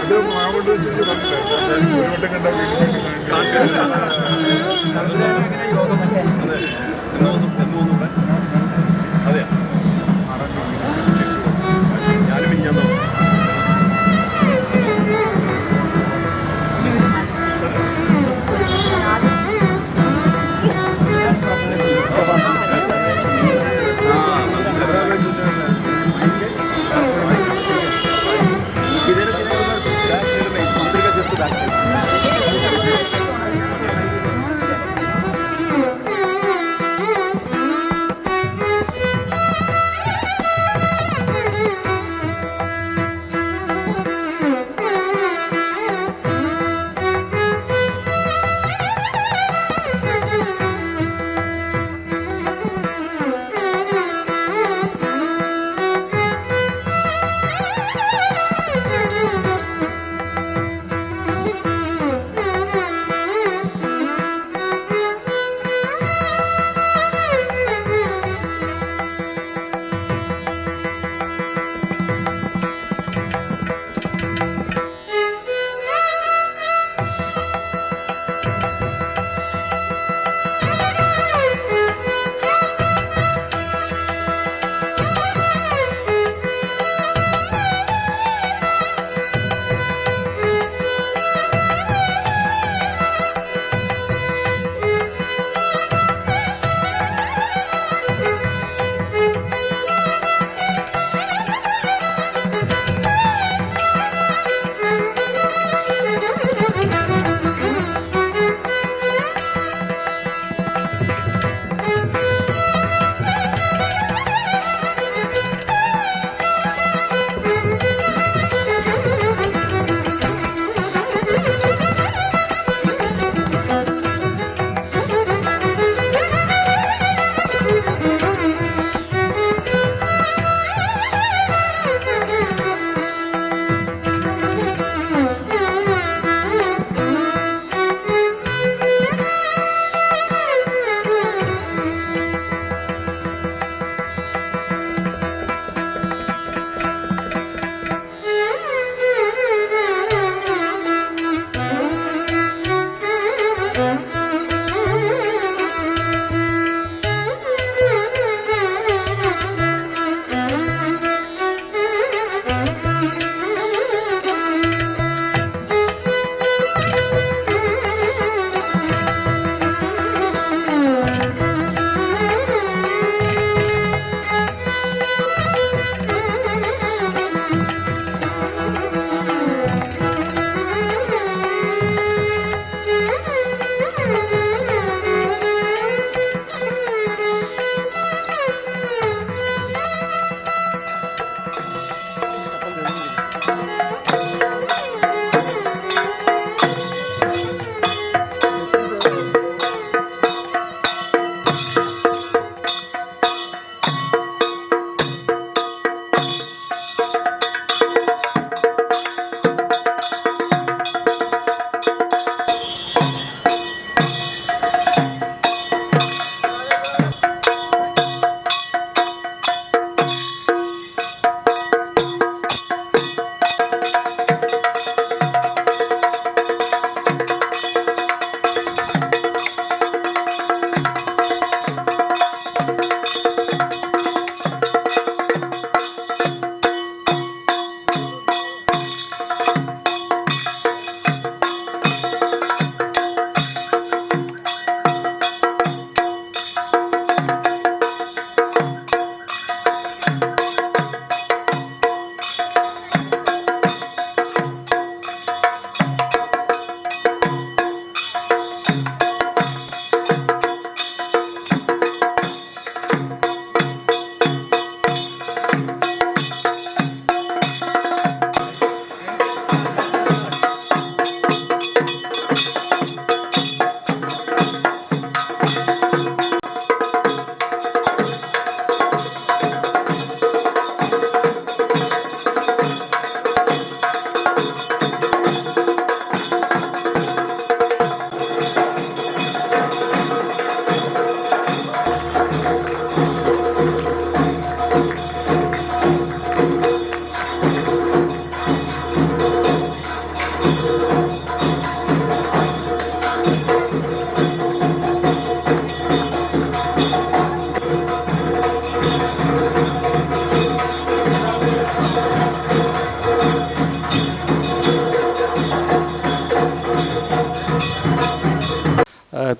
അത് മാവോട്ട് വെച്ചിട്ട് ഒരു വട്ടം കണ്ട അതെ ഞാനും ഞാൻ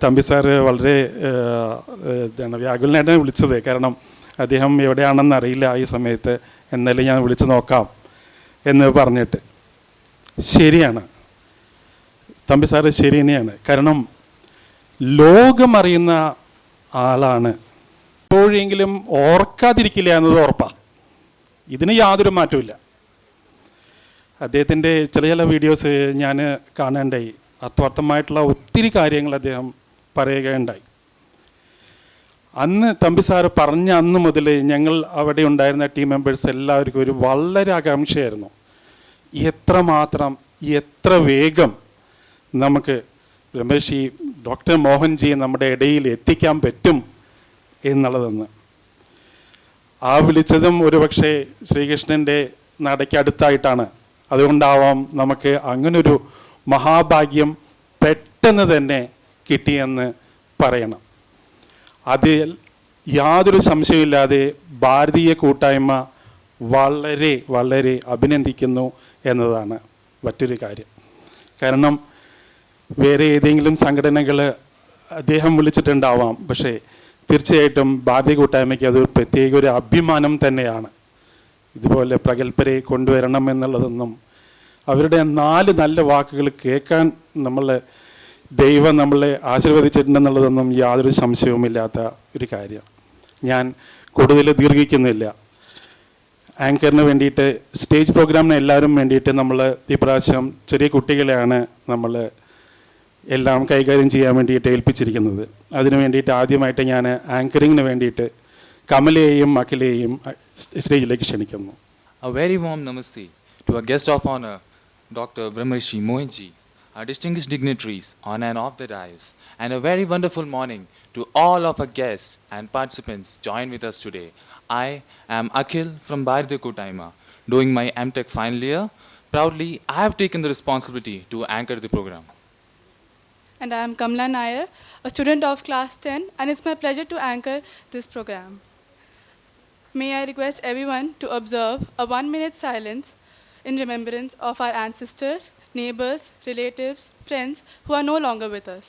തമ്പി സാറ് വളരെ എന്താണ് വ്യാകുലനായിട്ടാണ് വിളിച്ചത്. കാരണം അദ്ദേഹം എവിടെയാണെന്ന് അറിയില്ല ഈ സമയത്ത്, എന്നാലും ഞാൻ വിളിച്ചു നോക്കാം എന്ന് പറഞ്ഞിട്ട്. ശരിയാണ്, തമ്പി സാറ് ശരി തന്നെയാണ്. കാരണം ലോകമറിയുന്ന ആളാണ്. എപ്പോഴെങ്കിലും ഓർക്കാതിരിക്കില്ല എന്നത് ഉറപ്പാണ്. ഇതിന് യാതൊരു മാറ്റമില്ല. അദ്ദേഹത്തിൻ്റെ ചില വീഡിയോസ് ഞാൻ കാണാണ്ടായി. അർത്ഥവർത്ഥമായിട്ടുള്ള ഒത്തിരി കാര്യങ്ങൾ അദ്ദേഹം പറയുകയുണ്ടായി. അന്ന് തമ്പി സാറ് പറഞ്ഞ അന്ന് മുതൽ ഞങ്ങൾ അവിടെ ഉണ്ടായിരുന്ന ടീം മെമ്പേഴ്സ് എല്ലാവർക്കും ഒരു വളരെ ആകാംക്ഷയായിരുന്നു. എത്രമാത്രം എത്ര വേഗം നമുക്ക് രമേശ് ഈ ഡോക്ടർ മോഹൻജിയെ നമ്മുടെ ഇടയിൽ എത്തിക്കാൻ പറ്റും എന്നുള്ളതെന്ന്. ആ വിളിച്ചതും ഒരുപക്ഷെ ശ്രീകൃഷ്ണൻ്റെ നടയ്ക്കടുത്തായിട്ടാണ്. അതുകൊണ്ടാവാം നമുക്ക് അങ്ങനൊരു മഹാഭാഗ്യം പെട്ടെന്ന് തന്നെ കിട്ടിയെന്ന് പറയണം. അതിൽ യാതൊരു സംശയമില്ലാതെ ഭാരതീയ കൂട്ടായ്മ വളരെ വളരെ അഭിനന്ദിക്കുന്നു എന്നതാണ് മറ്റൊരു കാര്യം. കാരണം വേറെ ഏതെങ്കിലും സംഘടനകൾ അദ്ദേഹം വിളിച്ചിട്ടുണ്ടാവാം, പക്ഷേ തീർച്ചയായിട്ടും ഭാരതീയ കൂട്ടായ്മയ്ക്ക് അത് പ്രത്യേക ഒരു അഭിമാനം തന്നെയാണ്. ഇതുപോലെ പ്രഗത്ഭരെ കൊണ്ടുവരണം എന്നുള്ളതൊന്നും, അവരുടെ 4 നല്ല വാക്കുകൾ കേൾക്കാൻ ദൈവം നമ്മളെ ആശീർവദിച്ചിട്ടുണ്ടെന്നുള്ളതൊന്നും യാതൊരു സംശയവുമില്ലാത്ത ഒരു കാര്യം. ഞാൻ കൂടുതൽ ദീർഘിക്കുന്നില്ല. ആങ്കറിന് വേണ്ടിയിട്ട്, സ്റ്റേജ് പ്രോഗ്രാമിന് എല്ലാവരും വേണ്ടിയിട്ട് നമ്മൾ ഇപ്രാവശ്യം ചെറിയ കുട്ടികളെയാണ് നമ്മൾ എല്ലാം കൈകാര്യം ചെയ്യാൻ വേണ്ടിയിട്ട് ഏൽപ്പിച്ചിരിക്കുന്നത്. അതിനു വേണ്ടിയിട്ട് ആദ്യമായിട്ട് ഞാൻ ആങ്കറിങ്ങിന് വേണ്ടിയിട്ട് കമലയെയും അഖിലയെയും സ്റ്റേജിലേക്ക് ക്ഷണിക്കുന്നു. A very warm namaste to our guest of honor, Dr. Brahmarshi Mohanji, our distinguished dignitaries on and off the dais, and a very wonderful morning to all of our guests and participants joined with us today. I am Akhil from Bharatheeyam Koottayma, doing my MTech final year. Proudly, I have taken the responsibility to anchor the program. And I am Kamla Nair, a student of class 10, and it's my pleasure to anchor this program. May I request everyone to observe a 1-minute silence in remembrance of our ancestors, neighbors, relatives, friends who are no longer with us.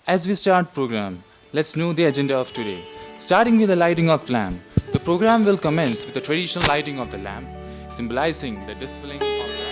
As we start program, let's know the agenda of today. Starting with the lighting of lamp, the program will commence with the traditional lighting of the lamp, symbolizing the dispelling of darkness.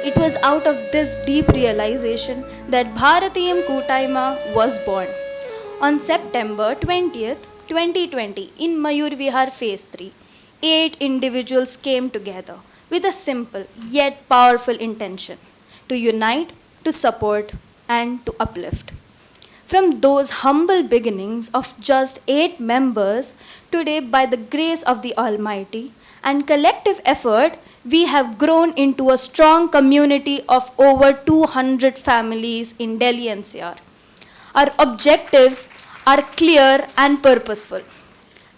It was out of this deep realization that Bharatheeyam Koottayma was born. On September 20th, 2020, in Mayur Vihar Phase 3, 8 individuals came together with a simple yet powerful intention: to unite, to support, and to uplift. From those humble beginnings of just 8 members, today, by the grace of the Almighty and collective effort, we have grown into a strong community of over 200 families in Delhi NCR. Our objectives are clear and purposeful: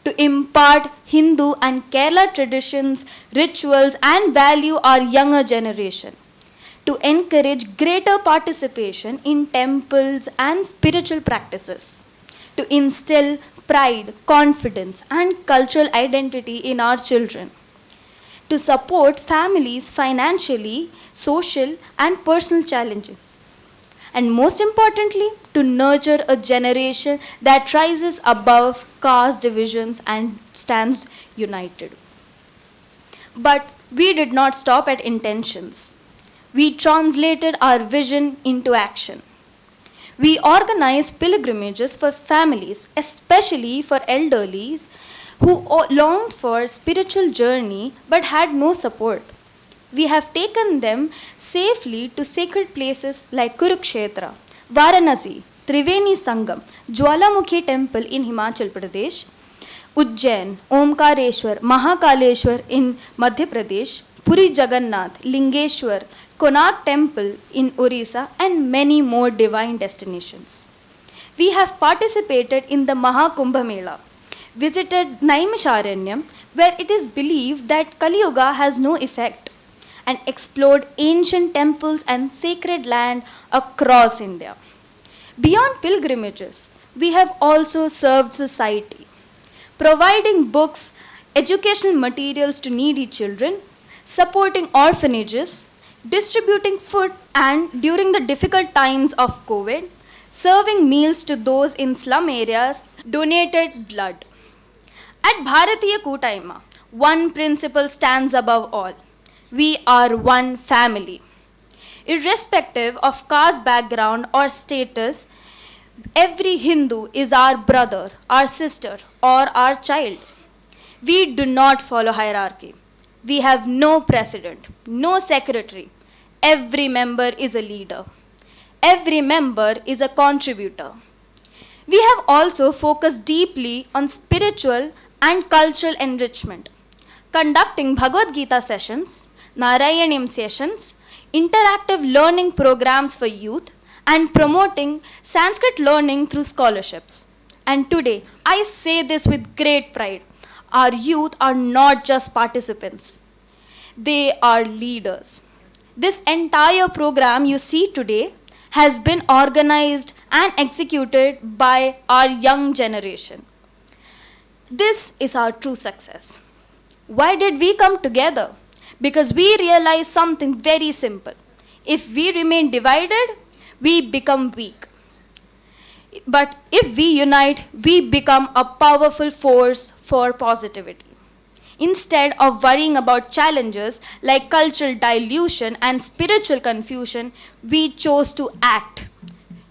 to impart Hindu and Kerala traditions, rituals, and value our younger generation, to encourage greater participation in temples and spiritual practices, to instill pride, confidence, and cultural identity in our children, to support families financially, social, and personal challenges, and most importantly, to nurture a generation that rises above caste divisions and stands united. But we did not stop at intentions. We translated our vision into action. We organized pilgrimages for families, especially for elderlies who longed for spiritual journey but had no support. we have taken them safely to sacred places like Kurukshetra, Varanasi, Triveni Sangam, Jwalamukhi Temple in Himachal Pradesh, Ujjain, Omkareshwar, Mahakaleshwar in Madhya Pradesh, Puri Jagannath, Lingeshwar, Konark Temple in Orissa, and many more divine destinations. We have participated in the Mahakumbha Mela, visited Naimisharanyam, where it is believed that Kali Yuga has no effect, and explored ancient temples and sacred land across India. Beyond pilgrimages, we have also served society, providing books, educational materials to needy children, supporting orphanages, distributing food, and during the difficult times of COVID, serving meals to those in slum areas, donated blood. At Bharatheeyam Koottayma, one principle stands above all. We are one family. Irrespective of caste background or status, every Hindu is our brother, our sister, or our child. We do not follow hierarchy. We have no president, no secretary. Every member is a leader. Every member is a contributor. We have also focused deeply on spiritual and cultural enrichment, conducting Bhagavad Gita sessions, Narayanam sessions, interactive learning programs for youth, and promoting Sanskrit learning through scholarships. And today, I say this with great pride. Our youth are not just participants. They are leaders. This entire program you see today has been organized and executed by our young generation. This is our true success. Why did we come together? Because we realized something very simple. If we remain divided, we become weak. But if we unite, we become a powerful force for positivity. Instead of worrying about challenges like cultural dilution and spiritual confusion, we chose to act.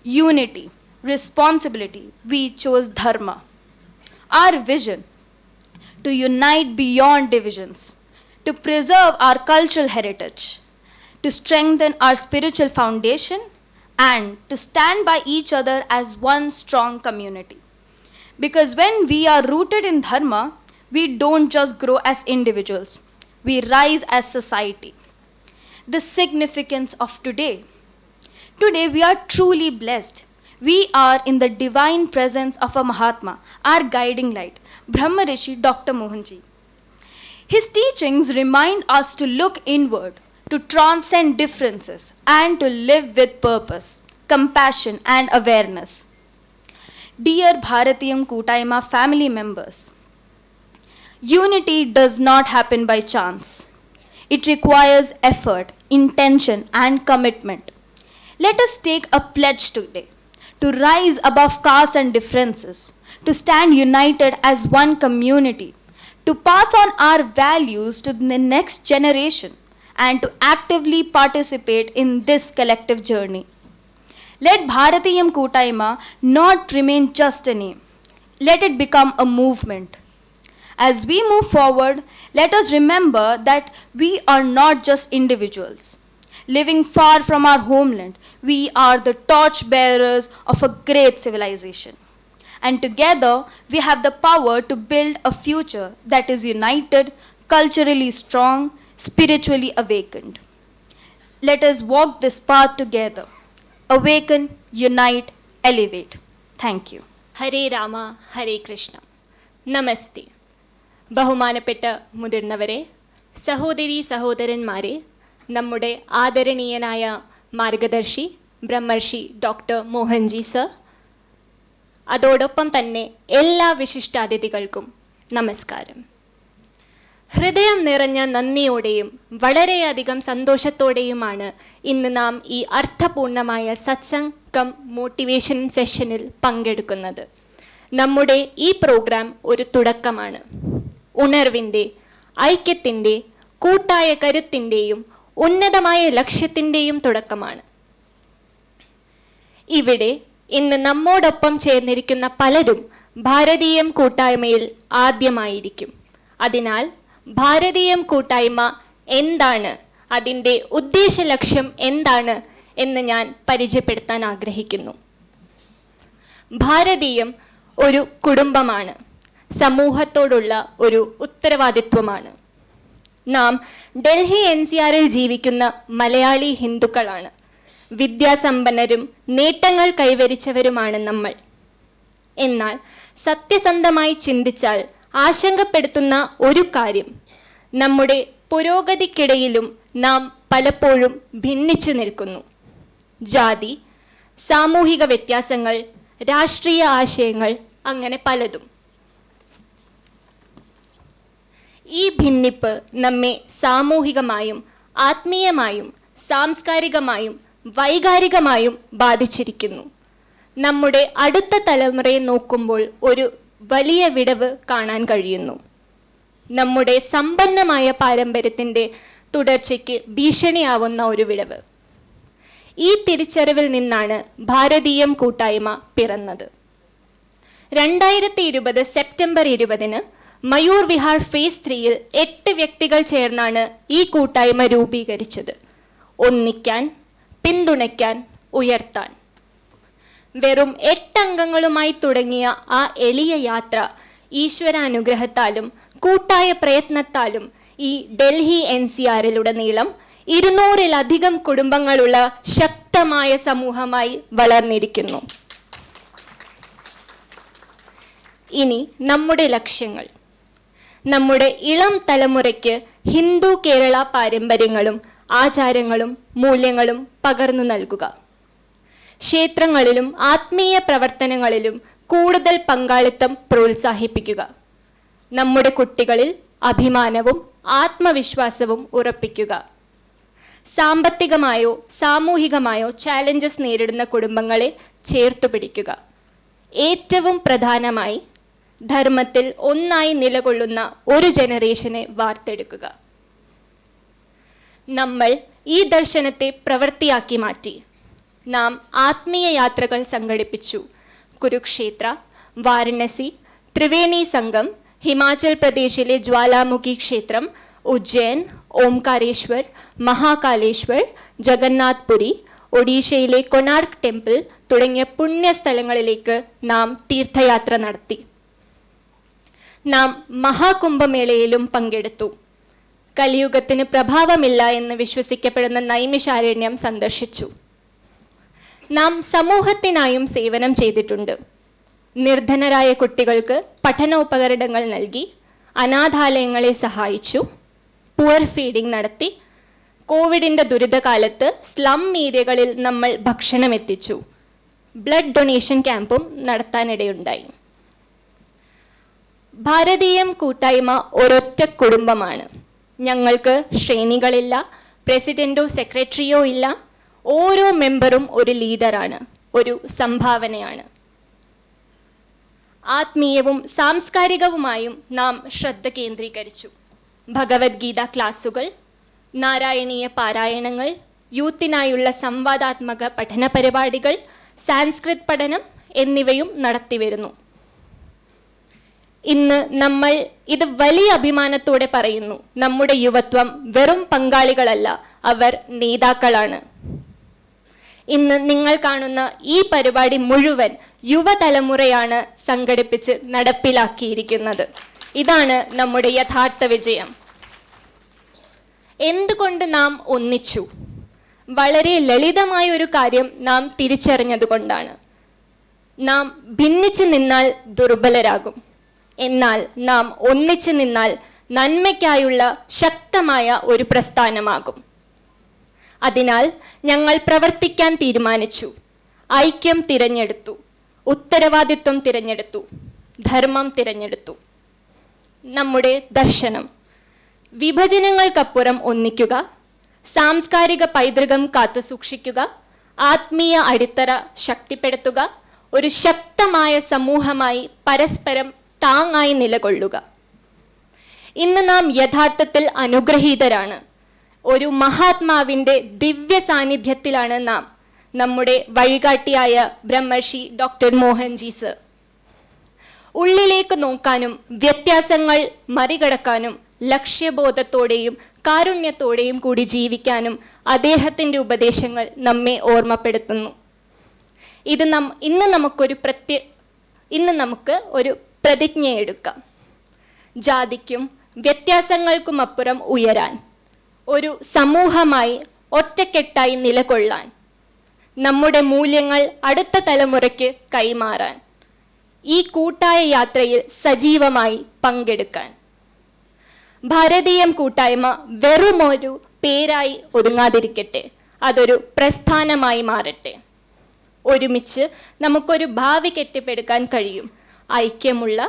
Unity, responsibility, we chose dharma. Our vision, to unite beyond divisions, to preserve our cultural heritage, to strengthen our spiritual foundation, and to stand by each other as one strong community. Because when we are rooted in dharma, we don't just grow as individuals, we rise as society. The significance of today. Today we are truly blessed. We are in the divine presence of a Mahatma, our guiding light, Brahma Rishi Dr. Mohanji. His teachings remind us to look inward, to transcend differences, and to live with purpose, compassion, and awareness. Dear Bharatheeyam Koottayma family members, unity does not happen by chance. It requires effort, intention, and commitment. Let us take a pledge today to rise above caste and differences, to stand united as one community, to pass on our values to the next generation, and to actively participate in this collective journey. Let Bharatheeyam Koottayma not remain just a name. Let it become a movement. As we move forward, let us remember that we are not just individuals living far from our homeland. We are the torchbearers of a great civilization. And together, we have the power to build a future that is united, culturally strong, spiritually awakened. Let us walk this path together. Awaken, unite, elevate. Thank you. Hare Rama Hare Krishna. നമസ്തേ. ബഹുമാനപ്പെട്ട മുതിർന്നവരെ, സഹോദരി സഹോദരന്മാരെ, നമ്മുടെ ആദരണീയനായ മാർഗദർശി ബ്രഹ്മർഷി doctor Mohanji sir, അതോടൊപ്പം തന്നെ എല്ലാ വിശിഷ്ടാതിഥികൾക്കും നമസ്കാരം. ഹൃദയം നിറഞ്ഞ നന്ദിയോടെയും വളരെയധികം സന്തോഷത്തോടെയുമാണ് ഇന്ന് നാം ഈ അർത്ഥപൂർണമായ സത്സംഗം മോട്ടിവേഷൻ സെഷനിൽ പങ്കെടുക്കുന്നത്. നമ്മുടെ ഈ പ്രോഗ്രാം ഒരു തുടക്കമാണ്. ഉണർവിൻ്റെ, ഐക്യത്തിൻ്റെ, കൂട്ടായ കരുത്തിൻ്റെയും ഉന്നതമായ ലക്ഷ്യത്തിൻ്റെയും തുടക്കമാണ്. ഇവിടെ ഇന്ന് നമ്മോടൊപ്പം ചേർന്നിരിക്കുന്ന പലരും ഭാരതീയം കൂട്ടായ്മയിൽ ആദ്യമായിരിക്കും. അതിനാൽ ഭാരതീയം കൂട്ടായ്മ എന്താണ്, അതിൻ്റെ ഉദ്ദേശ ലക്ഷ്യം എന്താണ് എന്ന് ഞാൻ പരിചയപ്പെടുത്താൻ ആഗ്രഹിക്കുന്നു. ഭാരതീയം ഒരു കുടുംബമാണ്, സമൂഹത്തോടുള്ള ഒരു ഉത്തരവാദിത്വമാണ്. നാം ഡൽഹി NCRൽ ജീവിക്കുന്ന മലയാളി ഹിന്ദുക്കളാണ്. വിദ്യാസമ്പന്നരും നേട്ടങ്ങൾ കൈവരിച്ചവരുമാണ് നമ്മൾ. എന്നാൽ സത്യസന്ധമായി ചിന്തിച്ചാൽ ആശങ്കപ്പെടുത്തുന്ന ഒരു കാര്യം, നമ്മുടെ പുരോഗതിക്കിടയിലും നാം പലപ്പോഴും ഭിന്നിച്ചു നിൽക്കുന്നു. ജാതി, സാമൂഹിക വ്യത്യാസങ്ങൾ, രാഷ്ട്രീയ ആശയങ്ങൾ, അങ്ങനെ പലതും. ഈ ഭിന്നിപ്പ് നമ്മെ സാമൂഹികമായും ആത്മീയമായും സാംസ്കാരികമായും വൈകാരികമായും ബാധിച്ചിരിക്കുന്നു. നമ്മുടെ അടുത്ത തലമുറയെ നോക്കുമ്പോൾ ഒരു വലിയ വിടവ് കാണാൻ കഴിയുന്നു. നമ്മുടെ സമ്പന്നമായ പാരമ്പര്യത്തിൻ്റെ തുടർച്ചയ്ക്ക് ഭീഷണിയാവുന്ന ഒരു വിടവ്. ഈ തിരിച്ചറിവിൽ നിന്നാണ് ഭാരതീയം കൂട്ടായ്മ പിറന്നത്. 2020 സെപ്റ്റംബർ 20 മയൂർ വിഹാർ ഫേസ് 3ൽ 8 വ്യക്തികൾ ചേർന്നാണ് ഈ കൂട്ടായ്മ രൂപീകരിച്ചത്. ഒന്നിക്കാൻ, പിന്തുണയ്ക്കാൻ, ഉയർത്താൻ. വെറും 8 അംഗങ്ങളുമായി തുടങ്ങിയ ആ എളിയ യാത്ര ഈശ്വരാനുഗ്രഹത്താലും കൂട്ടായ പ്രയത്നത്താലും ഈ ഡൽഹി NCRലുടനീളം 200-ലധികം കുടുംബങ്ങളുള്ള ശക്തമായ സമൂഹമായി വളർന്നിരിക്കുന്നു. ഇനി നമ്മുടെ ലക്ഷ്യങ്ങൾ. നമ്മുടെ ഇളം തലമുറയ്ക്ക് ഹിന്ദു കേരള പാരമ്പര്യങ്ങളും ആചാരങ്ങളും മൂല്യങ്ങളും പകർന്നു നൽകുക. ക്ഷേത്രങ്ങളിലും ആത്മീയ പ്രവർത്തനങ്ങളിലും കൂടുതൽ പങ്കാളിത്തം പ്രോത്സാഹിപ്പിക്കുക. നമ്മുടെ കുട്ടികളിൽ അഭിമാനവും ആത്മവിശ്വാസവും ഉറപ്പിക്കുക. സാമ്പത്തികമായോ സാമൂഹികമായോ ചാലഞ്ചസ് നേരിടുന്ന കുടുംബങ്ങളെ ചേർത്തു പിടിക്കുക. ഏറ്റവും പ്രധാനമായി ധർമ്മത്തിൽ ഒന്നായി നിലകൊള്ളുന്ന ഒരു ജനറേഷനെ വാർത്തെടുക്കുക. നമ്മൾ ഈ ദർശനത്തെ പ്രവൃത്തിയാക്കി മാറ്റി. നാം ആത്മീയ യാത്രകൾ സംഘടിപ്പിച്ചു. കുരുക്ഷേത്ര, വാരണസി, ത്രിവേണി സംഗം, ഹിമാചൽ പ്രദേശിലെ ജ്വാലാമുഖി ക്ഷേത്രം, ഉജ്ജൈൻ, ഓംകാരേശ്വർ, മഹാകാലേശ്വർ, ജഗന്നാഥ് പുരി, ഒഡീഷയിലെ കൊണാർക്ക് ടെമ്പിൾ തുടങ്ങിയ പുണ്യസ്ഥലങ്ങളിലേക്ക് നാം തീർത്ഥയാത്ര നടത്തി. നാം മഹാകുംഭമേളയിലും പങ്കെടുത്തു. കലിയുഗത്തിന് പ്രഭാവമില്ല എന്ന് വിശ്വസിക്കപ്പെടുന്ന നൈമിഷാരണ്യം സന്ദർശിച്ചു. നാം സമൂഹത്തിനായും സേവനം ചെയ്തിട്ടുണ്ട്. നിർധനരായ കുട്ടികൾക്ക് പഠനോപകരണങ്ങൾ നൽകി, അനാഥാലയങ്ങളെ സഹായിച്ചു, പുവർ ഫീഡിംഗ് നടത്തി. കോവിഡിൻ്റെ ദുരിതകാലത്ത് സ്ലം ഏരിയകളിൽ നമ്മൾ ഭക്ഷണം എത്തിച്ചു. ബ്ലഡ് ഡൊണേഷൻ ക്യാമ്പും നടത്താനിടയുണ്ടായി. ഭാരതീയം കൂട്ടായ്മ ഒരൊറ്റ കുടുംബമാണ്. ഞങ്ങൾക്ക് ശ്രേണികളില്ല, പ്രസിഡന്റോ സെക്രട്ടറിയോ ഇല്ല. ഓരോ മെമ്പറും ഒരു ലീഡറാണ്, ഒരു സംഭാവനയാണ്. ആത്മീയവും സാംസ്കാരികവുമായും നാം ശ്രദ്ധ കേന്ദ്രീകരിച്ചു. ഭഗവത്ഗീത ക്ലാസുകൾ, നാരായണീയ പാരായണങ്ങൾ, യൂത്തിനായുള്ള സംവാദാത്മക പഠന പരിപാടികൾ, സാൻസ്ക്രിത് പഠനം എന്നിവയും നടത്തിവരുന്നു. ഇന്ന് നമ്മൾ ഇത് വലിയ അഭിമാനത്തോടെ പറയുന്നു. നമ്മുടെ യുവത്വം വെറും പങ്കാളികളല്ല, അവർ നേതാക്കളാണ്. ഇന്ന് നിങ്ങൾ കാണുന്ന ഈ പരിപാടി മുഴുവൻ യുവതലമുറയാണ് സംഘടിപ്പിച്ച് നടപ്പിലാക്കിയിരിക്കുന്നത്. ഇതാണ് നമ്മുടെ യഥാർത്ഥ വിജയം. എന്തുകൊണ്ട് നാം ഒന്നിച്ചു? വളരെ ലളിതമായ ഒരു കാര്യം നാം തിരിച്ചറിഞ്ഞതുകൊണ്ടാണ്. നാം ഭിന്നിച്ചു നിന്നാൽ ദുർബലരാകും. എന്നാൽ നാം ഒന്നിച്ചു നിന്നാൽ നന്മയ്ക്കായുള്ള ശക്തമായ ഒരു പ്രസ്ഥാനമാകും. അതിനാൽ ഞങ്ങൾ പ്രവർത്തിക്കാൻ തീരുമാനിച്ചു. ഐക്യം തിരഞ്ഞെടുത്തു, ഉത്തരവാദിത്വം തിരഞ്ഞെടുത്തു, ധർമ്മം തിരഞ്ഞെടുത്തു. നമ്മുടെ ദർശനം: വിഭജനങ്ങൾക്കപ്പുറം ഒന്നിക്കുക, സാംസ്കാരിക പൈതൃകം കാത്തുസൂക്ഷിക്കുക, ആത്മീയ അടിത്തറ ശക്തിപ്പെടുത്തുക, ഒരു ശക്തമായ സമൂഹമായി പരസ്പരം താങ്ങായി നിലകൊള്ളുക. ഇന്ന് നാം യഥാർത്ഥത്തിൽ അനുഗ്രഹീതരാണ്. ഒരു മഹാത്മാവിൻ്റെ ദിവ്യ സാന്നിധ്യത്തിലാണ് നാം. നമ്മുടെ വഴികാട്ടിയായ ബ്രഹ്മർഷി ഡോക്ടർ മോഹൻജി സർ. ഉള്ളിലേക്ക് നോക്കാനും വ്യത്യാസങ്ങൾ മറികടക്കാനും ലക്ഷ്യബോധത്തോടെയും കാരുണ്യത്തോടെയും കൂടി ജീവിക്കാനും അദ്ദേഹത്തിൻ്റെ ഉപദേശങ്ങൾ നമ്മെ ഓർമ്മപ്പെടുത്തുന്നു. ഇന്ന് നമുക്ക് ഒരു പ്രതിജ്ഞയെടുക്കാം. ജാതിക്കും വ്യത്യാസങ്ങൾക്കുമപ്പുറം ഉയരാൻ, ഒരു സമൂഹമായി ഒറ്റക്കെട്ടായി നിലകൊള്ളാൻ, നമ്മുടെ മൂല്യങ്ങൾ അടുത്ത തലമുറയ്ക്ക് കൈമാറാൻ, ഈ കൂട്ടായ യാത്രയിൽ സജീവമായി പങ്കെടുക്കാൻ. ഭാരതീയം കൂട്ടായ്മ വെറുമൊരു പേരായി ഒതുങ്ങാതിരിക്കട്ടെ, അതൊരു പ്രസ്ഥാനമായി മാറട്ടെ. ഒരുമിച്ച് നമുക്കൊരു ഭാവി കെട്ടിപ്പടുക്കാൻ കഴിയും. ഐക്യമുള്ള,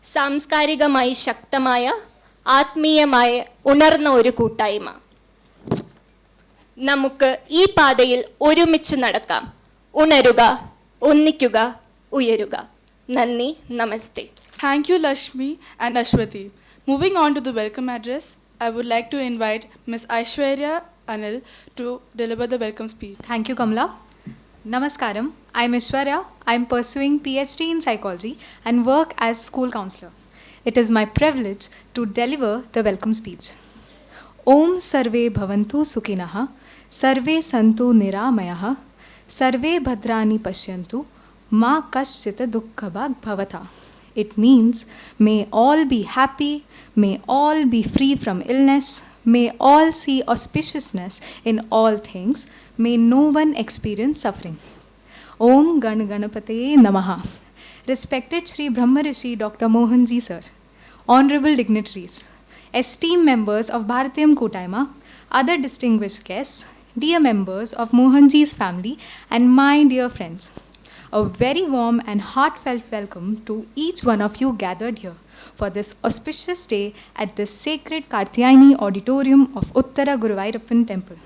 സാംസ്കാരികമായി ശക്തമായ, ആത്മീയമായ ഉണർന്ന ഒരു കൂട്ടായ്മ. നമുക്ക് ഈ പാതയിൽ ഒരുമിച്ച് നടക്കാം. ഉണരുക, ഒന്നിക്കുക, ഉയരുക. നന്ദി, നമസ്തേ. Thank you, Lashmi and Ashwati. Moving on to the welcome address, I would like to invite Ms. Aishwarya Anil to deliver the welcome speech. Thank you, Kamla. Namaskaram. I'm Aishwarya. I'm pursuing PhD in psychology and work as school counselor. It is my privilege to deliver the welcome speech. Om Sarve Bhavantu Sukhinah, Sarve Santu Niramayah, Sarve Bhadrani Pashyantu, Ma Kashchita Dukkhabhag Bhavata. It means, may all be happy, may all be free from illness, may all see auspiciousness in all things, may no one experience suffering. Om Gan Ganapate Namaha. Respected Shri Brahmarishi Dr. Mohanji Sir, honorable dignitaries, esteemed members of Bharatheeyam Koottayma, other distinguished guests, dear members of Mohanji's family, and my dear friends. A very warm and heartfelt welcome to each one of you gathered here for this auspicious day at the sacred Karthiyani auditorium of Uttara Guruvairappan Temple.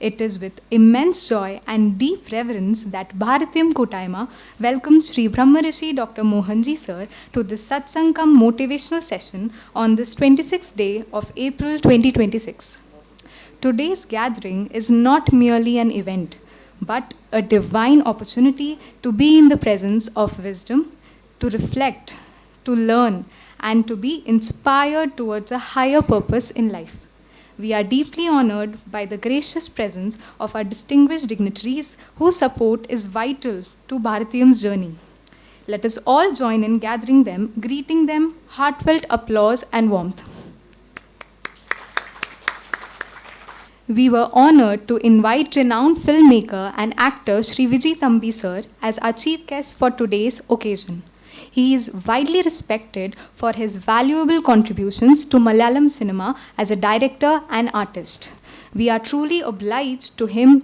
It is with immense joy and deep reverence that Bharatheeyam Koottayma welcomes Shri Brahmarishi Dr. Mohanji Sir to this Satsangam motivational session on this 26th day of April 2026. Today's gathering is not merely an event, but a divine opportunity to be in the presence of wisdom, to reflect, to learn, and to be inspired towards a higher purpose in life. We are deeply honored by the gracious presence of our distinguished dignitaries whose support is vital to Bharatheeyam's journey. Let us all join in gathering them, greeting them, heartfelt applause and warmth. We were honored to invite renowned filmmaker and actor Shri Vijay Thambi Sir as our chief guest for today's occasion. He is widely respected for his valuable contributions to Malayalam cinema as a director and artist. We are truly obliged to him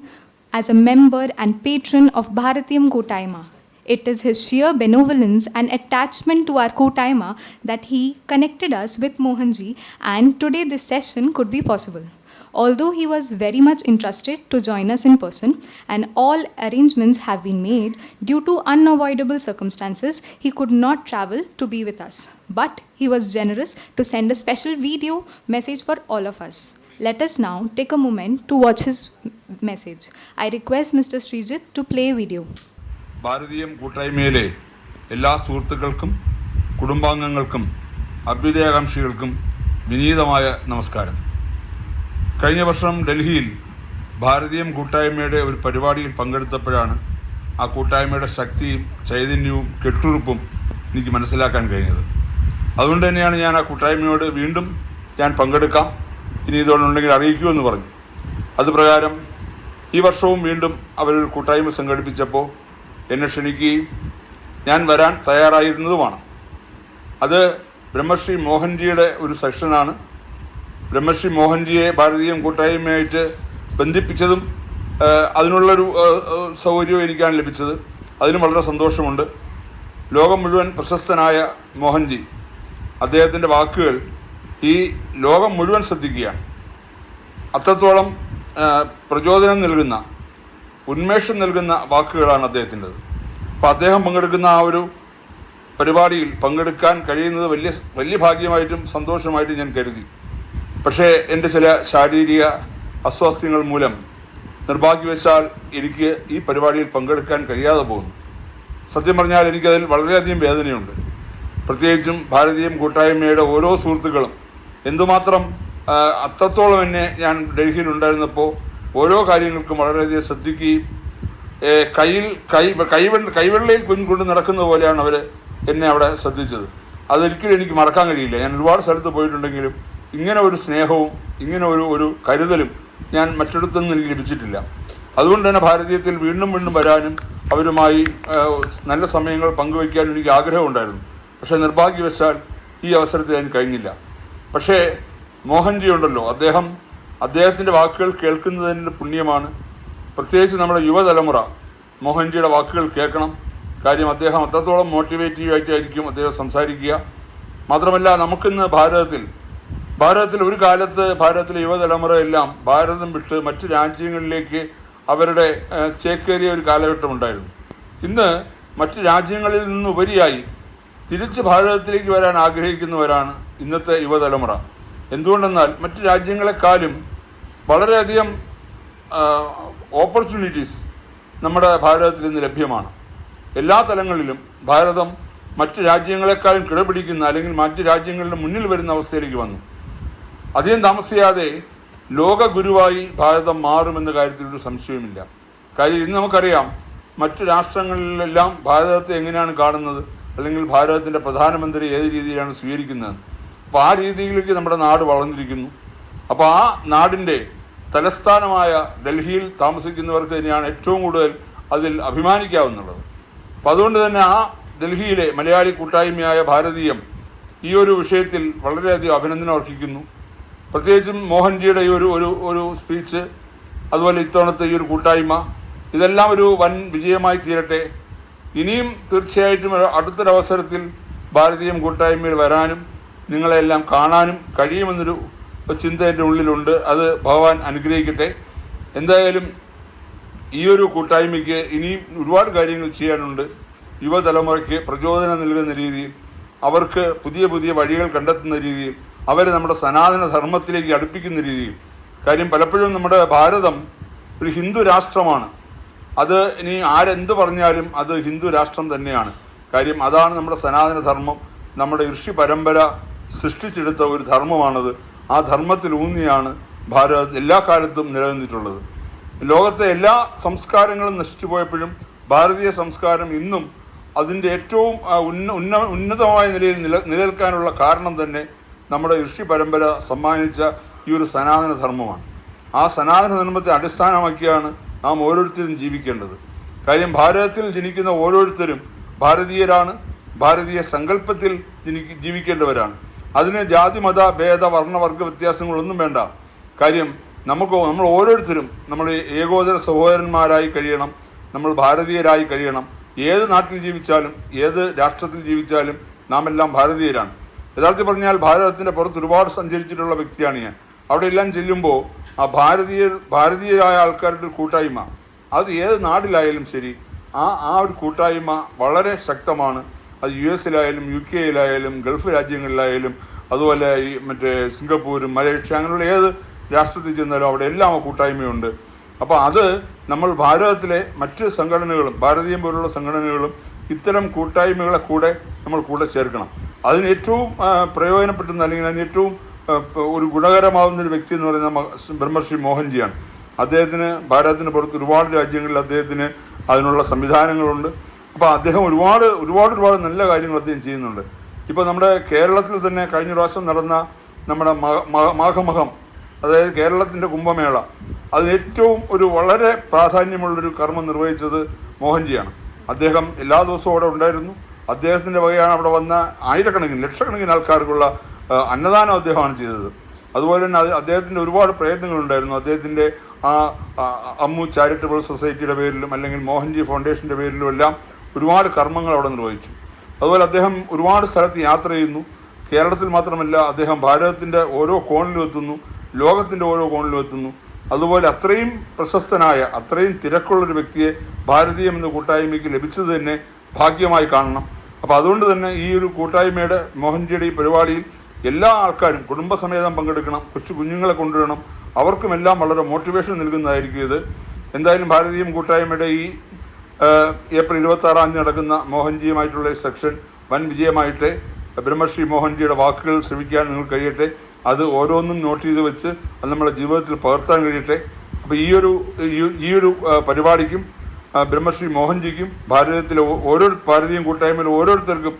as a member and patron of Bharatheeyam Koottayma. It is his sheer benevolence and attachment to our Koottayma that he connected us with Mohanji, and today this session could be possible. Although he was very much interested to join us in person and all arrangements have been made, due to unavoidable circumstances, he could not travel to be with us. But he was generous to send a special video message for all of us. Let us now take a moment to watch his message. I request Mr. Srijit to play video. ഭാരതീയം കൂട്ടായ്മയിലെ എല്ലാ സുഹൃത്തുക്കൾക്കും കുടുംബാംഗങ്ങൾക്കും അഭ്യുദയാകാംക്ഷികൾക്കും വിനീതമായ നമസ്കാരം. കഴിഞ്ഞ വർഷം ഡൽഹിയിൽ ഭാരതീയം കൂട്ടായ്മയുടെ ഒരു പരിപാടിയിൽ പങ്കെടുത്തപ്പോഴാണ് ആ കൂട്ടായ്മയുടെ ശക്തിയും ചൈതന്യവും കെട്ടുറുപ്പും എനിക്ക് മനസ്സിലാക്കാൻ കഴിഞ്ഞത്. അതുകൊണ്ട് തന്നെയാണ് ഞാൻ ആ കൂട്ടായ്മയോട് വീണ്ടും ഞാൻ പങ്കെടുക്കാം, ഇനി ഇതുകൊണ്ടുണ്ടെങ്കിൽ അറിയിക്കുമെന്ന് പറഞ്ഞു. അതുപ്രകാരം ഈ വർഷവും വീണ്ടും അവരൊരു കൂട്ടായ്മ സംഘടിപ്പിച്ചപ്പോൾ എന്നെ ക്ഷണിക്കുകയും ഞാൻ വരാൻ തയ്യാറായിരുന്നതുമാണ്. അത് ബ്രഹ്മശ്രീ മോഹൻജിയുടെ ഒരു സെക്ഷനാണ്. ബ്രഹ്മശ്രീ മോഹൻജിയെ ഭാരതീയം കൂട്ടായ്മയായിട്ട് ബന്ധിപ്പിച്ചതും അതിനുള്ളൊരു സൗകര്യവും എനിക്കാണ് ലഭിച്ചത്. അതിനും വളരെ സന്തോഷമുണ്ട്. ലോകം മുഴുവൻ പ്രശസ്തനായ മോഹൻജി, അദ്ദേഹത്തിൻ്റെ വാക്കുകൾ ഈ ലോകം മുഴുവൻ ശ്രദ്ധിക്കുകയാണ്. അത്രത്തോളം പ്രചോദനം നൽകുന്ന, ഉന്മേഷം നൽകുന്ന വാക്കുകളാണ് അദ്ദേഹത്തിൻ്റെത്. അപ്പോൾ അദ്ദേഹം പങ്കെടുക്കുന്ന ആ ഒരു പരിപാടിയിൽ പങ്കെടുക്കാൻ കഴിയുന്നത് വലിയ ഭാഗ്യമായിട്ടും സന്തോഷമായിട്ടും ഞാൻ കരുതി. പക്ഷേ എൻ്റെ ചില ശാരീരിക അസ്വാസ്ഥ്യങ്ങൾ മൂലം നിർഭാഗ്യവശാൽ എനിക്ക് ഈ പരിപാടിയിൽ പങ്കെടുക്കാൻ കഴിയാതെ പോകുന്നു. സത്യം പറഞ്ഞാൽ എനിക്കതിൽ വളരെയധികം വേദനയുണ്ട്. പ്രത്യേകിച്ചും ഭാരതീയം കൂട്ടായ്മയുടെ ഓരോ സുഹൃത്തുക്കളും എന്തുമാത്രം അത്രത്തോളം എന്നെ ഞാൻ ഡൽഹിയിൽ ഉണ്ടായിരുന്നപ്പോൾ ഓരോ കാര്യങ്ങൾക്കും വളരെയധികം ശ്രദ്ധിക്കുകയും കൈവെള്ളയിൽ കൊണ്ട് നടക്കുന്ന പോലെയാണ് അവർ എന്നെ അവിടെ ശ്രദ്ധിച്ചത്. അതൊരിക്കലും എനിക്ക് മറക്കാൻ കഴിയില്ല. ഞാൻ ഒരുപാട് സ്ഥലത്ത് പോയിട്ടുണ്ടെങ്കിലും ഇങ്ങനെ ഒരു സ്നേഹവും ഇങ്ങനെ ഒരു കരുതലും ഞാൻ മറ്റിടത്തൊന്നും എനിക്ക് ലഭിച്ചിട്ടില്ല. അതുകൊണ്ട് തന്നെ ഭാരതീയത്തിൽ വീണ്ടും വീണ്ടും വരാനും അവരുമായി നല്ല സമയങ്ങൾ പങ്കുവയ്ക്കാനും എനിക്ക് ആഗ്രഹമുണ്ടായിരുന്നു. പക്ഷേ നിർഭാഗ്യവശാൽ ഈ അവസരത്തിൽ അതിന് കഴിഞ്ഞില്ല. പക്ഷേ മോഹൻജി ഉണ്ടല്ലോ, അദ്ദേഹത്തിൻ്റെ വാക്കുകൾ കേൾക്കുന്നതിൻ്റെ പുണ്യമാണ്. പ്രത്യേകിച്ച് നമ്മുടെ യുവതലമുറ മോഹൻജിയുടെ വാക്കുകൾ കേൾക്കണം. കാര്യം അദ്ദേഹം അത്രത്തോളം മോട്ടിവേറ്റീവായിട്ടായിരിക്കും അദ്ദേഹം സംസാരിക്കുക. മാത്രമല്ല നമുക്കിന്ന് ഭാരതത്തിൽ ഒരു കാലത്ത് ഭാരതത്തിലെ യുവതലമുറ എല്ലാം ഭാരതം വിട്ട് മറ്റ് രാജ്യങ്ങളിലേക്ക് അവരുടെ ചേക്കേറിയ ഒരു കാലഘട്ടമുണ്ടായിരുന്നു. ഇന്ന് മറ്റ് രാജ്യങ്ങളിൽ നിന്നുപരിയായി തിരിച്ച് ഭാരതത്തിലേക്ക് വരാൻ ആഗ്രഹിക്കുന്നവരാണ് ഇന്നത്തെ യുവതലമുറ. എന്തുകൊണ്ടെന്നാൽ മറ്റ് രാജ്യങ്ങളെക്കാളും വളരെയധികം ഓപ്പർച്യൂണിറ്റീസ് നമ്മുടെ ഭാരതത്തിൽ ഇന്ന് ലഭ്യമാണ്. എല്ലാ തലങ്ങളിലും ഭാരതം മറ്റ് രാജ്യങ്ങളെക്കാളും കിടപിടിക്കുന്ന അല്ലെങ്കിൽ മറ്റ് രാജ്യങ്ങളുടെ മുന്നിൽ വരുന്ന അവസ്ഥയിലേക്ക് വന്നു. അധികം താമസിയാതെ ലോക ഗുരുവായി ഭാരതം മാറുമെന്ന കാര്യത്തിൽ ഒരു സംശയവുമില്ല. കാര്യം ഇന്ന് നമുക്കറിയാം മറ്റ് രാഷ്ട്രങ്ങളിലെല്ലാം ഭാരതത്തെ എങ്ങനെയാണ് കാണുന്നത്, അല്ലെങ്കിൽ ഭാരതത്തിൻ്റെ പ്രധാനമന്ത്രി ഏത് രീതിയിലാണ് സ്വീകരിക്കുന്നത്. അപ്പോൾ ആ രീതിയിലേക്ക് നമ്മുടെ നാട് വളർന്നിരിക്കുന്നു. അപ്പോൾ ആ നാടിൻ്റെ തലസ്ഥാനമായ ഡൽഹിയിൽ താമസിക്കുന്നവർക്ക് തന്നെയാണ് ഏറ്റവും കൂടുതൽ അതിൽ അഭിമാനിക്കാവുന്നുള്ളത്. അപ്പോൾ അതുകൊണ്ട് തന്നെ ആ ഡൽഹിയിലെ മലയാളി കൂട്ടായ്മയായ ഭാരതീയം ഈ ഒരു വിഷയത്തിൽ വളരെയധികം അഭിനന്ദനം അർഹിക്കുന്നു. പ്രത്യേകിച്ചും മോഹൻജിയുടെ ഈ ഒരു സ്പീച്ച്, അതുപോലെ ഇത്തവണത്തെ ഈ ഒരു കൂട്ടായ്മ, ഇതെല്ലാം ഒരു വൻ വിജയമായി തീരട്ടെ. ഇനിയും തീർച്ചയായിട്ടും അടുത്തൊരവസരത്തിൽ ഭാരതീയം കൂട്ടായ്മയിൽ വരാനും നിങ്ങളെല്ലാം കാണാനും കഴിയുമെന്നൊരു ചിന്ത എൻ്റെ ഉള്ളിലുണ്ട്. അത് ഭഗവാൻ അനുഗ്രഹിക്കട്ടെ. എന്തായാലും ഈ ഒരു കൂട്ടായ്മയ്ക്ക് ഇനിയും ഒരുപാട് കാര്യങ്ങൾ ചെയ്യാനുണ്ട്. യുവതലമുറയ്ക്ക് പ്രചോദനം നൽകുന്ന രീതിയിൽ, അവർക്ക് പുതിയ പുതിയ വഴികൾ കണ്ടെത്തുന്ന രീതിയിൽ, അവരെ നമ്മുടെ സനാതന ധർമ്മത്തിലേക്ക് അടുപ്പിക്കുന്ന രീതിയിൽ. കാര്യം പലപ്പോഴും നമ്മുടെ ഭാരതം ഒരു ഹിന്ദു രാഷ്ട്രമാണ്. അത് ഇനി ആരെന്ത് പറഞ്ഞാലും അത് ഹിന്ദു രാഷ്ട്രം തന്നെയാണ്. കാര്യം അതാണ് നമ്മുടെ സനാതന ധർമ്മം. നമ്മുടെ ഋഷി പരമ്പര സൃഷ്ടിച്ചെടുത്ത ഒരു ധർമ്മമാണത്. ആ ധർമ്മത്തിലൂന്നിയാണ് ഭാരതം എല്ലാ കാലത്തും നിലനിന്നിട്ടുള്ളത്. ലോകത്തെ എല്ലാ സംസ്കാരങ്ങളും നശിച്ചു പോയപ്പോഴും ഭാരതീയ സംസ്കാരം ഇന്നും അതിൻ്റെ ഏറ്റവും ഉന്നതമായ നിലയിൽ നിലനിൽക്കാനുള്ള കാരണം തന്നെ നമ്മുടെ ഋഷി പരമ്പര സമ്മാനിച്ച ഈ ഒരു സനാതന ധർമ്മമാണ്. ആ സനാതന ധർമ്മത്തെ അടിസ്ഥാനമാക്കിയാണ് നാം ഓരോരുത്തരും ജീവിക്കേണ്ടത്. കാര്യം ഭാരതത്തിൽ ജനിക്കുന്ന ഓരോരുത്തരും ഭാരതീയരാണ്, ഭാരതീയ സങ്കല്പത്തിൽ ജീവിക്കേണ്ടവരാണ്. അതിന് ജാതി മത ഭേദ വർണ്ണവർഗ വ്യത്യാസങ്ങളൊന്നും വേണ്ട. കാര്യം നമ്മൾ ഓരോരുത്തരും നമ്മൾ ഏകോദര സഹോദരന്മാരായി കഴിയണം, നമ്മൾ ഭാരതീയരായി കഴിയണം. ഏത് നാട്ടിൽ ജീവിച്ചാലും ഏത് രാഷ്ട്രത്തിൽ ജീവിച്ചാലും നാം എല്ലാം ഭാരതീയരാണ്. യഥാർത്ഥത്തിൽ പറഞ്ഞാൽ ഭാരതത്തിൻ്റെ പുറത്ത് ഒരുപാട് സഞ്ചരിച്ചിട്ടുള്ള വ്യക്തിയാണ് ഞാൻ. അവിടെ എല്ലാം ചെല്ലുമ്പോൾ ആ ഭാരതീയരായ ആൾക്കാരുടെ ഒരു കൂട്ടായ്മ, അത് ഏത് നാട്ടിലായാലും ശരി, ആ ഒരു കൂട്ടായ്മ വളരെ ശക്തമാണ്. അത് US-ലായാലും UK-യിലായാലും ഗൾഫ് രാജ്യങ്ങളിലായാലും അതുപോലെ ഈ സിംഗപ്പൂരും മലേഷ്യ അങ്ങനെയുള്ള ഏത് രാഷ്ട്രത്തിൽ ചെന്നാലും അവിടെ എല്ലാം ആ കൂട്ടായ്മയുണ്ട്. അപ്പോൾ അത് നമ്മൾ ഭാരതത്തിലെ മറ്റ് സംഘടനകളും ഭാരതീയം പോലുള്ള സംഘടനകളും ഇത്തരം കൂട്ടായ്മകളെ നമ്മൾ കൂടെ ചേർക്കണം. അതിന് ഏറ്റവും പ്രയോജനപ്പെടുന്ന അല്ലെങ്കിൽ അതിന് ഏറ്റവും ഒരു ഗുണകരമാവുന്നൊരു വ്യക്തി എന്ന് പറയുന്ന ബ്രഹ്മർഷി മോഹൻജിയാണ്. അദ്ദേഹത്തിന് ഭാരതത്തിന് പുറത്ത് ഒരുപാട് രാജ്യങ്ങളിൽ അദ്ദേഹത്തിന് അതിനുള്ള സംവിധാനങ്ങളുണ്ട്. അപ്പോൾ അദ്ദേഹം ഒരുപാട് നല്ല കാര്യങ്ങൾ അദ്ദേഹം ചെയ്യുന്നുണ്ട്. ഇപ്പോൾ നമ്മുടെ കേരളത്തിൽ തന്നെ കഴിഞ്ഞ പ്രാവശ്യം നടന്ന നമ്മുടെ മാഘമഹം, അതായത് കേരളത്തിൻ്റെ കുംഭമേള, അത് ഏറ്റവും വളരെ പ്രാധാന്യമുള്ളൊരു കർമ്മം നിർവഹിച്ചത് മോഹൻജിയാണ്. അദ്ദേഹം എല്ലാ ദിവസവും അവിടെ ഉണ്ടായിരുന്നു. അദ്ദേഹത്തിൻ്റെ വകയാണ് അവിടെ വന്ന ലക്ഷക്കണക്കിന് ആൾക്കാർക്കുള്ള അന്നദാനം അദ്ദേഹമാണ് ചെയ്തത്. അതുപോലെ തന്നെ അദ്ദേഹത്തിൻ്റെ ഒരുപാട് പ്രയത്നങ്ങളുണ്ടായിരുന്നു. അദ്ദേഹത്തിൻ്റെ അമ്മു ചാരിറ്റബിൾ സൊസൈറ്റിയുടെ പേരിലും അല്ലെങ്കിൽ മോഹൻജി ഫൗണ്ടേഷൻ്റെ പേരിലും എല്ലാം ഒരുപാട് കർമ്മങ്ങൾ അവിടെ നിർവഹിച്ചു. അതുപോലെ അദ്ദേഹം ഒരുപാട് സ്ഥലത്ത് യാത്ര ചെയ്യുന്നു. കേരളത്തിൽ മാത്രമല്ല, അദ്ദേഹം ഭാരതത്തിൻ്റെ ഓരോ കോണിലും എത്തുന്നു, ലോകത്തിൻ്റെ ഓരോ കോണിലും എത്തുന്നു. അതുപോലെ അത്രയും പ്രശസ്തനായ അത്രയും തിരക്കുള്ളൊരു വ്യക്തിയെ ഭാരതീയം എന്ന കൂട്ടായ്മയ്ക്ക് ലഭിച്ചത് തന്നെ ഭാഗ്യമായി കാണണം. അപ്പോൾ അതുകൊണ്ട് തന്നെ ഈ ഒരു കൂട്ടായ്മയുടെ മോഹൻജിയുടെ ഈ പരിപാടിയിൽ എല്ലാ ആൾക്കാരും കുടുംബസമേതം പങ്കെടുക്കണം, കുഞ്ഞുങ്ങളെ കൊണ്ടുവരണം. അവർക്കുമെല്ലാം വളരെ മോട്ടിവേഷൻ നൽകുന്നതായിരിക്കും ഇത്. എന്തായാലും ഭാരതീയം കൂട്ടായ്മയുടെ ഈ ഏപ്രിൽ 26 നടക്കുന്ന മോഹൻജിയുമായിട്ടുള്ള ഈ സെക്ഷൻ വൻ വിജയമായിട്ട് ബ്രഹ്മശ്രീ മോഹൻജിയുടെ വാക്കുകൾ ശ്രമിക്കാൻ നിങ്ങൾക്ക് കഴിയട്ടെ. അത് ഓരോന്നും നോട്ട് ചെയ്ത് വെച്ച് അത് നമ്മുടെ ജീവിതത്തിൽ പകർത്താൻ കഴിയട്ടെ. അപ്പോൾ ഈ ഒരു പരിപാടിക്കും ബ്രഹ്മശ്രീ മോഹൻജിക്കും ഭാരതത്തിലെ ഭാരതീയ കൂട്ടായ്മയിലെ ഓരോരുത്തർക്കും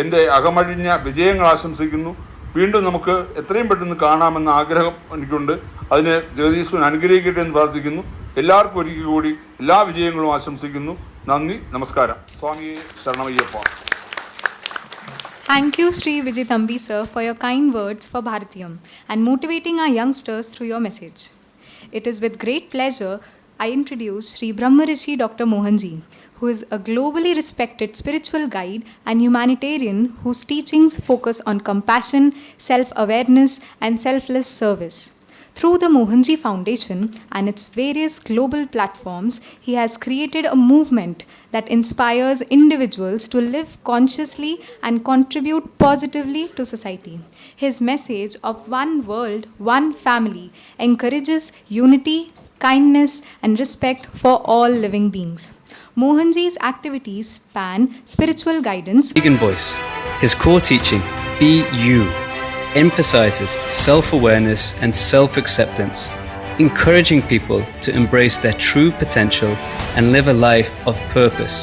എൻ്റെ അകമഴിഞ്ഞ വിജയങ്ങൾ ആശംസിക്കുന്നു. വീണ്ടും നമുക്ക് എത്രയും പെട്ടെന്ന് കാണാമെന്ന ആഗ്രഹം എനിക്കുണ്ട്. അതിന് ജഗദീശ്വരൻ അനുഗ്രഹിക്കട്ടെ എന്ന് പ്രാർത്ഥിക്കുന്നു. എല്ലാവർക്കും ഒരിക്കൽ കൂടി എല്ലാ വിജയങ്ങളും ആശംസിക്കുന്നു. നന്ദി, നമസ്കാരം. സ്വാമിയെ ശരണമയ്യപ്പ. Thank you, Sri Vijay Thambi sir, for your kind words for Bharatheeyam and motivating our youngsters through your message. It is with great pleasure I introduce Sri Brahmarishi Dr. Mohanji, who is a globally respected spiritual guide and humanitarian whose teachings focus on compassion, self-awareness, and selfless service. Through the Mohanji Foundation and its various global platforms, he has created a movement that inspires individuals to live consciously and contribute positively to society. His message of one world, one family encourages unity, kindness, and respect for all living beings. Mohanji's activities span spiritual guidance, Vegan voice. His core teaching, Be You, emphasizes self-awareness and self-acceptance, encouraging people to embrace their true potential and live a life of purpose,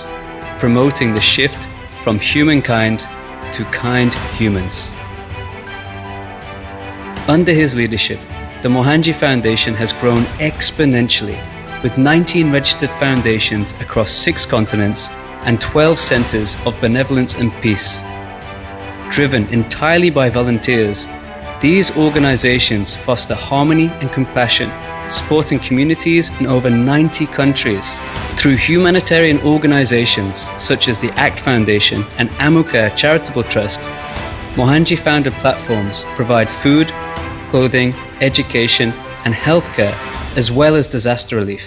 promoting the shift from humankind to kind humans. Under his leadership, the Mohanji Foundation has grown exponentially, with 19 registered foundations across 6 continents and 12 centers of benevolence and peace. Driven entirely by volunteers, these organizations foster harmony and compassion, supporting communities in over 90 countries. Through humanitarian organizations such as the ACT Foundation and Amukare Charitable Trust, Mohanji founded platforms provide food, clothing, education, and healthcare, as well as disaster relief.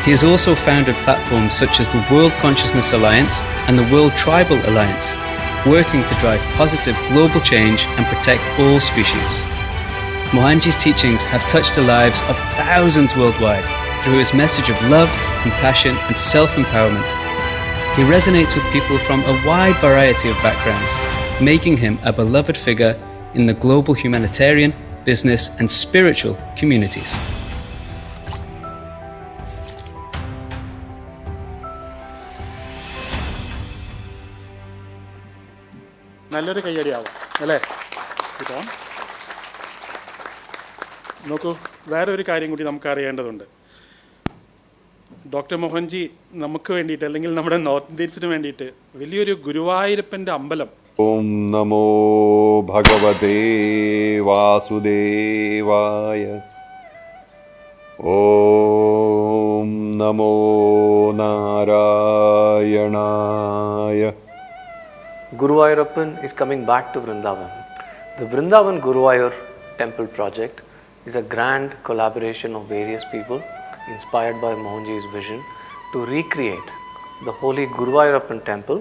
He has also founded platforms such as the World Consciousness Alliance and the World Tribal Alliance, working to drive positive global change and protect all species. Mohanji's teachings have touched the lives of thousands worldwide through his message of love, compassion, and self-empowerment. He resonates with people from a wide variety of backgrounds, making him a beloved figure in the global humanitarian, business, and spiritual communities. നല്ലൊരു കയ്യടിയാവും അല്ലേ? ഇപ്പം നോക്കൂ, വേറെ ഒരു കാര്യം കൂടി നമുക്ക് അറിയേണ്ടതുണ്ട്. ഡോക്ടർ മോഹൻജി നമുക്ക് വേണ്ടിയിട്ട്, അല്ലെങ്കിൽ നമ്മുടെ നോർത്ത് ഇന്ത്യൻസിന് വേണ്ടിയിട്ട് വലിയൊരു ഗുരുവായൂരപ്പൻ്റെ അമ്പലം. ഓം നമോ ഭഗവതേ വാസുദേവായ. ഓം നമോ നാരായണായ. Guruvayurappan is coming back to Vrindavan. The Vrindavan Guruvayur Temple project is a grand collaboration of various people inspired by Mohanji's vision to recreate the holy Guruvayurappan temple,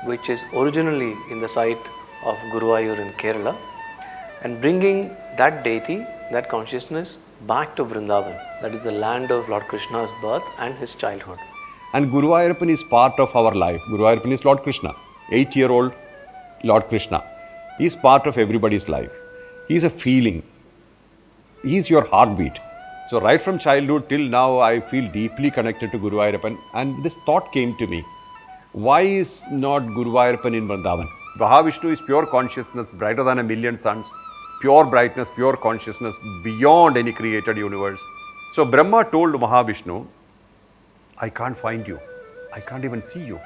which is originally in the site of Guruvayur in Kerala, and bringing that deity, that consciousness back to Vrindavan, that is the land of Lord Krishna's birth and his childhood. And Guruvayurappan is part of our life. Guruvayurappan is Lord Krishna, 8-year-old Lord Krishna. He is part of everybody's life. He is a feeling. He is your heartbeat. So right from childhood till now, I feel deeply connected to Guruvayurappan, and this thought came to me. Why is not Guruvayurappan in Vrindavan? Mahavishnu is pure consciousness, brighter than a million suns, pure brightness, pure consciousness, beyond any created universe. So Brahma told Mahavishnu, I can't find you. I can't even see you.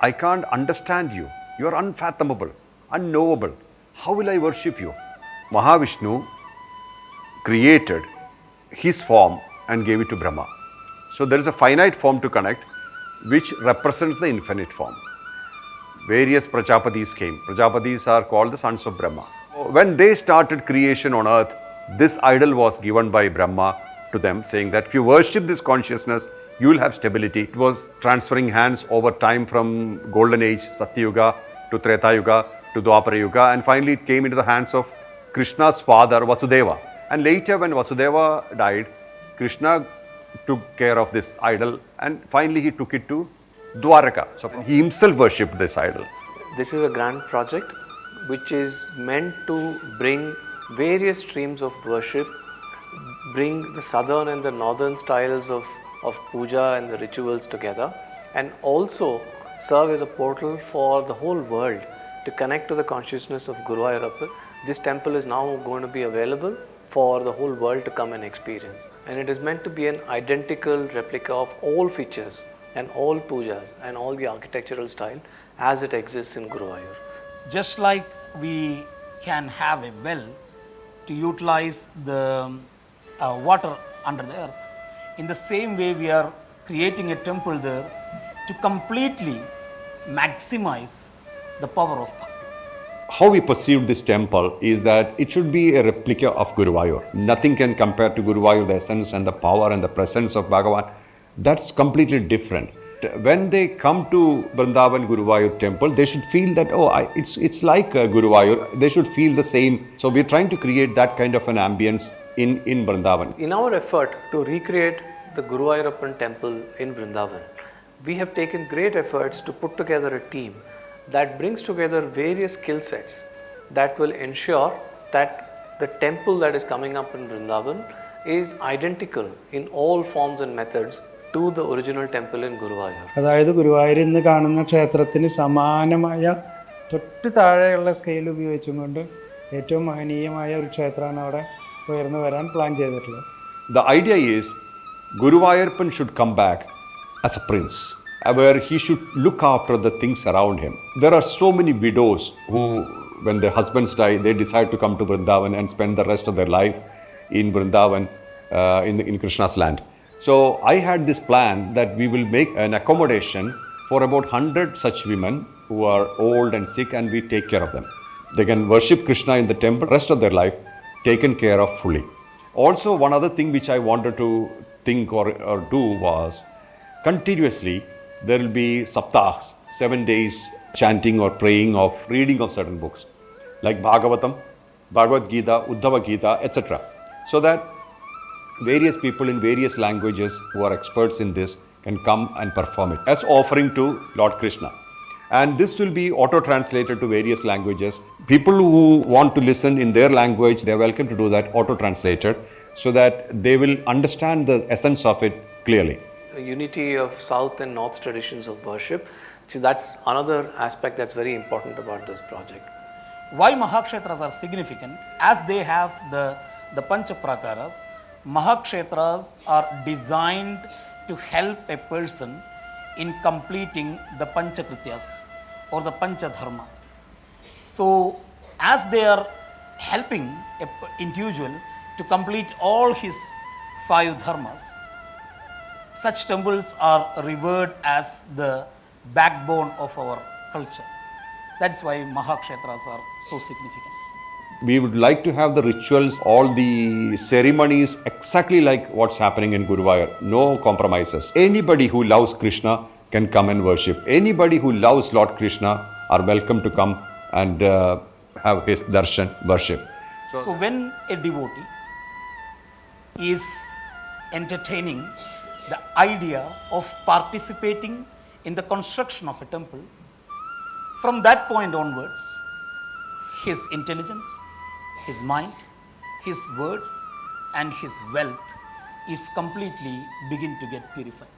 I can't understand you. You are unfathomable, unknowable. How will I worship you? Mahavishnu created his form and gave it to Brahma. So there is a finite form to connect, which represents the infinite form. Various Prajapatis came. Prajapatis are called the sons of Brahma. When they started creation on earth, this idol was given by Brahma to them, saying that if you worship this consciousness, you will have stability. It was transferring hands over time from Golden Age, Satya Yuga, to Treta Yuga, to Dwapara Yuga, and finally it came into the hands of Krishna's father, Vasudeva. And later when Vasudeva died, Krishna took care of this idol, and finally he took it to Dwaraka. So he himself worshipped this idol. This is a grand project which is meant to bring various streams of worship, bring the southern and the northern styles of puja and the rituals together, and also serve as a portal for the whole world to connect to the consciousness of Guru Ayurappa. This temple is now going to be available for the whole world to come and experience, and it is meant to be an identical replica of all features and all pujas and all the architectural style as it exists in Guruvayur. Just like we can have a well to utilize the water under the earth, in the same way we are creating a temple there to completely maximize the power of Bhakti. How we perceive this temple is that it should be a replica of Guruvayur. Nothing can compare to Guruvayur, the essence and the power and the presence of Bhagavan. That's completely different. When they come to Vrindavan Guruvayur temple, they should feel that, it's like Guruvayur. They should feel the same. So we're trying to create that kind of an ambience in Vrindavan. In our effort to recreate the Guru Ayurappan temple in Vrindavan, we have taken great efforts to put together a team that brings together various skill sets that will ensure that the temple that is coming up in Vrindavan is identical in all forms and methods to the original temple in Guruvayur. അതായത് ഗുരുവായൂരിൽ നിന്ന് കാണുന്ന ക്ഷേത്രത്തിന് സമാനമായ തൊട്ട് താഴെയുള്ള scale ഉപയോഗിച്ചുകൊണ്ട് ഏറ്റവും മഹനീയമായ ഒരു ക്ഷേത്രമാണ് അവിടെ ഉയർന്നു വരാൻ പ്ലാൻ ചെയ്തിട്ടുള്ളത്. The idea is Guruvayurpan should come back as a prince, where he should look after the things around him. There are so many widows who, when their husbands die, they decide to come to Vrindavan and spend the rest of their life in Vrindavan, in Krishna's land. So I had this plan that we will make an accommodation for about 100 such women who are old and sick, and we take care of them. They can worship Krishna in the temple, rest of their life taken care of fully. Also, one other thing which I wanted to think or do was continuously there will be saptahs, 7 days chanting or praying of reading of certain books like Bhagavatam, Bhagavad Gita, Uddhava Gita, etc. So that various people in various languages who are experts in this can come and perform it as offering to Lord Krishna. And this will be auto-translated to various languages. People who want to listen in their language, they are welcome to do that, auto-translated, so that they will understand the essence of it clearly. The unity of South and North traditions of worship, so that's another aspect that's very important about this project. Why Mahakshetras are significant? As they have the Pancha Prakaras, Mahakshetras are designed to help a person in completing the Panchakrityas or the Panchadharmas. So, as they are helping an individual to complete all his 5 dharmas, such temples are revered as the backbone of our culture. That's why Mahakshetras are so significant. We would like to have the rituals, all the ceremonies exactly like what's happening in Guruvayur. No compromises. Anybody who loves Krishna can come and worship. Anybody who loves Lord Krishna are welcome to come and have his darshan, worship. So when a devotee is entertaining the idea of participating in the construction of a temple, from that point onwards, his intelligence, his mind, his words and his wealth is completely begin to get purified.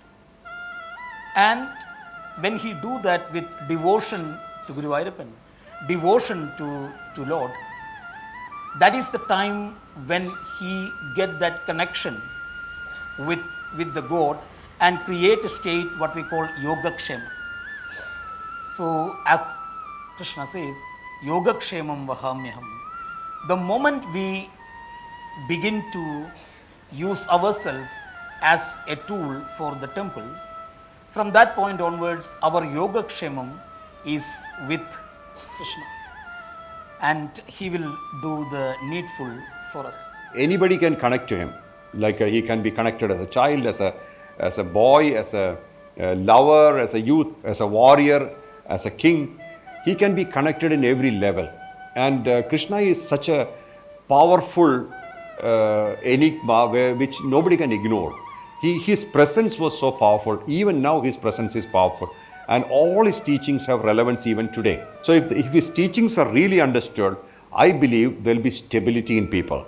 And when he do that with devotion to Guru Ayurappan, devotion to Lord, that is the time when he get that connection with the God and create a state what we call Yogakshema. So as Krishna says, Yogakshemam vahamyaham. The moment we begin to use ourselves as a tool for the temple, from that point onwards, our Yogakshemam is with Krishna, and he will do the needful for us. Anybody can connect to him. Like he can be connected as a child, as a boy, as a lover, as a youth, as a warrior, as a king. He can be connected in every level. And Krishna is such a powerful enigma which nobody can ignore. His presence was so powerful. Even now, his presence is powerful. And all his teachings have relevance even today. So if his teachings are really understood, I believe there will be stability in people.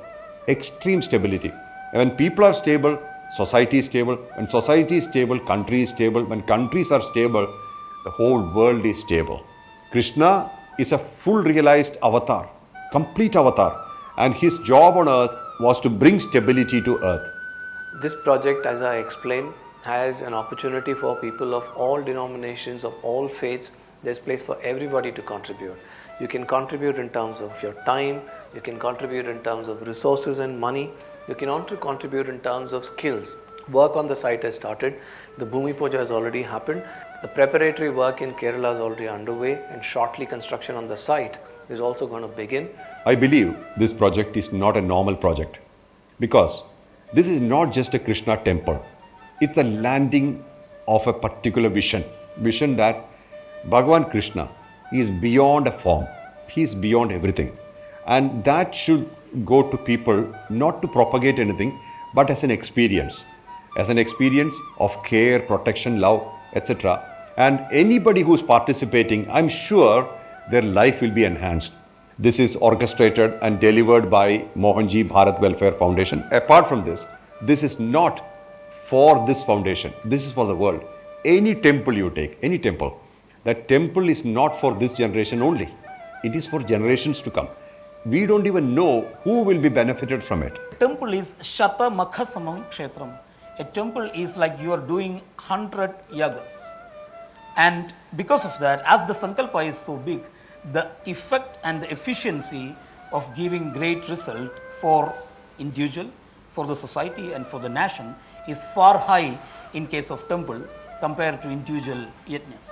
Extreme stability. And when people are stable, society is stable. When society is stable, country is stable. When countries are stable, the whole world is stable. Krishna is a full realized avatar, complete avatar. And his job on earth was to bring stability to earth. This project, as I explained, has an opportunity for people of all denominations, of all faiths. There's place for everybody to contribute. You can contribute in terms of your time, you can contribute in terms of resources and money, you can also contribute in terms of skills. Work on the site has started, the Bhumi Puja has already happened, the preparatory work in Kerala is already underway, and shortly construction on the site is also going to begin. I believe this project is not a normal project because this is not just a Krishna temple. It's the landing of a particular vision that Bhagavan Krishna is beyond a form. He is beyond everything. And that should go to people not to propagate anything, but as an experience of care, protection, love, etc. And anybody who is participating, I'm sure their life will be enhanced. This is orchestrated and delivered by Mohanji Bharat Welfare Foundation. Apart from this, this is not for this foundation. This is for the world. Any temple you take, any temple, that temple is not for this generation only. It is for generations to come. We don't even know who will be benefited from it. Temple is Shata Makha Samam Kshetram. A temple is like you are doing 100 yagas. And because of that, as the Sankalpa is so big, the effect and the efficiency of giving great result for individual, for the society and for the nation is far high in case of temple compared to individual yajnas.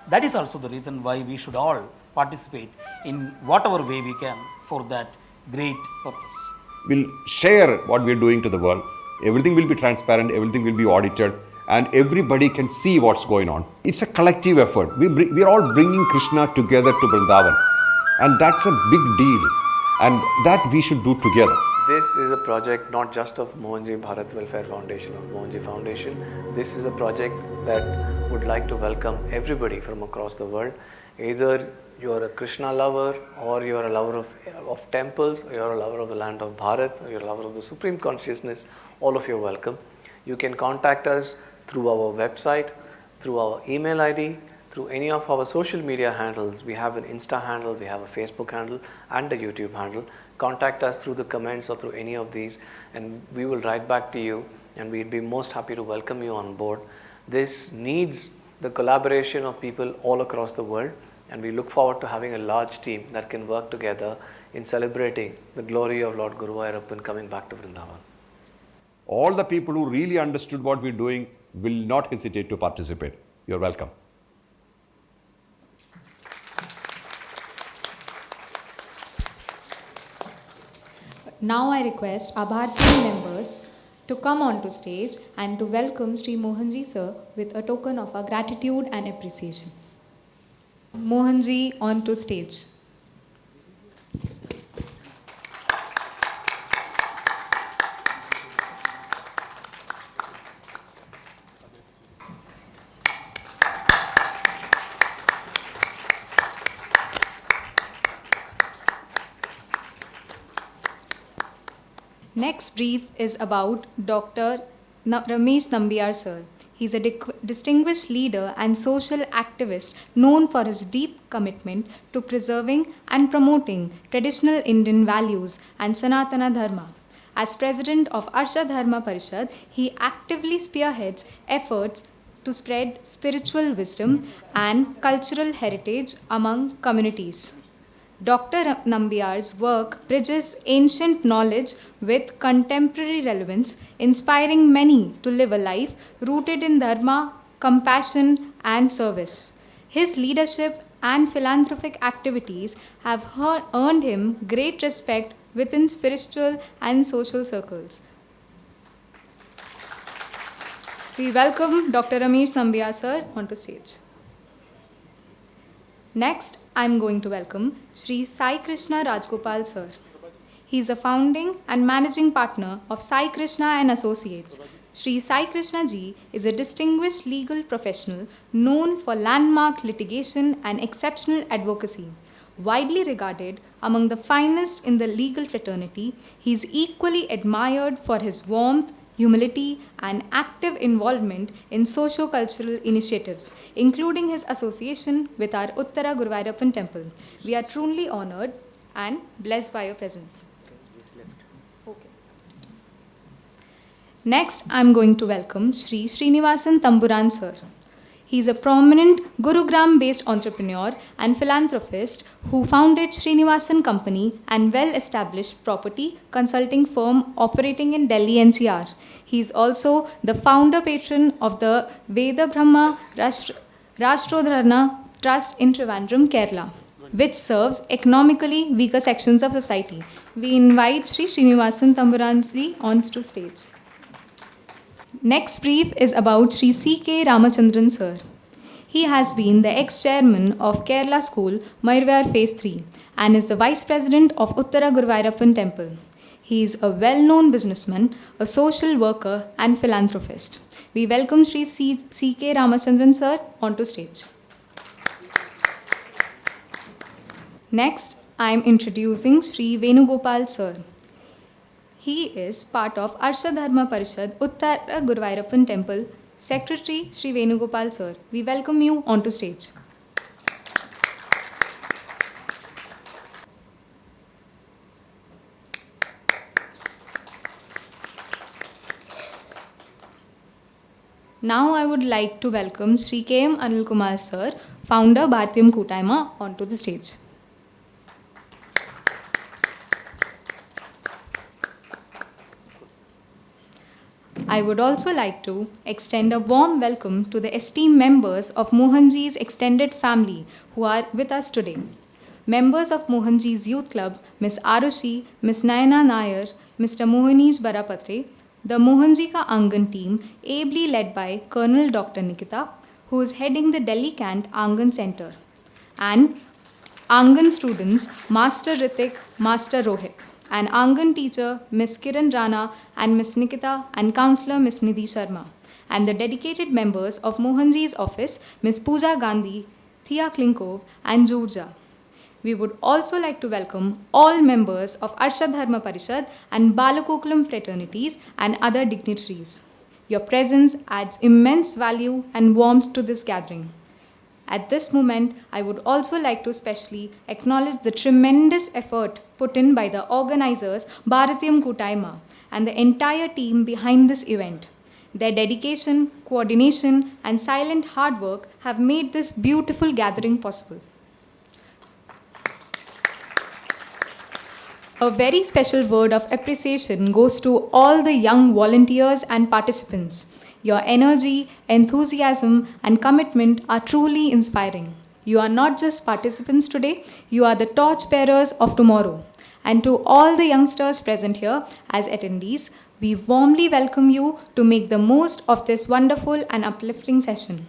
That is also the reason why we should all participate in whatever way we can for that great purpose. We'll share what we're doing to the world. Everything will be transparent, everything will be audited, and everybody can see what's going on. It's a collective effort. We are all bringing Krishna together to Vrindavan, and that's a big deal, and that we should do together. This is a project not just of Mohanji Bharat Welfare Foundation or Mohanji Foundation. This is a project that would like to welcome everybody from across the world. Either you are a Krishna lover, or you are a lover of temples, or you are a lover of the land of Bharat, or you are a lover of the Supreme Consciousness. All of you are welcome. You can contact us through our website, through our email ID, through any of our social media handles. We have an Insta handle, we have a Facebook handle and a YouTube handle. Contact us through the comments or through any of these, and we will write back to you, and we'd be most happy to welcome you on board. This needs the collaboration of people all across the world, and we look forward to having a large team that can work together in celebrating the glory of Lord Guruvayurappan coming back to Vrindavan. All the people who really understood what we're doing will not hesitate to participate. You're welcome. Now I request our Bharatheeyam members to come onto stage and to welcome Sri Mohanji sir with a token of our gratitude and appreciation. Mohanji onto stage. Next brief is about Dr. Ramesh Nambiar sir. He is a distinguished leader and social activist known for his deep commitment to preserving and promoting traditional Indian values and Sanatana Dharma. As president of Arsha Dharma Parishad, he actively spearheads efforts to spread spiritual wisdom and cultural heritage among communities. Dr. Nambiar's work bridges ancient knowledge with contemporary relevance, inspiring many to live a life rooted in dharma, compassion, and service. His leadership and philanthropic activities have earned him great respect within spiritual and social circles. We welcome Dr. Ramesh Nambiar sir onto stage. Next, I am going to welcome Sri Sai Krishna Rajgopal sir. He is the founding and managing partner of Sai Krishna and Associates. Sri Sai Krishna ji is a distinguished legal professional known for landmark litigation and exceptional advocacy. Widely regarded among the finest in the legal fraternity, he is equally admired for his warmth, humility, and active involvement in socio-cultural initiatives, including his association with our Uttara Guruvayurappan temple. We are truly honored and blessed by your presence. Okay. Next, I am going to welcome Sri Srinivasan Tamburan sir. He is a prominent Gurugram-based entrepreneur and philanthropist who founded Srinivasan Company and well-established property consulting firm operating in Delhi NCR. He is also the founder patron of the Veda Brahma Rashtrodharana Trust in Trivandrum, Kerala, which serves economically weaker sections of society. We invite Sri Srinivasan Tamburanji onto stage. Next brief is about Sri C.K. Ramachandran sir. He has been the ex-chairman of Kerala School, Mayurvar Phase 3, and is the vice president of Uttara Guruvayurappan Temple. He is a well-known businessman, a social worker, and philanthropist. We welcome Sri C.K. Ramachandran sir onto stage. Next, I am introducing Sri Venugopal sir. He is part of Arsha Dharma Parishad, Uttara Guruvayurappan Temple, Secretary Sri Venugopal sir. We welcome you onto stage. Now I would like to welcome Sri K.M. Anil Kumar sir, founder Bharatheeyam Koottayma, onto the stage. I would also like to extend a warm welcome to the esteemed members of Mohanji's extended family who are with us today. Members of Mohanji's Youth Club, Ms. Arushi, Ms. Nayana Nair, Mr. Mohanish Barapatre, the Mohanji Ka Angan team, ably led by Colonel Dr. Nikita, who is heading the Delhi Cant Angan Center, and Angan students, Master Ritik, Master Rohit, and Angan teacher, Ms. Kiran Rana and Ms. Nikita, and counselor, Ms. Nidhi Sharma, and the dedicated members of Mohanji's office, Ms. Pooja Gandhi, Thea Klinkov, and Georgia. We would also like to welcome all members of Arsha Dharma Parishad and Balakokulam fraternities and other dignitaries. Your presence adds immense value and warmth to this gathering. At this moment, I would also like to specially acknowledge the tremendous effort put in by the organizers, Bharatheeyam Koottayma, and the entire team behind this event. Their dedication, coordination, and silent hard work have made this beautiful gathering possible. A very special word of appreciation goes to all the young volunteers and participants. Your energy, enthusiasm, and commitment are truly inspiring. You are not just participants today, you are the torchbearers of tomorrow. And to all the youngsters present here as attendees, we warmly welcome you to make the most of this wonderful and uplifting session.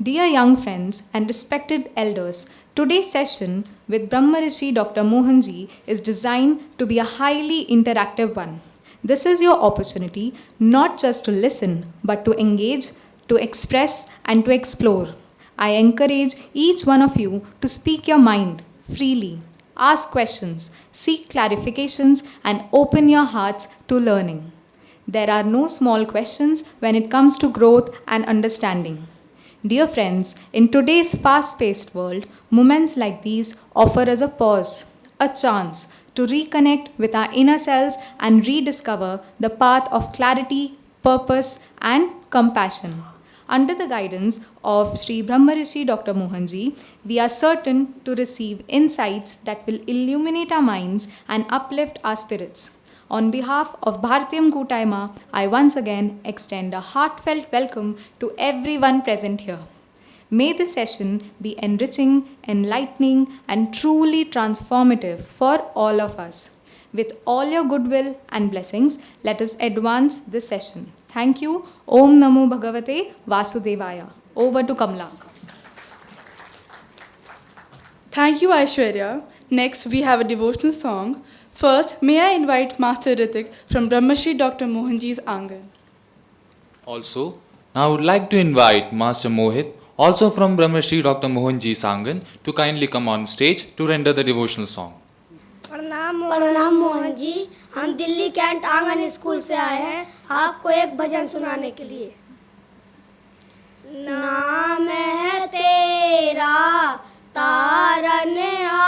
Dear young friends and respected elders, today's session with Brahma Rishi Dr. Mohanji is designed to be a highly interactive one. This is your opportunity not just to listen, but to engage, to express, and to explore. I encourage each one of you to speak your mind freely, ask questions, seek clarifications, and open your hearts to learning. There are no small questions when it comes to growth and understanding. Dear friends, in today's fast-paced world, moments like these offer us a pause, a chance to reconnect with our inner selves and rediscover the path of clarity, purpose, and compassion. Under the guidance of Sri Brahma Rishi Dr. Mohanji, we are certain to receive insights that will illuminate our minds and uplift our spirits. On behalf of Bharatheeyam Koottayma, I once again extend a heartfelt welcome to everyone present here. May this session be enriching, enlightening, and truly transformative for all of us. With all your goodwill and blessings, let us advance this session. Thank you. Om Namo Bhagavate Vasudevaya. Over to Kamla. Thank you, Aishwarya. Next, we have a devotional song. First, may I invite Master Ritik from Brahmashri Dr. Mohanji's Angan. Also, now I would like to invite Master Mohit, also from Brahmarshi Dr. Mohanji Sangan, to kindly come on stage to render the devotional song. प्रणाम मोहन जी, हम Delhi cantt आंगन school से आए हैं आपको एक भजन सुनाने के लिए। नाम है तेरा तारनहारा,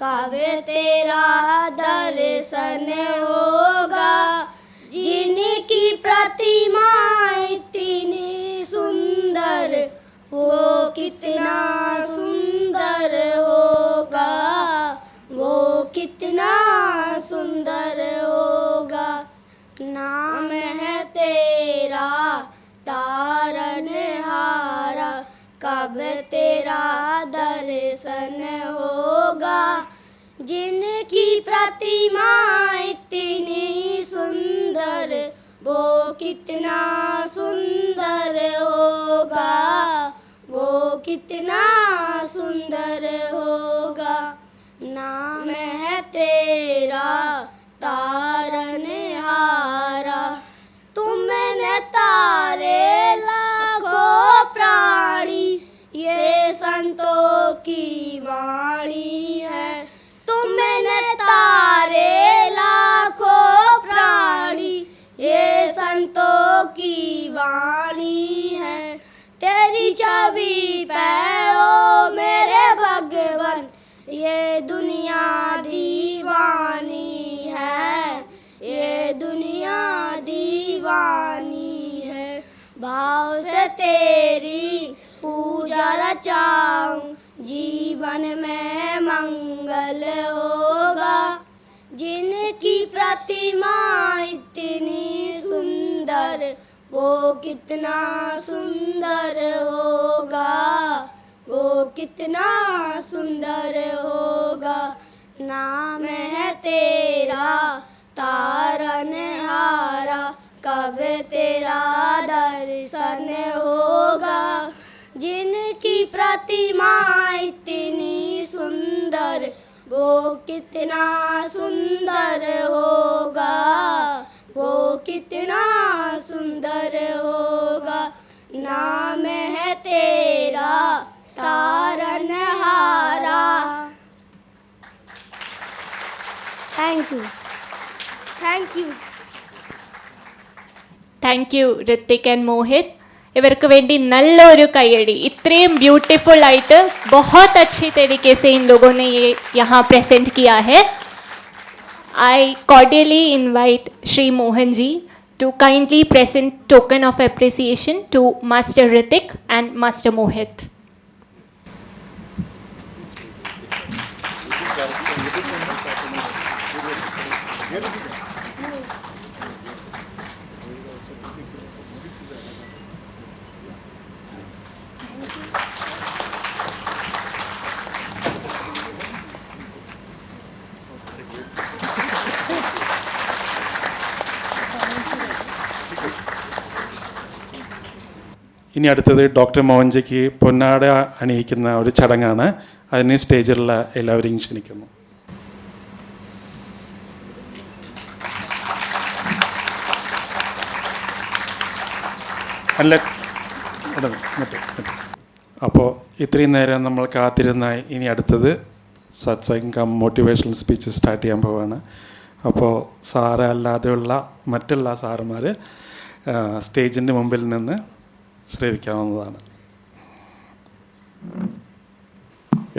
कब तेरा दर्शन होगा, जिनकी प्रतिमा इतनी सुंदर, वो कितना सुंदर होगा, वो कितना सुंदर होगा। नाम है तेरा तारनहारा, कब तेरा दर्शन होगा, जिनकी प्रतिमा इतनी सुंदर, वो कितना सुंदर होगा, वो कितना सुंदर होगा। नाम है तेरा तारनहारा, तुमने तारे लाखों प्राणी, ये संतों की वाणी है। तुमने तारे लाखों प्राणी, ये संतों की वाणी है। तेरी छवि पे ओ मेरे भगवन, ये दुनिया दीवानी है, ये दुनिया दीवानी है। भाव से तेरी पूजा रचाऊं, जीवन में मंगल होगा, जिनकी प्रतिमा इतनी सुंदर, वो कितना सुंदर होगा, वो कितना सुंदर होगा। नाम है तेरा तारनहारा, कब तेरा दर्शन होगा, जिनकी प्रतिमा इतनी सुंदर, वो कितना सुंदर होगा, वो कितना सुंदर होगा। नाम है तेरा तारनहारा। Thank you, thank you. Thank you Hrithik and Mohit. ഇവർക്ക് വേണ്ടി നല്ലൊരു കയ്യടി. ഇത്രയും ब्यूटीफुल ആയിട്ട് बहुत अच्छी तरीके से इन लोगों ने ये यहाँ प्रेजेंट किया है. I cordially invite Shri Mohan ji to kindly present token of appreciation to Master Hrithik and Master Mohit. ഇനി അടുത്തത് ഡോക്ടർ മോഹൻജിക്ക് പൊന്നാട അണിയിക്കുന്ന ഒരു ചടങ്ങാണ്. അതിന് സ്റ്റേജിലുള്ള എല്ലാവരെയും ക്ഷണിക്കുന്നു. അല്ല, അപ്പോൾ ഇത്രയും നേരം നമ്മൾ കാത്തിരുന്ന ഇനി അടുത്തത് സത്സംഗം മോട്ടിവേഷണൽ സ്പീച്ച് സ്റ്റാർട്ട് ചെയ്യാൻ പോവാണ്. അപ്പോൾ സാറ് അല്ലാതെയുള്ള മറ്റുള്ള സാറുമാർ സ്റ്റേജിൻ്റെ മുമ്പിൽ നിന്ന് ശ്രവിക്കാവുന്നതാണ്.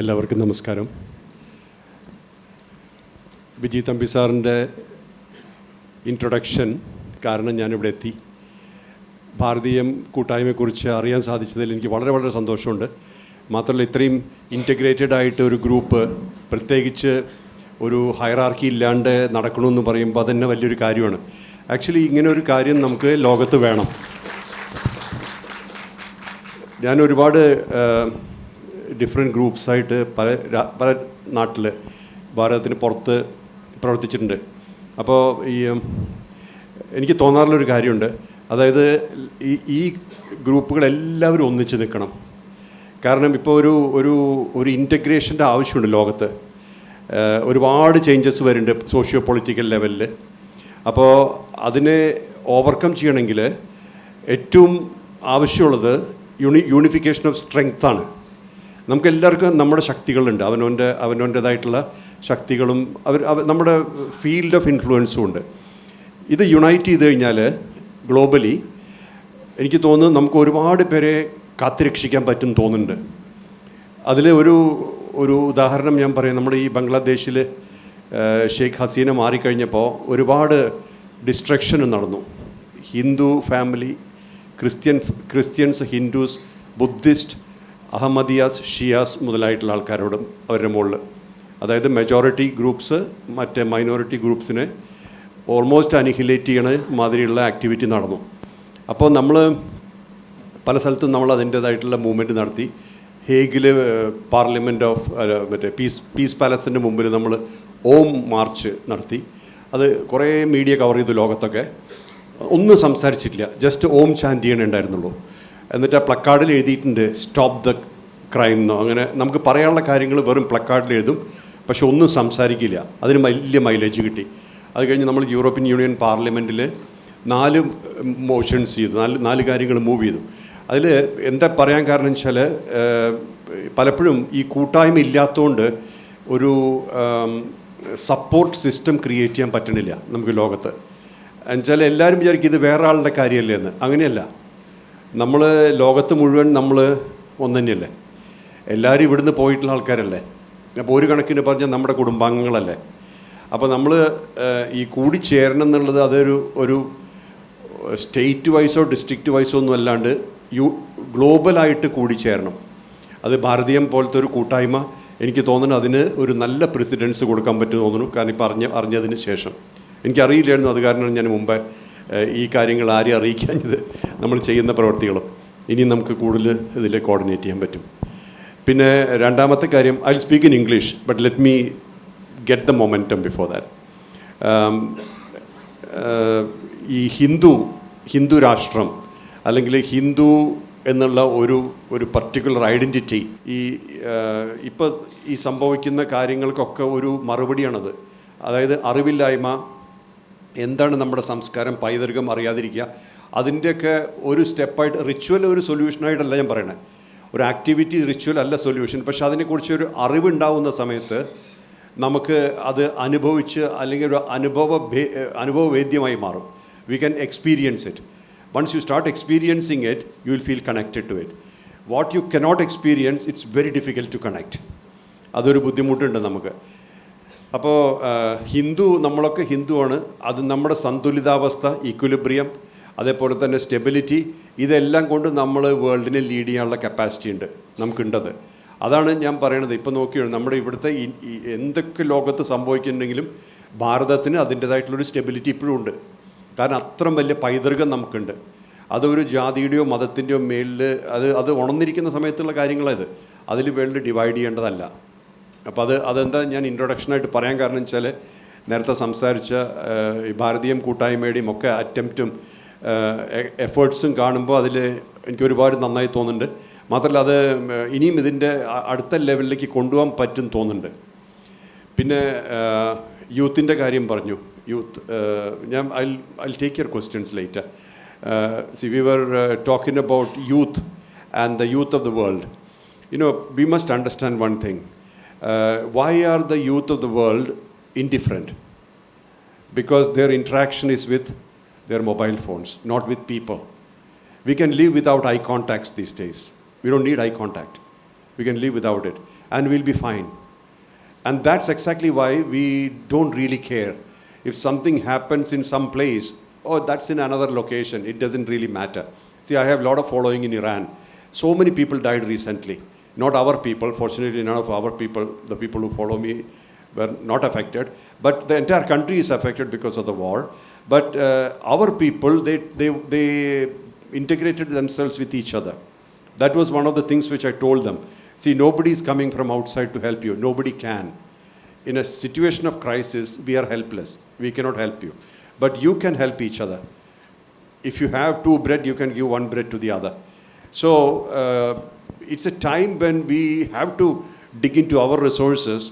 എല്ലാവർക്കും നമസ്കാരം. വിജി തമ്പി സാറിൻ്റെ ഇൻട്രൊഡക്ഷൻ കാരണം ഞാനിവിടെ എത്തി. ഭാരതീയം കൂട്ടായ്മയെക്കുറിച്ച് അറിയാൻ സാധിച്ചതിൽ എനിക്ക് വളരെ വളരെ സന്തോഷമുണ്ട്. മാത്രമല്ല, ഇത്രയും ഇൻറ്റഗ്രേറ്റഡ് ആയിട്ട് ഒരു ഗ്രൂപ്പ്, പ്രത്യേകിച്ച് ഒരു ഹയറാർക്കി ഇല്ലാണ്ട് നടക്കണമെന്ന് പറയുമ്പോൾ അതന്നെ വലിയൊരു കാര്യമാണ്. ആക്ച്വലി ഇങ്ങനെ ഒരു കാര്യം നമുക്ക് ലോകത്ത് വേണം. ഞാൻ ഒരുപാട് ഡിഫറെൻറ്റ് ഗ്രൂപ്പ്സായിട്ട് പല നാട്ടിൽ ഭാരതത്തിന് പുറത്ത് പ്രവർത്തിച്ചിട്ടുണ്ട്. അപ്പോൾ എനിക്ക് തോന്നാറുള്ളൊരു കാര്യമുണ്ട്, അതായത് ഈ ഗ്രൂപ്പുകളെല്ലാവരും ഒന്നിച്ച് നിൽക്കണം. കാരണം ഇപ്പോൾ ഒരു ഇൻറ്റഗ്രേഷൻ്റെ ആവശ്യമുണ്ട് ലോകത്ത്. ഒരുപാട് ചേഞ്ചസ് വരുന്നുണ്ട് സോഷ്യോ പൊളിറ്റിക്കൽ ലെവലിൽ. അപ്പോൾ അതിനെ ഓവർകം ചെയ്യണമെങ്കിൽ ഏറ്റവും ആവശ്യമുള്ളത് യൂണിഫിക്കേഷൻ ഓഫ് സ്ട്രെങ്ത്താണ്. നമുക്കെല്ലാവർക്കും നമ്മുടെ ശക്തികളുണ്ട്, അവനവൻ്റേതായിട്ടുള്ള ശക്തികളും നമ്മുടെ ഫീൽഡ് ഓഫ് ഇൻഫ്ലുവൻസും ഉണ്ട്. ഇത് യുണൈറ്റ് ചെയ്ത് കഴിഞ്ഞാൽ ഗ്ലോബലി എനിക്ക് തോന്നുന്നു നമുക്ക് ഒരുപാട് പേരെ കാത്തുരക്ഷിക്കാൻ പറ്റും തോന്നുന്നുണ്ട്. അതിൽ ഒരു ഉദാഹരണം ഞാൻ പറയാം. നമ്മുടെ ഈ ബംഗ്ലാദേശിൽ ഷെയ്ഖ് ഹസീന മാറിക്കഴിഞ്ഞപ്പോൾ ഒരുപാട് ഡിസ്ട്രക്ഷൻ നടന്നു. Hindu family, Christians, Hindus, Buddhist, Ahmadiyas, Shias മുതലായിട്ടുള്ള ആൾക്കാരോടും അവരുടെ മുകളിൽ, അതായത് മെജോറിറ്റി ഗ്രൂപ്പ്സ് മറ്റേ മൈനോറിറ്റി ഗ്രൂപ്പ്സിനെ ഓൾമോസ്റ്റ് അനിഹിലേറ്റ് ചെയ്യണ മാതിരിയുള്ള ആക്ടിവിറ്റി നടന്നു. അപ്പോൾ നമ്മൾ പല സ്ഥലത്തും നമ്മൾ അതിൻ്റേതായിട്ടുള്ള മൂവ്മെൻറ്റ് നടത്തി. ഹേഗിൽ പാർലമെൻറ്റ് ഓഫ് മറ്റേ പീസ് പാലസിൻ്റെ മുമ്പിൽ നമ്മൾ ഓം മാർച്ച് നടത്തി. അത് കുറേ മീഡിയ കവർ ചെയ്തു ലോകത്തൊക്കെ. ഒന്നും സംസാരിച്ചിട്ടില്ല, ജസ്റ്റ് ഓം ചാൻറ്റ് ചെയ്യണുണ്ടായിരുന്നുള്ളൂ. എന്നിട്ട് ആ പ്ലക്കാർഡിൽ എഴുതിയിട്ടുണ്ട് സ്റ്റോപ്പ് ദ ക്രൈം എന്നോ അങ്ങനെ. നമുക്ക് പറയാനുള്ള കാര്യങ്ങൾ വെറും പ്ലക്കാർഡിൽ എഴുതും, പക്ഷെ ഒന്നും സംസാരിക്കില്ല. അതിന് വലിയ മൈലേജ് കിട്ടി. അത് കഴിഞ്ഞ് നമ്മൾ യൂറോപ്യൻ യൂണിയൻ പാർലമെൻറ്റിൽ 4 മോഷൻസ് ചെയ്തു, 4 കാര്യങ്ങൾ മൂവ് ചെയ്തു. അതിൽ എന്താ പറയാൻ കാരണം വെച്ചാൽ പലപ്പോഴും ഈ കൂട്ടായ്മ ഇല്ലാത്തതുകൊണ്ട് ഒരു സപ്പോർട്ട് സിസ്റ്റം ക്രിയേറ്റ് ചെയ്യാൻ പറ്റണില്ല നമുക്ക് ലോകത്ത്. എന്നുവെച്ചാൽ എല്ലാവരും വിചാരിക്കും ഇത് വേറെ ആളുടെ കാര്യമല്ലേ എന്ന്. അങ്ങനെയല്ല, നമ്മൾ ലോകത്ത് മുഴുവൻ നമ്മൾ ഒന്ന് തന്നെയല്ലേ, എല്ലാവരും ഇവിടുന്ന് പോയിട്ടുള്ള ആൾക്കാരല്ലേ. അപ്പോൾ ഒരു കണക്കിന് പറഞ്ഞാൽ നമ്മുടെ കുടുംബാംഗങ്ങളല്ലേ. അപ്പോൾ നമ്മൾ ഈ കൂടിച്ചേരണം എന്നുള്ളത് അതൊരു സ്റ്റേറ്റ് വൈസോ ഡിസ്ട്രിക്റ്റ് വൈസോ ഒന്നും അല്ലാണ്ട് ഗ്ലോബലായിട്ട് കൂടിച്ചേരണം. അത് ഭാരതീയം പോലത്തെ ഒരു കൂട്ടായ്മ എനിക്ക് തോന്നുന്നു അതിന് ഒരു നല്ല പ്രസിഡൻസ് കൊടുക്കാൻ പറ്റും തോന്നുന്നു. കാരണം ഇപ്പോൾ അറിഞ്ഞതിന് ശേഷം എനിക്കറിയില്ലായിരുന്നു. അത് കാരണം ഞാൻ മുമ്പേ ഈ കാര്യങ്ങൾ ആരെയും അറിയിക്കാഞ്ഞത് നമ്മൾ ചെയ്യുന്ന പ്രവർത്തികളും ഇനി നമുക്ക് കൂടുതൽ ഇതിൽ കോർഡിനേറ്റ് ചെയ്യാൻ പറ്റും. പിന്നെ രണ്ടാമത്തെ കാര്യം, I will speak in English but let me get the momentum before that. ഈ ഹിന്ദു രാഷ്ട്രം അല്ലെങ്കിൽ ഹിന്ദു എന്നുള്ള ഒരു പർട്ടിക്കുലർ ഐഡൻറ്റിറ്റി ഇപ്പോൾ ഈ സംഭവിക്കുന്ന കാര്യങ്ങൾക്കൊക്കെ ഒരു മറുപടിയാണത്. അതായത് അറിവില്ലായ്മ, എന്താണ് നമ്മുടെ സംസ്കാരം, പൈതൃകം അറിയാതിരിക്കുക, അതിൻ്റെയൊക്കെ ഒരു സ്റ്റെപ്പായിട്ട് റിച്വൽ ഒരു സൊല്യൂഷനായിട്ടല്ല ഞാൻ പറയണേ. ഒരു ആക്ടിവിറ്റി റിച്വൽ അല്ല സൊല്യൂഷൻ. പക്ഷെ അതിനെക്കുറിച്ച് ഒരു അറിവുണ്ടാവുന്ന സമയത്ത് നമുക്ക് അത് അനുഭവിച്ച് അല്ലെങ്കിൽ ഒരു അനുഭവവേദ്യമായി മാറും. We can experience it. Once you start experiencing it, you will feel connected to it. What you cannot experience, it's very difficult to connect. അതൊരു ബുദ്ധിമുട്ടുണ്ട് നമുക്ക്. അപ്പോൾ നമ്മളൊക്കെ ഹിന്ദുവാണ്. അത് നമ്മുടെ സന്തുലിതാവസ്ഥ, ഈക്വിലിബ്രിയം, അതേപോലെ തന്നെ സ്റ്റെബിലിറ്റി, ഇതെല്ലാം കൊണ്ട് നമ്മൾ വേൾഡിനെ ലീഡ് ചെയ്യാനുള്ള കപ്പാസിറ്റി ഉണ്ട് നമുക്കുണ്ടത്. അതാണ് ഞാൻ പറയണത്. ഇപ്പോൾ നോക്കിയാണ് നമ്മുടെ ഇവിടുത്തെ എന്തൊക്കെ ലോകത്ത് സംഭവിക്കുന്നുണ്ടെങ്കിലും ഭാരതത്തിന് അതിൻ്റേതായിട്ടുള്ളൊരു സ്റ്റെബിലിറ്റി ഇപ്പോഴും ഉണ്ട്. കാരണം അത്ര വലിയ പൈതൃകം നമുക്കുണ്ട്. അതൊരു ജാതിയുടെയോ മതത്തിൻ്റെയോ മേലിൽ അത് ഉണർന്നിരിക്കുന്ന സമയത്തുള്ള കാര്യങ്ങളത്. അതിൽ വേൾഡ് ഡിവൈഡ് ചെയ്യേണ്ടതല്ല. അപ്പോൾ അതെന്താ ഞാൻ ഇൻട്രൊഡക്ഷനായിട്ട് പറയാൻ കാരണം വെച്ചാൽ നേരത്തെ സംസാരിച്ച ഈ ഭാരതീയം കൂട്ടായ്മയുടെയും ഒക്കെ അറ്റംപ്റ്റും എഫേർട്സും കാണുമ്പോൾ അതിൽ എനിക്ക് ഒരുപാട് നന്നായി തോന്നുന്നുണ്ട്. മാത്രമല്ല അത് ഇനിയും ഇതിൻ്റെ അടുത്ത ലെവലിലേക്ക് കൊണ്ടുപോകാൻ പറ്റും തോന്നുന്നുണ്ട്. പിന്നെ യൂത്തിൻ്റെ കാര്യം പറഞ്ഞു. Youth, I'll take your questions later. See, we were talking about youth and the youth of the world. You know, we must understand one thing. Why are the youth of the world indifferent? Because their interaction is with their mobile phones, not with people. We can live without eye contacts these days. We don't need eye contact. We can live without it and we'll be fine. And that's exactly why we don't really care. If something happens in some place, that's in another location, it doesn't really matter. See, I have a lot of following in Iran. So many people died recently. Not our people, fortunately none of our people, the people who follow me, were not affected. But the entire country is affected because of the war. But our people, they integrated themselves with each other. That was one of the things which I told them. See, nobody is coming from outside to help you. Nobody can. In a situation of crisis, we are helpless. We cannot help you. But you can help each other. If you have 2 bread, you can give 1 bread to the other. So it's a time when we have to dig into our resources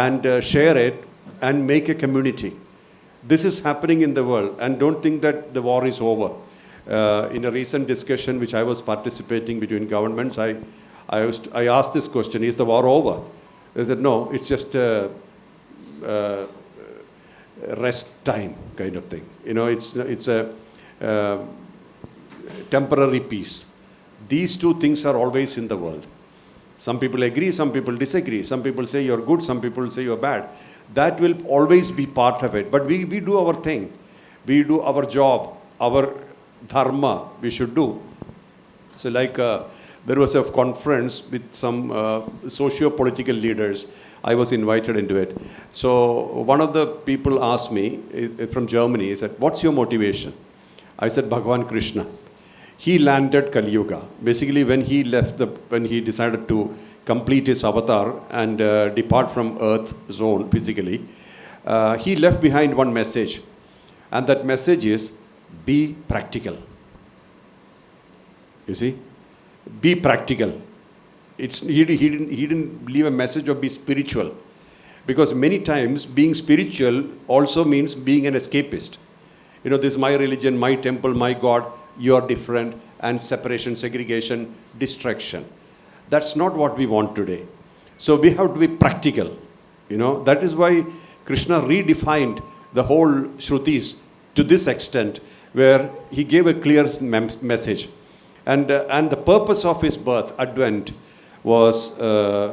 and share it and make a community. This is happening in the world. And don't think that the war is over. In a recent discussion which I was participating between governments, I asked this question, is the war over? They said, no, it's just rest time kind of thing. It's a temporary peace. These two things are always in the world. Some people agree, some people disagree. Some people say you're good, some people say you're bad. That will always be part of it. But we do our thing. We do our job, our dharma we should do. So there was a conference with some socio-political leaders. I was invited into it. So one of the people asked me from Germany, he said, what's your motivation? I said, Bhagavan Krishna. He landed Kali Yuga. Basically, when he decided to complete his avatar and depart from Earth zone physically, he left behind one message. And that message is, be practical. You see? Be practical. He didn't leave a message of be spiritual. Because many times being spiritual also means being an escapist. This is my religion, my temple, my God, you are different, and separation, segregation, distraction. That's not what we want today. So we have to be practical. That is why Krishna redefined the whole Shrutis to this extent, where he gave a clear message. And the purpose of his birth, Advent, was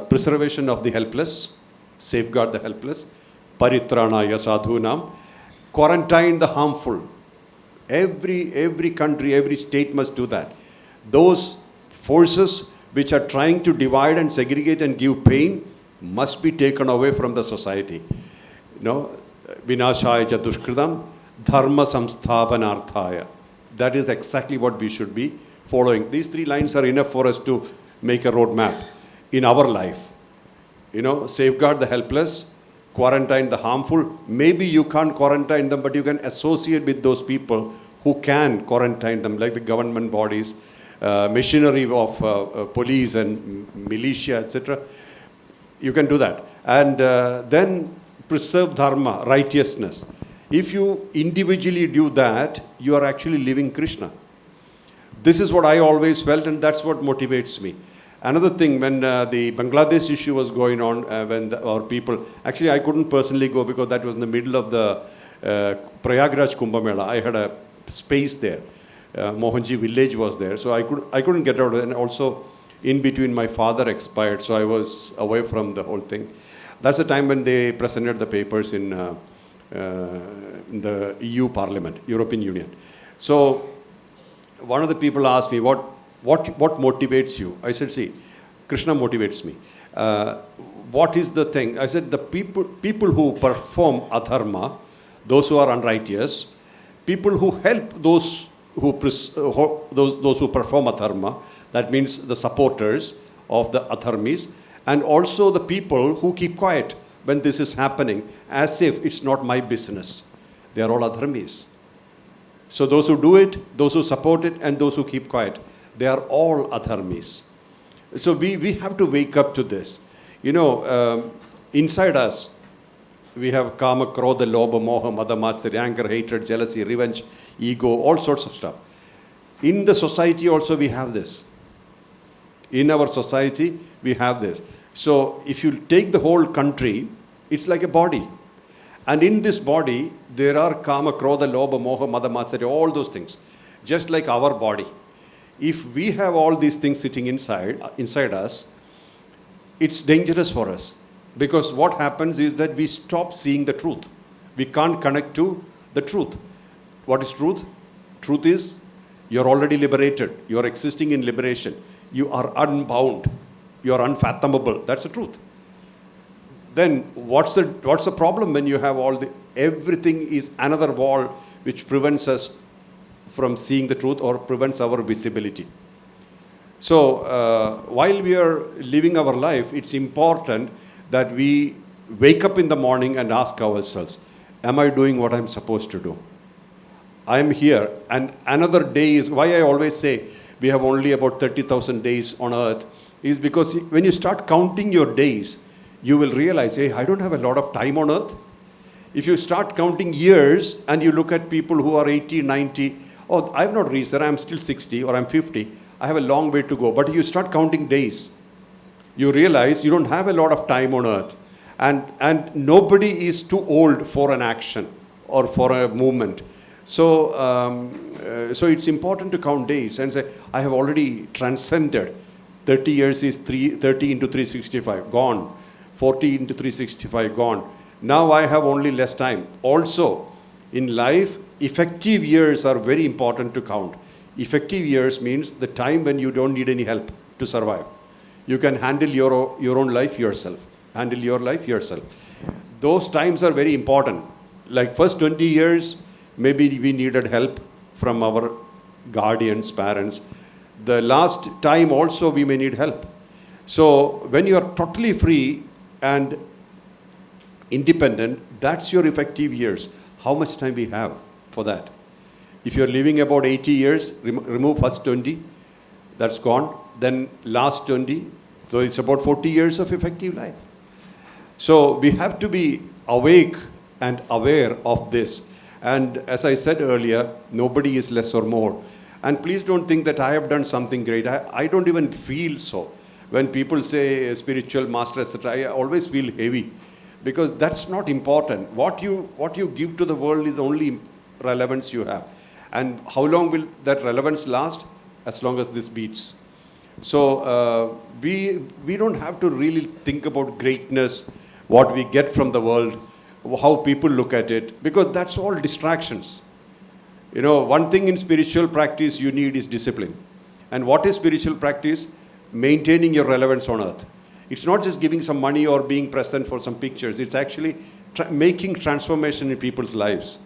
preservation of the helpless, safeguard the helpless, paritranaya sadhunam, quarantine the harmful. Every country, every state must do that. Those forces which are trying to divide and segregate and give pain must be taken away from the society. Vinashaya cha dushkritam, dharma samsthapanarthaya. That is exactly what we should be following. These 3 lines are enough for us to make a roadmap in our life. Safeguard the helpless, quarantine the harmful. Maybe you can't quarantine them, but you can associate with those people who can quarantine them, like the government bodies, machinery of police and militia, etc. You can do that. And then preserve dharma, righteousness. If you individually do that, you are actually living Krishna. This is what I always felt, and that's what motivates me. Another thing, when the Bangladesh issue was going on, when our people, actually I couldn't personally go because that was in the middle of the Prayagraj Kumbh Mela. I had a space there. Mohanji village was there, so I couldn't get out. And also, in between, my father expired, so I was away from the whole thing. That's the time when they presented the papers in the EU Parliament, European Union. So one of the people asked me, what motivates you? I said, see, Krishna motivates me. What is the thing? I said, the people who perform adharma, those who are unrighteous, people who help those who perform adharma, that means the supporters of the adharmis, and also the people who keep quiet when this is happening, as if it's not my business. They are all adharmis. So those who do it, those who support it, and those who keep quiet, they are all adharmis. So we have to wake up to this. Inside us, we have kama, krodha, lobha, moha, mada, matsarya, anger, hatred, jealousy, revenge, ego, all sorts of stuff. In the society also we have this. In our society, we have this. So if you take the whole country, it's like a body. And in this body, there are kama, krodha, lobha, moha, mada, matsarya, all those things. Just like our body. If we have all these things sitting inside us, it's dangerous for us. Because what happens is that we stop seeing the truth. We can't connect to the truth. What is truth? Truth is, you're already liberated. You're existing in liberation. You are unbound. You're unfathomable. That's the truth. Then what's the problem when you have everything is another wall which prevents us from seeing the truth or prevents our visibility. So while we are living our life, it's important that we wake up in the morning and ask ourselves, am I doing what I'm supposed to do? I'm here, and another day is, why I always say we have only about 30,000 days on earth, is because when you start counting your days, you will realize, hey, I don't have a lot of time on earth. If you start counting years and you look at people who are 80, 90, oh, I have not reached there, I'm still 60 or I'm 50, I have a long way to go. But you start counting days, you realize you don't have a lot of time on earth. And nobody is too old for an action or for a movement. So it's important to count days and say, I have already transcended. 30 years is 30 into 365, gone. 40 into 365, gone. Now I have only less time. Also, in life, effective years are very important to count. Effective years means the time when you don't need any help to survive. You can handle your own life yourself. Handle your life yourself. Those times are very important. Like first 20 years, maybe we needed help from our guardians, parents. The last time also we may need help. So when you are totally free and independent, that's your effective years. How much time we have for that? If you're living about 80 years, remove first 20, that's gone. Then last 20, so it's about 40 years of effective life. So we have to be awake and aware of this. And as I said earlier, nobody is less or more. And please don't think that I have done something great. I don't even feel so. When people say spiritual master, etc., I always feel heavy, because that's not important. What you give to the world is the only relevance you have. And how long will that relevance last? As long as this beats. So we don't have to really think about greatness, what we get from the world, how people look at it, because that's all distractions. You know, one thing in spiritual practice you need is discipline. And what is spiritual practice? Maintaining your relevance on earth. It's not just giving some money or being present for some pictures. It's actually making transformation in people's lives.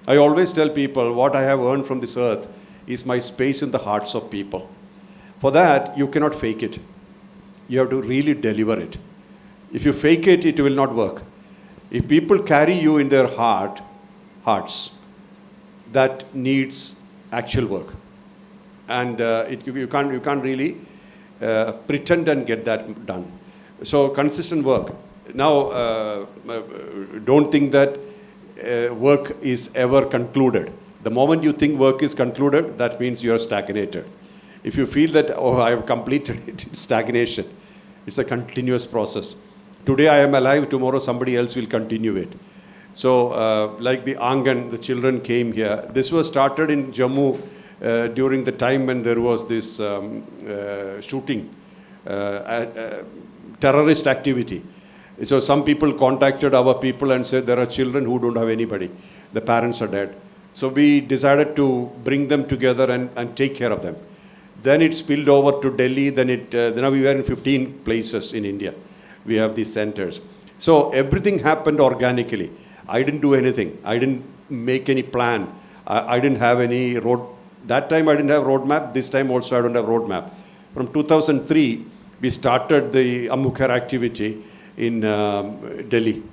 I always tell people what I have earned from this earth is my space in the hearts of people. For that, you cannot fake it. You have to really deliver it. If you fake it, it will not work. If people carry you in their hearts, that needs actual work. And you can't really pretend and get that done. So consistent work. Now, don't think that work is ever concluded. The moment you think work is concluded, that means you are stagnated. If you feel that, oh, I have completed it, it's stagnation. It's a continuous process. Today I am alive, tomorrow somebody else will continue it. So like the Angan, the children came here. This was started in Jammu during the time when there was this shooting, terrorist activity. So some people contacted our people and said there are children who don't have anybody. The parents are dead. So we decided to bring them together and take care of them. Then it spilled over to Delhi. Then we were in 15 places in India. We have these centers. So everything happened organically. I didn't do anything. I didn't make any plan. I didn't have any road. That time I didn't have roadmap. This time also I don't have roadmap. From 2003, we started the Ammukar activity in Delhi.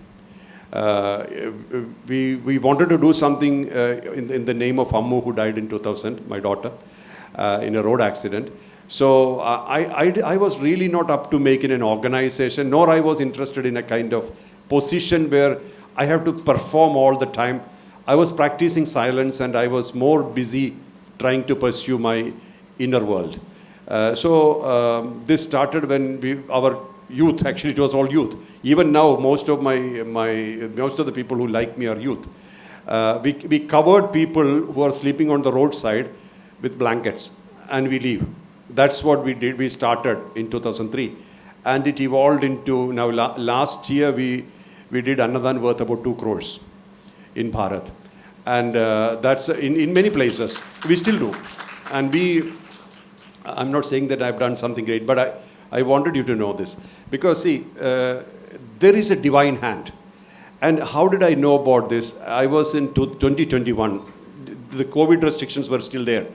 We wanted to do something in the name of Ammu, who died in 2000, my daughter, in a road accident. So I was really not up to making an organization, nor I was interested in a kind of position where I have to perform all the time. I was practicing silence, and I was more busy trying to pursue my inner world. This started when our youth, actually it was all youth. Even now, most of the people who like me are youth. We covered people who are sleeping on the roadside with blankets, and we leave. That's what we did. We started in 2003, and it evolved into now. Last year we did Annadan worth about 2 crores in Bharat, and that's in many places. We still do, and I'm not saying that I've done something great, but I wanted you to know this, because see, there is a divine hand. And how did I know about this? I was in 2021. The COVID restrictions were still there.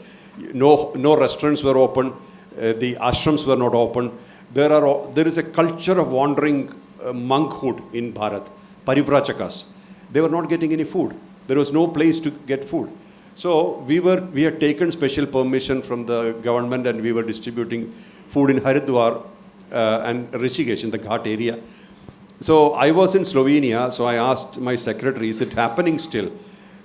No restaurants were open. The ashrams were not open. There is a culture of wandering monkhood in Bharat, parivratakas. They were not getting any food. There was no place to get food. So we had taken special permission from the government, and we were distributing food in Haridwar and Rishikesh, in the Ghat area. So I was in Slovenia, so I asked my secretary, is it happening still?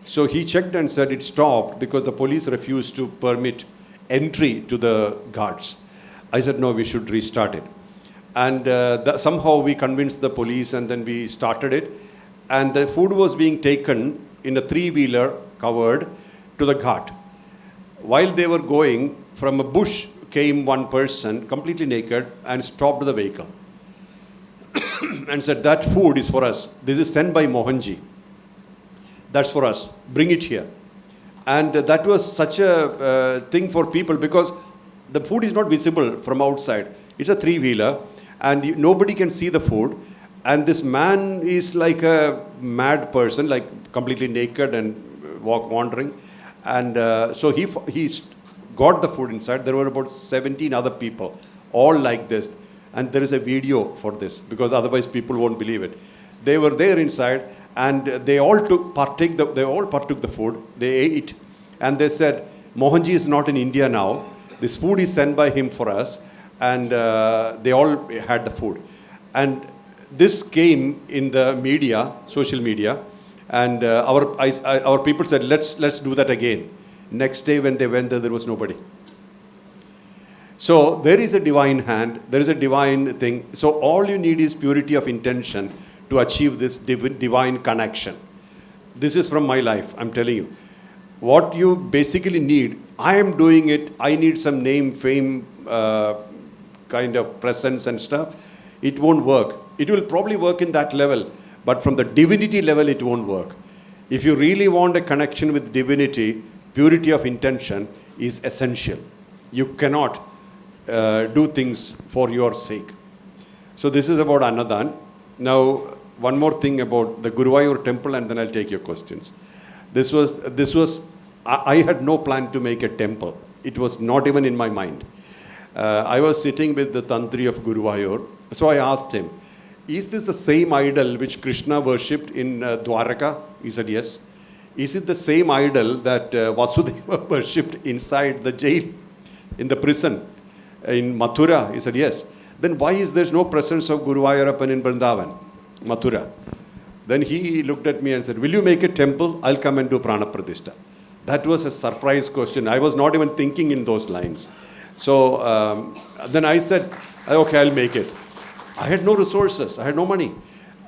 So he checked and said it stopped because the police refused to permit entry to the guards. I said, no, we should restart it. And somehow we convinced the police, and then we started it. And the food was being taken in a 3-wheeler covered to the ghat. While they were going, from a bush came one person, completely naked, and stopped the vehicle. And said, that food is for us. This is sent by Mohanji. That's for us. Bring it here. And that was such a thing for people, because the food is not visible from outside. It's a 3-wheeler, and nobody can see the food. And this man is like a mad person, like completely naked and wandering. And so he got the food inside. There were about 17 other people, all like this. And there is a video for this, because otherwise people won't believe it. They were there inside, and they all partook the food. They ate, and they said, Mohanji is not in India now. This food is sent by him for us. And they all had the food. And this came in the media, social media, and our people said, let's do that again. Next day when they went there was nobody. So there is a divine hand, there is a divine thing. So all you need is purity of intention to achieve this divine connection. This is from my life, I'm telling you. What you basically need, I am doing it, I need some name, fame, kind of presence and stuff. It won't work. It will probably work in that level, but from the divinity level, it won't work. If you really want a connection with divinity, purity of intention is essential. You cannot do things for your sake. So this is about Annadan. Now, one more thing about the Guruvayur temple, and then I'll take your questions. I had no plan to make a temple. It was not even in my mind. I was sitting with the Tantri of Guruvayur. So I asked him, is this the same idol which Krishna worshipped in Dwaraka? He said, yes. Is it the same idol that Vasudeva worshipped inside the jail, in the prison, in Mathura? He said, yes. Then why is there no presence of Guruvayurappan in Vrindavan, Mathura? Then he looked at me and said, will you make a temple? I'll come and do Prana Pratishta. That was a surprise question. I was not even thinking in those lines. So then I said, okay, I'll make it. I had no resources. I had no money.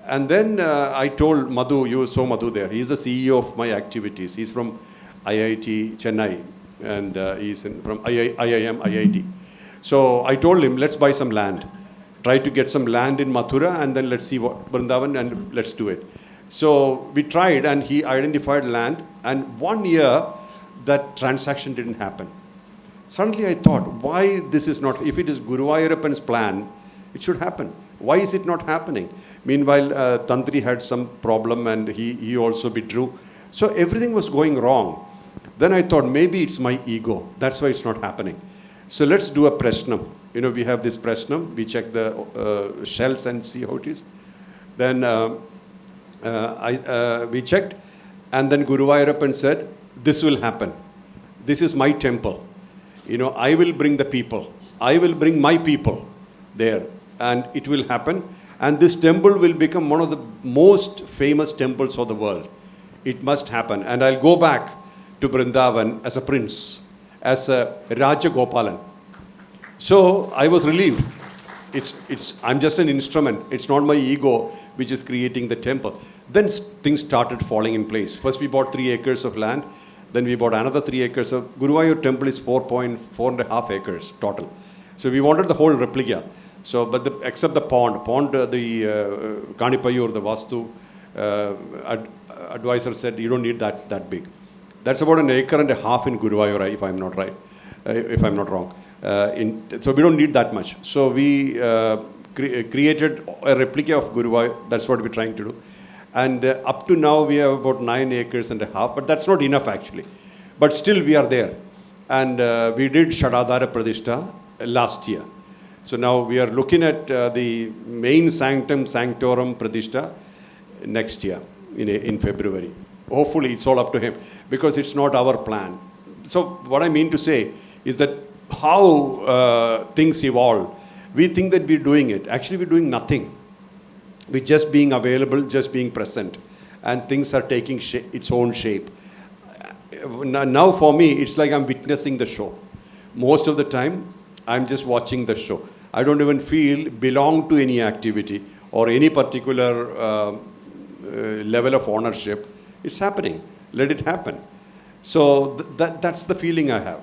And then I told Madhu, you saw Madhu there. He's the CEO of my activities. He's from IIT Chennai. And he's from IIM, IIT. So I told him, let's buy some land. Try to get some land in Mathura, and then let's see what Vrindavan, and let's do it. So we tried, and he identified land. And 1 year, that transaction didn't happen. Suddenly I thought, why this is not, if it is Guruvayurappan's plan, it should happen. Why is it not happening? Meanwhile, Tantri had some problem, and he also withdrew. So everything was going wrong. Then I thought, maybe it's my ego. That's why it's not happening. So let's do a prashnam. You know, we have this prashnam. We check the shells and see how it is. Then we checked, and then Guruvayurappan said, this will happen. This is my temple. You know, I will bring the people. I will bring my people there, and it will happen. And this temple will become one of the most famous temples of the world. It must happen. And I'll go back to Vrindavan as a prince, as a Raja Gopalan. So I was relieved. I'm just an instrument. It's not my ego which is creating the temple. Then things started falling in place. First we bought 3 acres of land. Then we bought another 3 acres. of Guruvayur temple is 4.5 acres total. So we wanted the whole replica. So, but except the pond, the Kanipayur, the Vastu advisor said, you don't need that big. That's about 1.5 acres in Guruvayur, if I'm not right, if I'm not wrong. So we don't need that much. So we created a replica of Guruvayur. That's what we're trying to do. And up to now, we have about 9.5 acres, but that's not enough actually. But still we are there. And we did Shadadhara Pradishta last year. So now we are looking at the main sanctum sanctorum Pradishta next year in February. Hopefully it's all up to him, because it's not our plan. So what I mean to say is that how things evolve, we think that we're doing it. Actually, we're doing nothing. We're just being available, just being present. And things are taking its own shape. now for me, it's like I'm witnessing the show. Most of the time, I'm just watching the show. I don't even feel belong to any activity or any particular level of ownership. It's happening. Let it happen. So that's the feeling I have.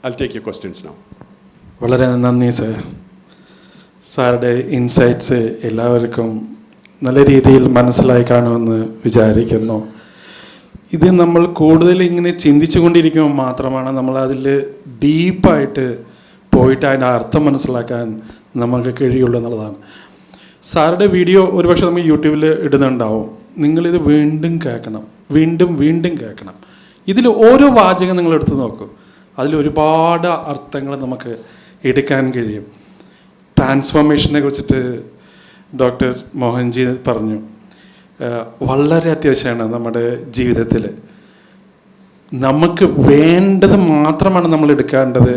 I'll take your questions now. വളരെ നന്ദി sir. സാറുടെ insights എല്ലാവർക്കും നല്ല രീതിയിൽ മനസ്സിലായി കാണുമെന്ന് വിചാരിക്കുന്നു. ഇത് നമ്മൾ കൂടുതൽ ഇങ്ങനെ ചിന്തിച്ചു കൊണ്ടിരിക്കുമ്പോൾ മാത്രമാണ് നമ്മൾ അതിൽ ഡീപ്പായിട്ട് പോയിട്ട് അതിൻ്റെ അർത്ഥം മനസ്സിലാക്കാൻ നമുക്ക് കഴിയുള്ളൂ എന്നുള്ളതാണ്. സാറുടെ വീഡിയോ ഒരുപക്ഷെ നമ്മൾ യൂട്യൂബിൽ ഇടുന്നുണ്ടാവും. നിങ്ങളിത് വീണ്ടും കേൾക്കണം, വീണ്ടും വീണ്ടും കേൾക്കണം. ഇതിൽ ഓരോ വാചകം നിങ്ങൾ എടുത്ത് നോക്കൂ, അതിൽ ഒരുപാട് അർത്ഥങ്ങൾ നമുക്ക് എടുക്കാൻ കഴിയും. ട്രാൻസ്ഫോർമേഷനെ കുറിച്ചിട്ട് ഡോക്ടർ മോഹൻജി പറഞ്ഞു. വളരെ അത്യാവശ്യമാണ് നമ്മുടെ ജീവിതത്തിൽ. നമുക്ക് വേണ്ടത് മാത്രമാണ് നമ്മൾ എടുക്കേണ്ടത്,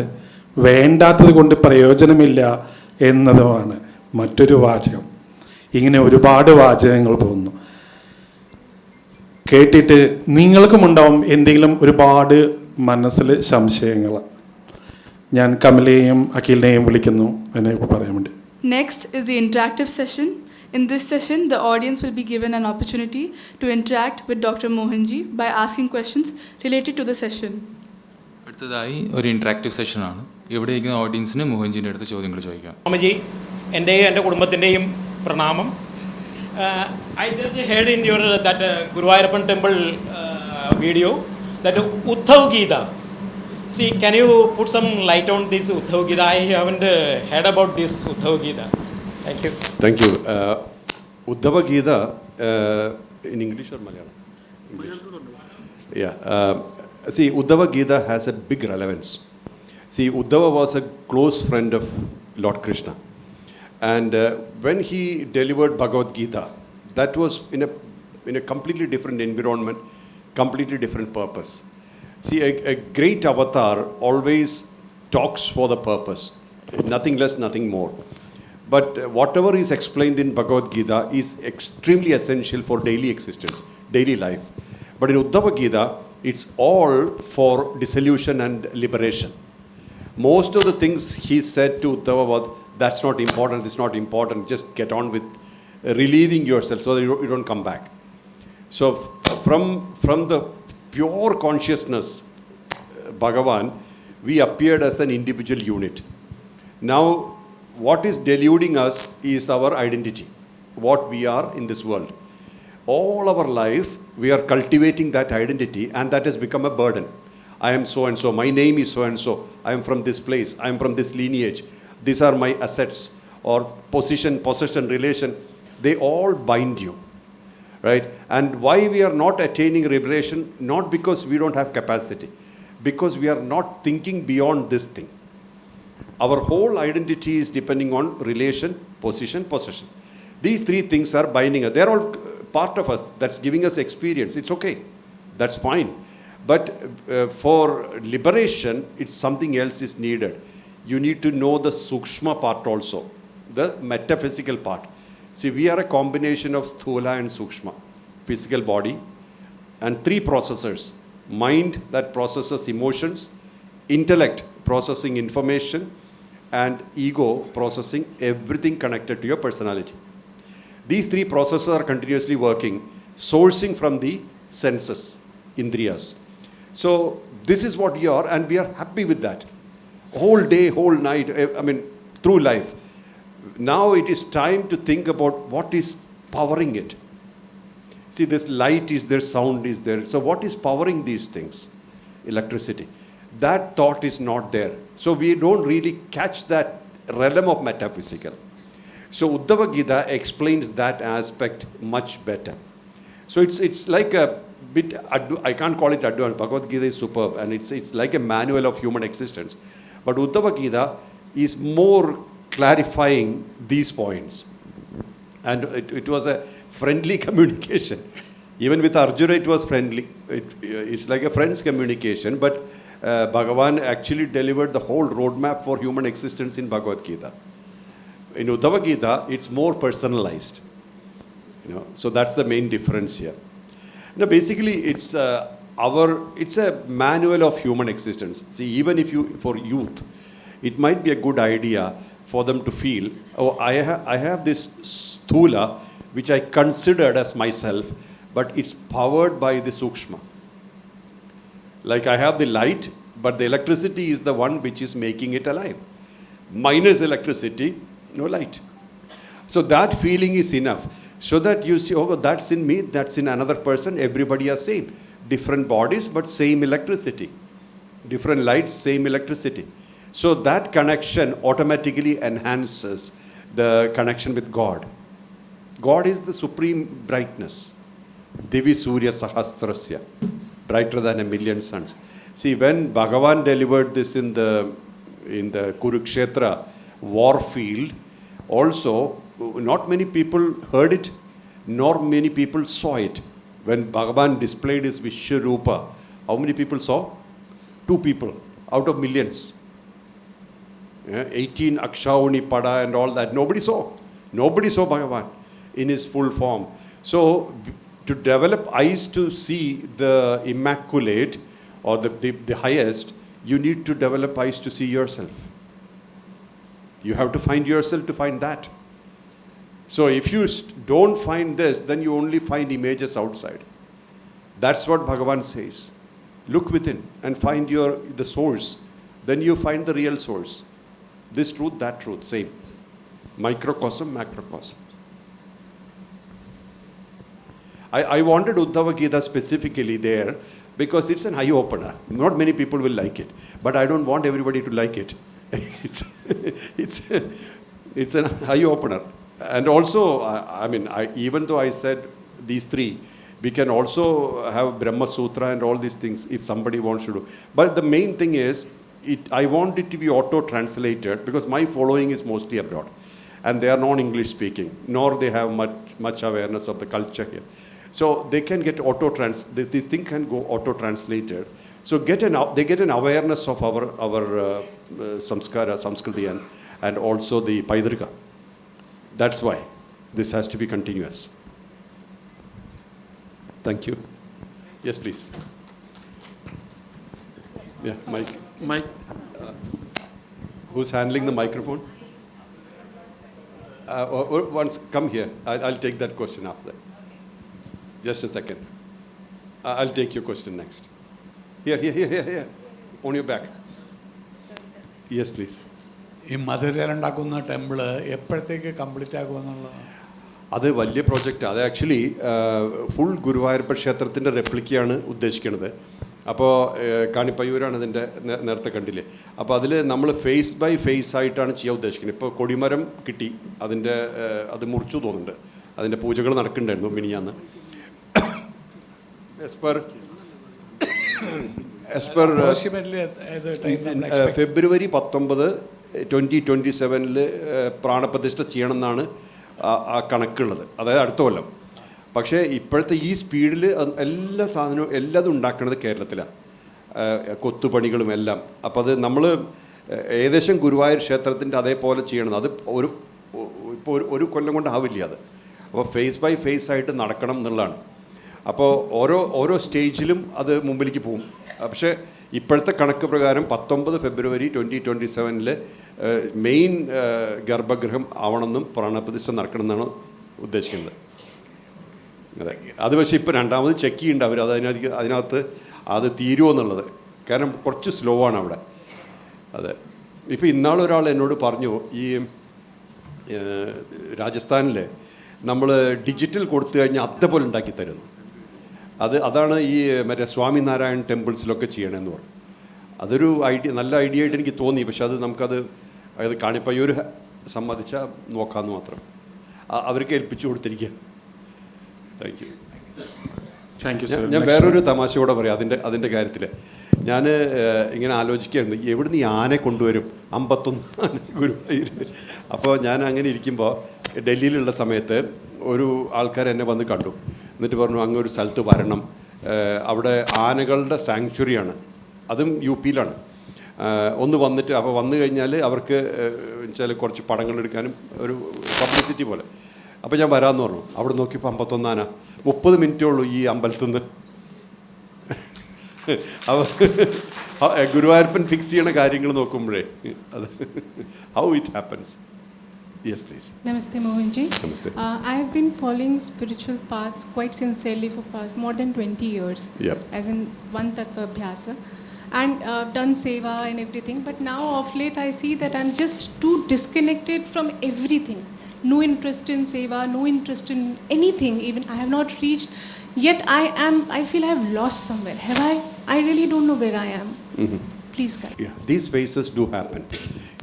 വേണ്ടാത്തത് കൊണ്ട് പ്രയോജനമില്ല എന്നതുമാണ് മറ്റൊരു വാചകം. ഇങ്ങനെ ഒരുപാട് വാചകങ്ങൾ പോകുന്നു. കേട്ടിട്ട് നിങ്ങൾക്കും ഉണ്ടാവും എന്തെങ്കിലും ഒരുപാട് മനസ്സിൽ സംശയങ്ങൾ. ഞാൻ കമലയെയും അഖിലിനെയും വിളിക്കുന്നു എന്നെ പറയാൻ വേണ്ടി. Next is the interactive session. In this session, the audience will be given an opportunity to interact with Dr. Mohanji by asking questions related to the session. അടുത്തതായി ഒരു ഇൻട്രാക്റ്റീവ് സെഷനാണ്. ഇവിടെ ഇരിക്കുന്ന ഓഡിയൻസിന് മോഹൻജിൻ്റെ അടുത്ത് ചോദ്യങ്ങൾ ചോദിക്കാം. സ്വാമിജി, എൻ്റെയും എൻ്റെ കുടുംബത്തിൻ്റെയും പ്രണാമം. I just heard in your that Guruvayurappan temple video that Uddhav Gita. See, can you put some light on this Uddhav Gita? I haven't heard about this Uddhav Gita. Thank you. Thank you. Uddhava Gita, in English or Malayalam? English. Yeah. See, Uddhava Gita has a big relevance. See, Uddhava was a close friend of Lord Krishna. And when he delivered Bhagavad Gita, that was in a completely different environment, completely different purpose. See, a great avatar always talks for the purpose, nothing less, nothing more. But whatever is explained in Bhagavad Gita is extremely essential for daily existence, daily life. But in Uddhava Gita, it's all for dissolution and liberation. Most of the things he said to Uddhava was, that's not important, it's not important, just get on with relieving yourself so that you don't come back. So from the pure consciousness, Bhagavan, we appeared as an individual unit. Now, what is deluding us is our identity, what we are in this world. All our life, we are cultivating that identity, and that has become a burden. I am so and so, my name is so and so, I am from this place, I am from this lineage, these are my assets, or possession, relation, they all bind you, right? And why we are not attaining liberation? Not because we don't have capacity, because we are not thinking beyond this thing. Our whole identity is depending on relation, possession. These three things are binding us. They're all part of us. That's giving us experience. It's okay. That's fine. But for liberation, it's something else is needed. You need to know the sukshma part also, the metaphysical part. See, we are a combination of sthula and sukshma, physical body, and three processors. Mind that processes emotions, intellect processing information, and ego processing everything connected to your personality. These three processes are continuously working, sourcing from the senses, indriyas. So this is what you are, and we are happy with that. Whole day, whole night, through life. Now it is time to think about what is powering it. See, this light is there, sound is there. So what is powering these things? Electricity. That thought is not there. So we don't really catch that realm of metaphysical. So Uddhava Gita explains that aspect much better. So it's like a bit, I can't call it advanced. Bhagavad Gita is superb, and it's like a manual of human existence. But Uddhava Gita is more clarifying these points. And it was a friendly communication. Even with Arjuna, it was friendly. It's like a friend's communication. But Bhagavan actually delivered the whole roadmap for human existence in Bhagavad Gita. In Uddhava Gita, it's more personalized. So that's the main difference here. Now, basically, it's it's a manual of human existence. See, even if you, for youth, it might be a good idea for them to feel, oh, I have this sthula which I considered as myself, but it's powered by the sukshma. Like I have the light, but the electricity is the one which is making it alive. Minus electricity, no light. So that feeling is enough. So that you see, oh, that's in me, that's in another person, everybody are same. Different bodies, but same electricity. Different lights, same electricity. So that connection automatically enhances the connection with God. God is the supreme brightness. Divi Surya Sahasrasya, brighter than a million suns. See, when Bhagavan delivered this in the Kurukshetra war field, also not many people heard it, nor many people saw it. When Bhagavan displayed his Vishwarupa, how many people saw? 2 people out of millions. 18 Akshauni Pada and all that. Nobody saw. Nobody saw Bhagavan in his full form. So to develop eyes to see the immaculate or the highest, you need to develop eyes to see yourself. You have to find yourself to find that. So if you don't find this, then you only find images outside. That's what Bhagavan says. Look within and find the source. Then you find the real source. This truth, that truth, same. Microcosm, macrocosm. I wanted Uddhava Gita specifically there because it's an eye-opener. Not many people will like it. But I don't want everybody to like it. It's an eye-opener. And also, even though I said these 3, we can also have Brahma Sutra and all these things if somebody wants to do. But the main thing is, I want it to be auto-translated because my following is mostly abroad. And they are non-English speaking, nor they have much awareness of the culture here. So they can get this thing can go auto-translated. So they get an awareness of our samskara, samskriti, and also the Paidrika. That's why this has to be continuous. Thank you. Yes, please. Yeah, Mike. Who's handling the microphone? Once, come here. I'll take that question after. Just a second. I'll take your question next. Here. On your back. Yes, please. ഈ മധുരയിലുണ്ടാക്കുന്ന temple എപ്പോഴത്തേക്ക് complete ആകുമെന്നുള്ളത്? അത് വലിയ project. അത് actually full ഗുരുവായൂരപ്പ ക്ഷേത്രത്തിൻ്റെ റെപ്ലിക്കയാണ് ഉദ്ദേശിക്കുന്നത്. അപ്പോൾ കാണിപ്പയ്യൂരാണ് ഇതിൻ്റെ നേരത്തെ കണ്ടില്ലേ. അപ്പോൾ അതിൽ നമ്മൾ ഫേസ് ബൈ ഫേസ് ആയിട്ടാണ് ചെയ്യാൻ ഉദ്ദേശിക്കുന്നത്. ഇപ്പോൾ കൊടിമരം കിട്ടി, അത് മുറിച്ചു തോന്നുന്നുണ്ട്. അതിൻ്റെ പൂജകൾ നടക്കുന്നുണ്ടായിരുന്നു മിനിയാന്ന്. ഫെബ്രുവരി 19, 2027 പ്രാണപ്രതിഷ്ഠ ചെയ്യണമെന്നാണ് ആ കണക്കുള്ളത്, അതായത് അടുത്ത കൊല്ലം. പക്ഷേ ഇപ്പോഴത്തെ ഈ സ്പീഡിൽ എല്ലാ സാധനവും എല്ലാതും ഉണ്ടാക്കുന്നത് കേരളത്തിലാണ്, കൊത്തുപണികളും എല്ലാം. അപ്പോൾ അത് നമ്മൾ ഏകദേശം ഗുരുവായൂർ ക്ഷേത്രത്തിൻ്റെ അതേപോലെ ചെയ്യണം. അത് ഇപ്പോൾ ഒരു കൊല്ലം കൊണ്ടാവില്ല അത്. അപ്പോൾ ഫേസ് ബൈ ഫേസ് ആയിട്ട് നടക്കണം എന്നുള്ളതാണ്. അപ്പോൾ ഓരോ സ്റ്റേജിലും അത് മുമ്പിലേക്ക് പോകും. പക്ഷേ ഇപ്പോഴത്തെ കണക്ക് പ്രകാരം 19 ഫെബ്രുവരി 2027 മെയിൻ ഗർഭഗൃഹം ആവണമെന്നും പ്രാണപ്രതിഷ്ഠ നടക്കണമെന്നാണ് ഉദ്ദേശിക്കുന്നത്. അതെ, അത് പക്ഷേ ഇപ്പോൾ രണ്ടാമത് ചെക്ക് ചെയ്യുന്നുണ്ട് അവർ. അതിനകത്ത് അത് തീരുമോ എന്നുള്ളത്. കാരണം കുറച്ച് സ്ലോ ആണ് അവിടെ. അതെ, ഇപ്പോൾ ഇന്നാളൊരാൾ എന്നോട് പറഞ്ഞു, ഈ രാജസ്ഥാനിൽ നമ്മൾ ഡിജിറ്റൽ കൊടുത്തു കഴിഞ്ഞാൽ അതേപോലെ ഉണ്ടാക്കി തരുന്നു. അതാണ് ഈ മറ്റേ സ്വാമിനാരായൺ ടെമ്പിൾസിലൊക്കെ ചെയ്യണമെന്ന് പറഞ്ഞു. അതൊരു നല്ല ഐഡിയ ആയിട്ട് എനിക്ക് തോന്നി. പക്ഷെ അത് കാണിപ്പയ്യൂർ സമ്മതിച്ചാൽ നോക്കാമെന്ന് മാത്രം. അവർക്ക് ഏൽപ്പിച്ചു കൊടുത്തിരിക്കുക. Thank you. ഞാൻ വേറൊരു തമാശ കൂടെ പറയാം അതിൻ്റെ കാര്യത്തിൽ. ഞാൻ ഇങ്ങനെ ആലോചിക്കുകയായിരുന്നു, എവിടുന്ന് ഈ ആനയെ കൊണ്ടുവരും, 51 ഗുരുവായൂർ. അപ്പോൾ ഞാൻ അങ്ങനെ ഇരിക്കുമ്പോൾ ഡൽഹിയിലുള്ള സമയത്ത് ഒരു ആൾക്കാർ എന്നെ വന്ന് കണ്ടു. എന്നിട്ട് പറഞ്ഞു, അങ്ങ് ഒരു സ്ഥലത്ത് വരണം, അവിടെ ആനകളുടെ സാങ്ച്വറിയാണ്, അതും UP യിലാണ്. ഒന്ന് വന്നിട്ട്, അപ്പോൾ വന്നു കഴിഞ്ഞാൽ അവർക്ക് വെച്ചാൽ കുറച്ച് പടങ്ങൾ എടുക്കാനും ഒരു പബ്ലിസിറ്റി പോലെ. അപ്പോൾ ഞാൻ വരാമെന്ന് പറഞ്ഞു. അവിടെ നോക്കിയപ്പോൾ 51 ആന. 30 മിനിറ്റേ ഉള്ളൂ ഈ അമ്പലത്തിൽ നിന്ന്. ഗുരുവായൂരപ്പൻ ഫിക്സ് ചെയ്യണ കാര്യങ്ങൾ നോക്കുമ്പോഴേ അത് how it happens. Yes, please. Namaste, Mohanji. Namaste. I have been following spiritual paths quite sincerely for more than 20 years. Yep. As in one tattva abhyasa. And done seva and everything. But now of late I see that I'm just too disconnected from everything. No interest in seva, no interest in anything. Even I have not reached, yet I feel I have lost somewhere. Have I? I really don't know where I am. Mm-hmm. Please, guide. Yeah, these phases do happen.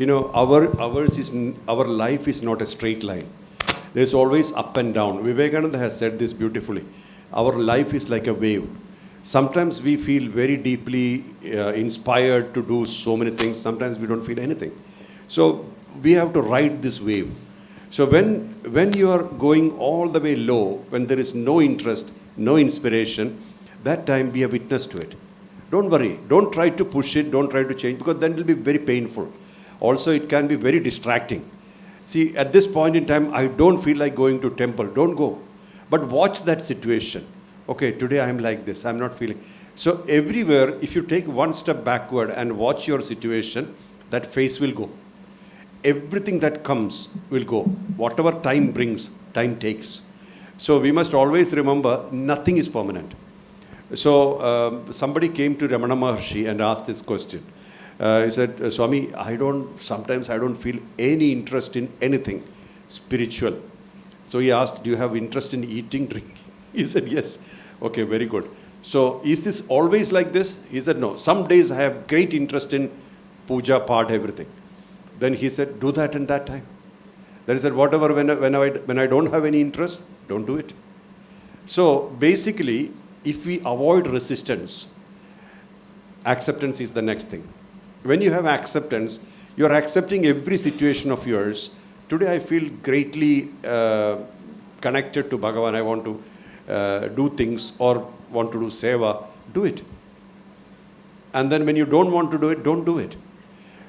You know, our life is not a straight line. There's always up and down. Vivekananda has said this beautifully. Our life is like a wave. Sometimes we feel very deeply inspired to do so many things. Sometimes we don't feel anything. So we have to ride this wave. So when you are going all the way low, when there is no interest, no inspiration, that time be a witness to it. Don't worry. Don't try to push it. Don't try to change, because then it will be very painful. Also, it can be very distracting. See, at this point in time, I don't feel like going to temple. Don't go. But watch that situation. Okay, today I am like this. I'm not feeling. So everywhere, if you take one step backward and watch your situation, that phase will go. Everything that comes will go. Whatever time brings, time takes. So we must always remember, nothing is permanent. So somebody came to Ramana Maharshi and asked this question. He said, Swami, sometimes I don't feel any interest in anything spiritual. So he asked, do you have interest in eating, drinking? He said, yes. Okay, very good. So is this always like this? He said, no. Some days I have great interest in puja, part, everything. Then he said, do that in that time. Then he said, whatever, when I don't have any interest, don't do it. So basically, if we avoid resistance, acceptance is the next thing. When you have acceptance, you are accepting every situation of yours. Today I feel greatly connected to Bhagavan. I want to do things or want to do seva. Do it. And then when you don't want to do it, don't do it.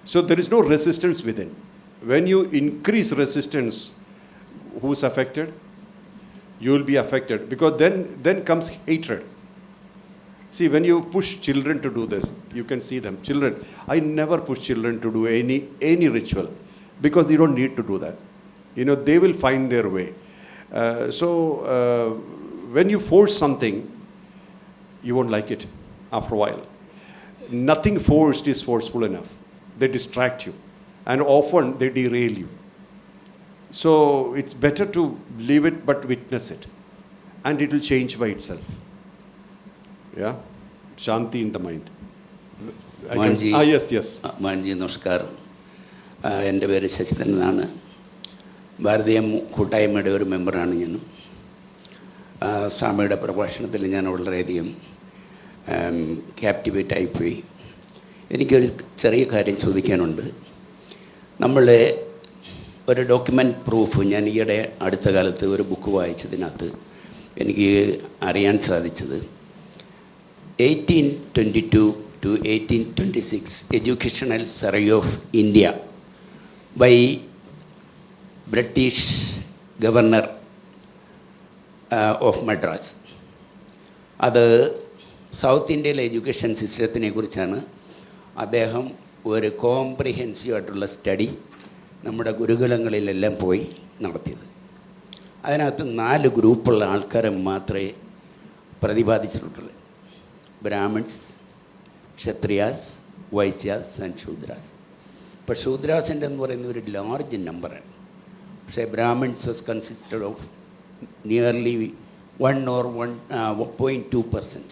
So there is no resistance within. When you increase resistance, who's affected? You will be affected, because then comes hatred. See, when you push children to do this, you can see them. Children, I never push children to do any ritual, because they don't need to do that. You know, they will find their way. So when you force something, you won't like it after a while. Nothing forced is forceful enough. They distract you, and often they derail you. So it's better to leave it but witness it, and it will change by itself. Yeah, Shanti in the mind. Manji, yes. Manji, namaskar. എൻ്റെ പേര് ശശിധരൻ എന്നാണ്. ഭാരതീയം കൂട്ടായ്മയുടെ ഒരു മെമ്പറാണ് ഞാൻ. സ്വാമിയുടെ പ്രഭാഷണത്തിൽ ഞാൻ വളരെയധികം ക്യാപ്റ്റിവേറ്റ് ആയിപ്പോയി. എനിക്കൊരു ചെറിയ കാര്യം ചോദിക്കാനുണ്ട്. നമ്മൾ ഒരു ഡോക്യുമെൻ്റ് പ്രൂഫ്, ഞാൻ ഈയിടെ അടുത്ത കാലത്ത് ഒരു ബുക്ക് വായിച്ചതിനകത്ത് എനിക്ക് അറിയാൻ സാധിച്ചത് 1822 to 1826 Educational Survey of India by British Governor of Madras. അത് സൗത്ത് ഇന്ത്യയിലെ എഡ്യൂക്കേഷൻ സിസ്റ്റത്തിനെ കുറിച്ചാണ് അദ്ദേഹം ഒരു കോംപ്രിഹെൻസീവ് ആയിട്ടുള്ള സ്റ്റഡി നമ്മുടെ ഗുരുകുലങ്ങളിലെല്ലാം പോയി നടത്തിയത്. അതിനകത്ത് 4 ഗ്രൂപ്പുള്ള ആൾക്കാരെ മാത്രമേ പ്രതിപാദിച്ചിട്ടുള്ളൂ: ബ്രാഹ്മിൺസ്, ക്ഷത്രിയാസ്, വൈശ്യാസ് ആൻഡ് ശൂദ്രാസ്. ഇപ്പോൾ ശൂദ്രാസിൻ്റെ എന്ന് പറയുന്ന ഒരു ലാർജ് നമ്പറാണ്. പക്ഷേ Brahmins was consisted of nearly 1 or 1.2%.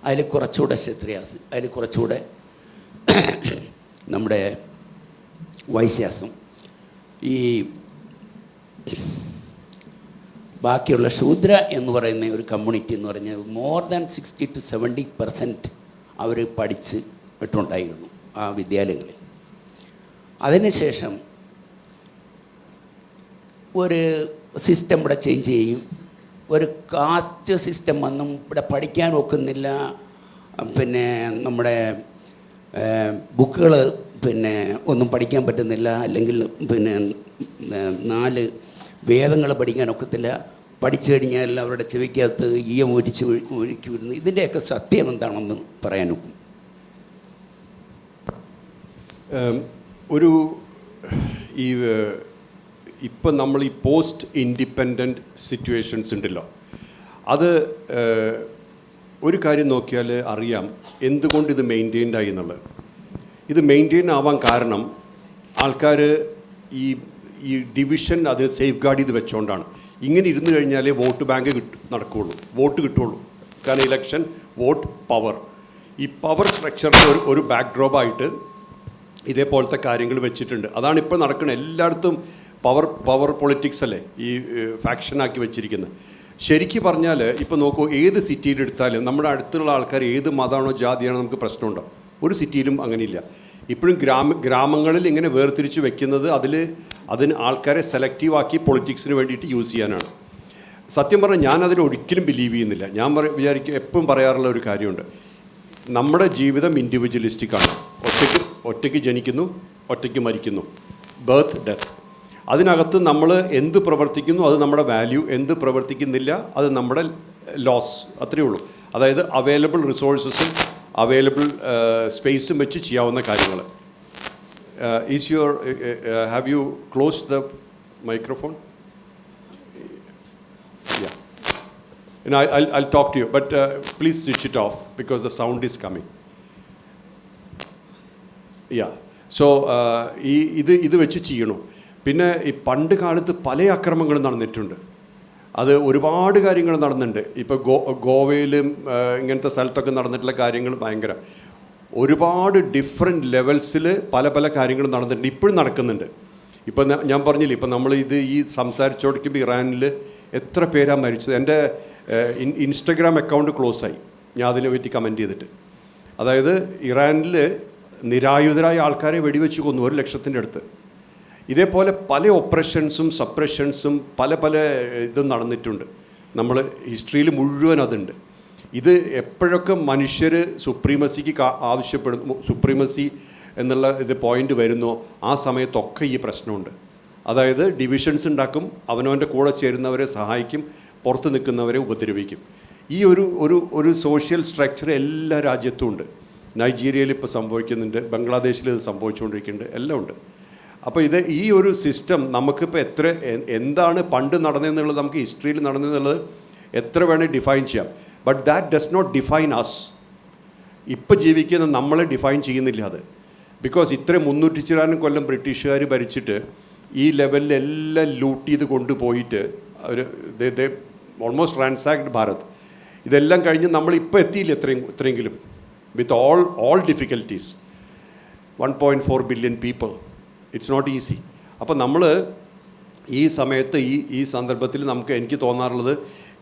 അതിൽ കുറച്ചുകൂടെ ക്ഷത്രിയാസ്, അതിൽ കുറച്ചുകൂടെ നമ്മുടെ വൈശ്യാസം. ഈ ബാക്കിയുള്ള ശൂദ്ര എന്ന് പറയുന്ന ഒരു കമ്മ്യൂണിറ്റി എന്ന് പറഞ്ഞാൽ മോർ ദാൻ 60 to 70% അവർ പഠിച്ച് ഇട്ടുണ്ടായിരുന്നു ആ വിദ്യാലയങ്ങളിൽ. അതിനുശേഷം ഒരു സിസ്റ്റം ഇവിടെ ചേഞ്ച് ചെയ്യും. ഒരു കാസ്റ്റ് സിസ്റ്റം വന്നും ഇവിടെ പഠിക്കാൻ ഒക്കുന്നില്ല. പിന്നെ നമ്മുടെ ബുക്കുകൾ പിന്നെ ഒന്നും പഠിക്കാൻ പറ്റുന്നില്ല, അല്ലെങ്കിൽ പിന്നെ 4 വേദങ്ങൾ പഠിക്കാൻ ഒക്കത്തില്ല. പഠിച്ചു കഴിഞ്ഞാൽ അവരുടെ ചെവിക്കകത്ത് ഈയം ഒഴിച്ച് ഒഴുക്കി വിടുന്നു. ഇതിൻ്റെയൊക്കെ സത്യം എന്താണെന്ന് പറയാനും. ഒരു ഈ ഇപ്പം നമ്മൾ ഈ പോസ്റ്റ് ഇൻഡിപെൻഡൻറ്റ് സിറ്റുവേഷൻസ് ഉണ്ടല്ലോ, അത് ഒരു കാര്യം നോക്കിയാൽ അറിയാം എന്തുകൊണ്ട് ഇത് മെയിൻറ്റെയിൻഡ് ആയി എന്നുള്ളത്. ഇത് മെയിൻറ്റെയിൻ ആവാൻ കാരണം ആൾക്കാർ ഈ ഡിവിഷൻ അതിന് സേഫ് ഗാർഡ് ചെയ്ത് വെച്ചുകൊണ്ടാണ്. ഇങ്ങനെ ഇരുന്ന് കഴിഞ്ഞാലേ വോട്ട് ബാങ്ക് നടക്കുകയുള്ളൂ, വോട്ട് കിട്ടുകയുള്ളൂ. കാരണം ഇലക്ഷൻ, വോട്ട്, പവർ, ഈ പവർ സ്ട്രക്ചറിന് ഒരു ബാക്ക്ഡ്രോപ്പായിട്ട് ഇതേപോലത്തെ കാര്യങ്ങൾ വെച്ചിട്ടുണ്ട്. അതാണ് ഇപ്പോൾ നടക്കുന്നത്. എല്ലായിടത്തും പവർ പൊളിറ്റിക്സ് അല്ലേ ഈ ഫാക്ഷനാക്കി വെച്ചിരിക്കുന്നത്. ശരിക്കും പറഞ്ഞാൽ ഇപ്പോൾ നോക്കൂ, ഏത് സിറ്റിയിലെടുത്താലും നമ്മുടെ അടുത്തുള്ള ആൾക്കാർ ഏത് മതമാണോ ജാതിയാണോ നമുക്ക് പ്രശ്നമുണ്ടോ? ഒരു സിറ്റിയിലും അങ്ങനെയില്ല. ഇപ്പോഴും ഗ്രാമങ്ങളിൽ ഇങ്ങനെ വേർതിരിച്ച് വെക്കുന്നത് അതിന് ആൾക്കാരെ സെലക്റ്റീവാക്കി പൊളിറ്റിക്സിന് വേണ്ടിയിട്ട് യൂസ് ചെയ്യാനാണ്. സത്യം പറഞ്ഞാൽ ഞാൻ അതിൽ ഒരിക്കലും ബിലീവ് ചെയ്യുന്നില്ല. ഞാൻ വിചാരിക്കും, എപ്പോഴും പറയാറുള്ള ഒരു കാര്യമുണ്ട്, നമ്മുടെ ജീവിതം ഇൻഡിവിജ്വലിസ്റ്റിക്കാണ്. ഒറ്റയ്ക്ക് ജനിക്കുന്നു, ഒറ്റയ്ക്ക് മരിക്കുന്നു, ബർത്ത്, ഡെത്ത്. അതിനകത്ത് നമ്മൾ എന്ത് പ്രവർത്തിക്കുന്നു അത് നമ്മുടെ വാല്യൂ, എന്ത് പ്രവർത്തിക്കുന്നില്ല അത് നമ്മുടെ ലോസ്, അത്രയേ ഉള്ളൂ. അതായത് അവൈലബിൾ റിസോഴ്സസും അവൈലബിൾ സ്പേസും വെച്ച് ചെയ്യാവുന്ന കാര്യങ്ങൾ. Have you close the microphone? I'll talk to you, but please switch it off because the sound is coming. So ഇത് വെച്ച് ചെയ്യണു. പിന്നെ ഈ പണ്ട് കാലത്ത് പല അക്രമങ്ങളും നടന്നിട്ടുണ്ട്. അത് ഒരുപാട് കാര്യങ്ങൾ നടന്നിട്ടുണ്ട്. ഇപ്പോൾ ഗോവയിലും ഇങ്ങനത്തെ സ്ഥലത്തൊക്കെ നടന്നിട്ടുള്ള കാര്യങ്ങൾ ഭയങ്കര ഒരുപാട് ഡിഫറെൻറ്റ് ലെവൽസിൽ പല കാര്യങ്ങളും നടന്നിട്ടുണ്ട്, ഇപ്പോഴും നടക്കുന്നുണ്ട്. ഇപ്പം ഞാൻ പറഞ്ഞില്ലേ, ഇപ്പം നമ്മൾ ഈ സംസാരിച്ചോടിക്കുമ്പോൾ ഇറാനിൽ എത്ര പേരാണ് മരിച്ചത്. എൻ്റെ ഇൻസ്റ്റഗ്രാം അക്കൗണ്ട് ക്ലോസ് ആയി ഞാൻ അതിനെ പറ്റി കമൻറ്റ് ചെയ്തിട്ട്. അതായത് ഇറാനിൽ നിരായുധരായ ആൾക്കാരെ വെടിവെച്ച് കൊന്നു 100,000 അടുത്ത്. ഇതേപോലെ പല ഓപ്പറേഷൻസും സപ്രഷൻസും പല ഇതും നടന്നിട്ടുണ്ട്. നമ്മൾ ഹിസ്റ്ററിയിൽ മുഴുവൻ അതുണ്ട്. ഇത് എപ്പോഴൊക്കെ മനുഷ്യർ സുപ്രീമസിക്ക് ആവശ്യപ്പെടുന്നു, സുപ്രീമസി എന്നുള്ള ഇത് പോയിൻ്റ് വരുന്നോ ആ സമയത്തൊക്കെ ഈ പ്രശ്നമുണ്ട്. അതായത് ഡിവിഷൻസ് ഉണ്ടാക്കും, അവനവൻ്റെ കൂടെ ചേരുന്നവരെ സഹായിക്കും, പുറത്ത് നിൽക്കുന്നവരെ ഉപദ്രവിക്കും. ഈ ഒരു സോഷ്യൽ സ്ട്രക്ചർ എല്ലാ രാജ്യത്തും ഉണ്ട്. നൈജീരിയയിൽ ഇപ്പോൾ സംഭവിക്കുന്നുണ്ട്, ബംഗ്ലാദേശിൽ ഇത് സംഭവിച്ചുകൊണ്ടിരിക്കുന്നുണ്ട്, എല്ലാം ഉണ്ട്. അപ്പോൾ ഈ ഒരു സിസ്റ്റം നമുക്കിപ്പോൾ എന്താണ് പണ്ട് നടന്നതെന്നുള്ളത്, നമുക്ക് ഹിസ്റ്ററിയിൽ നടന്നതെന്നുള്ളത് എത്ര വേണേൽ ഡിഫൈൻ ചെയ്യാം. But that does not define us. ഇപ്പം ജീവിക്കുന്ന നമ്മളെ ഡിഫൈൻ ചെയ്യുന്നില്ല അത്. ബിക്കോസ് ഇത്ര 300 കൊല്ലം ബ്രിട്ടീഷുകാർ ഭരിച്ചിട്ട് ഈ ലെവലിലെല്ലാം ലൂട്ട് ചെയ്ത് കൊണ്ടുപോയിട്ട് അവർ ഓൾമോസ്റ്റ് റാൻസാക്ഡ് ഭാരത്. ഇതെല്ലാം കഴിഞ്ഞ് നമ്മളിപ്പോൾ എത്തിയില്ല ഇത്രയെങ്കിലും, വിത്ത് all difficulties. 1.4 billion people. It's not easy. അപ്പോൾ നമ്മൾ ഈ സമയത്ത് ഈ സന്ദർഭത്തിൽ എനിക്ക് തോന്നാറുള്ളത്,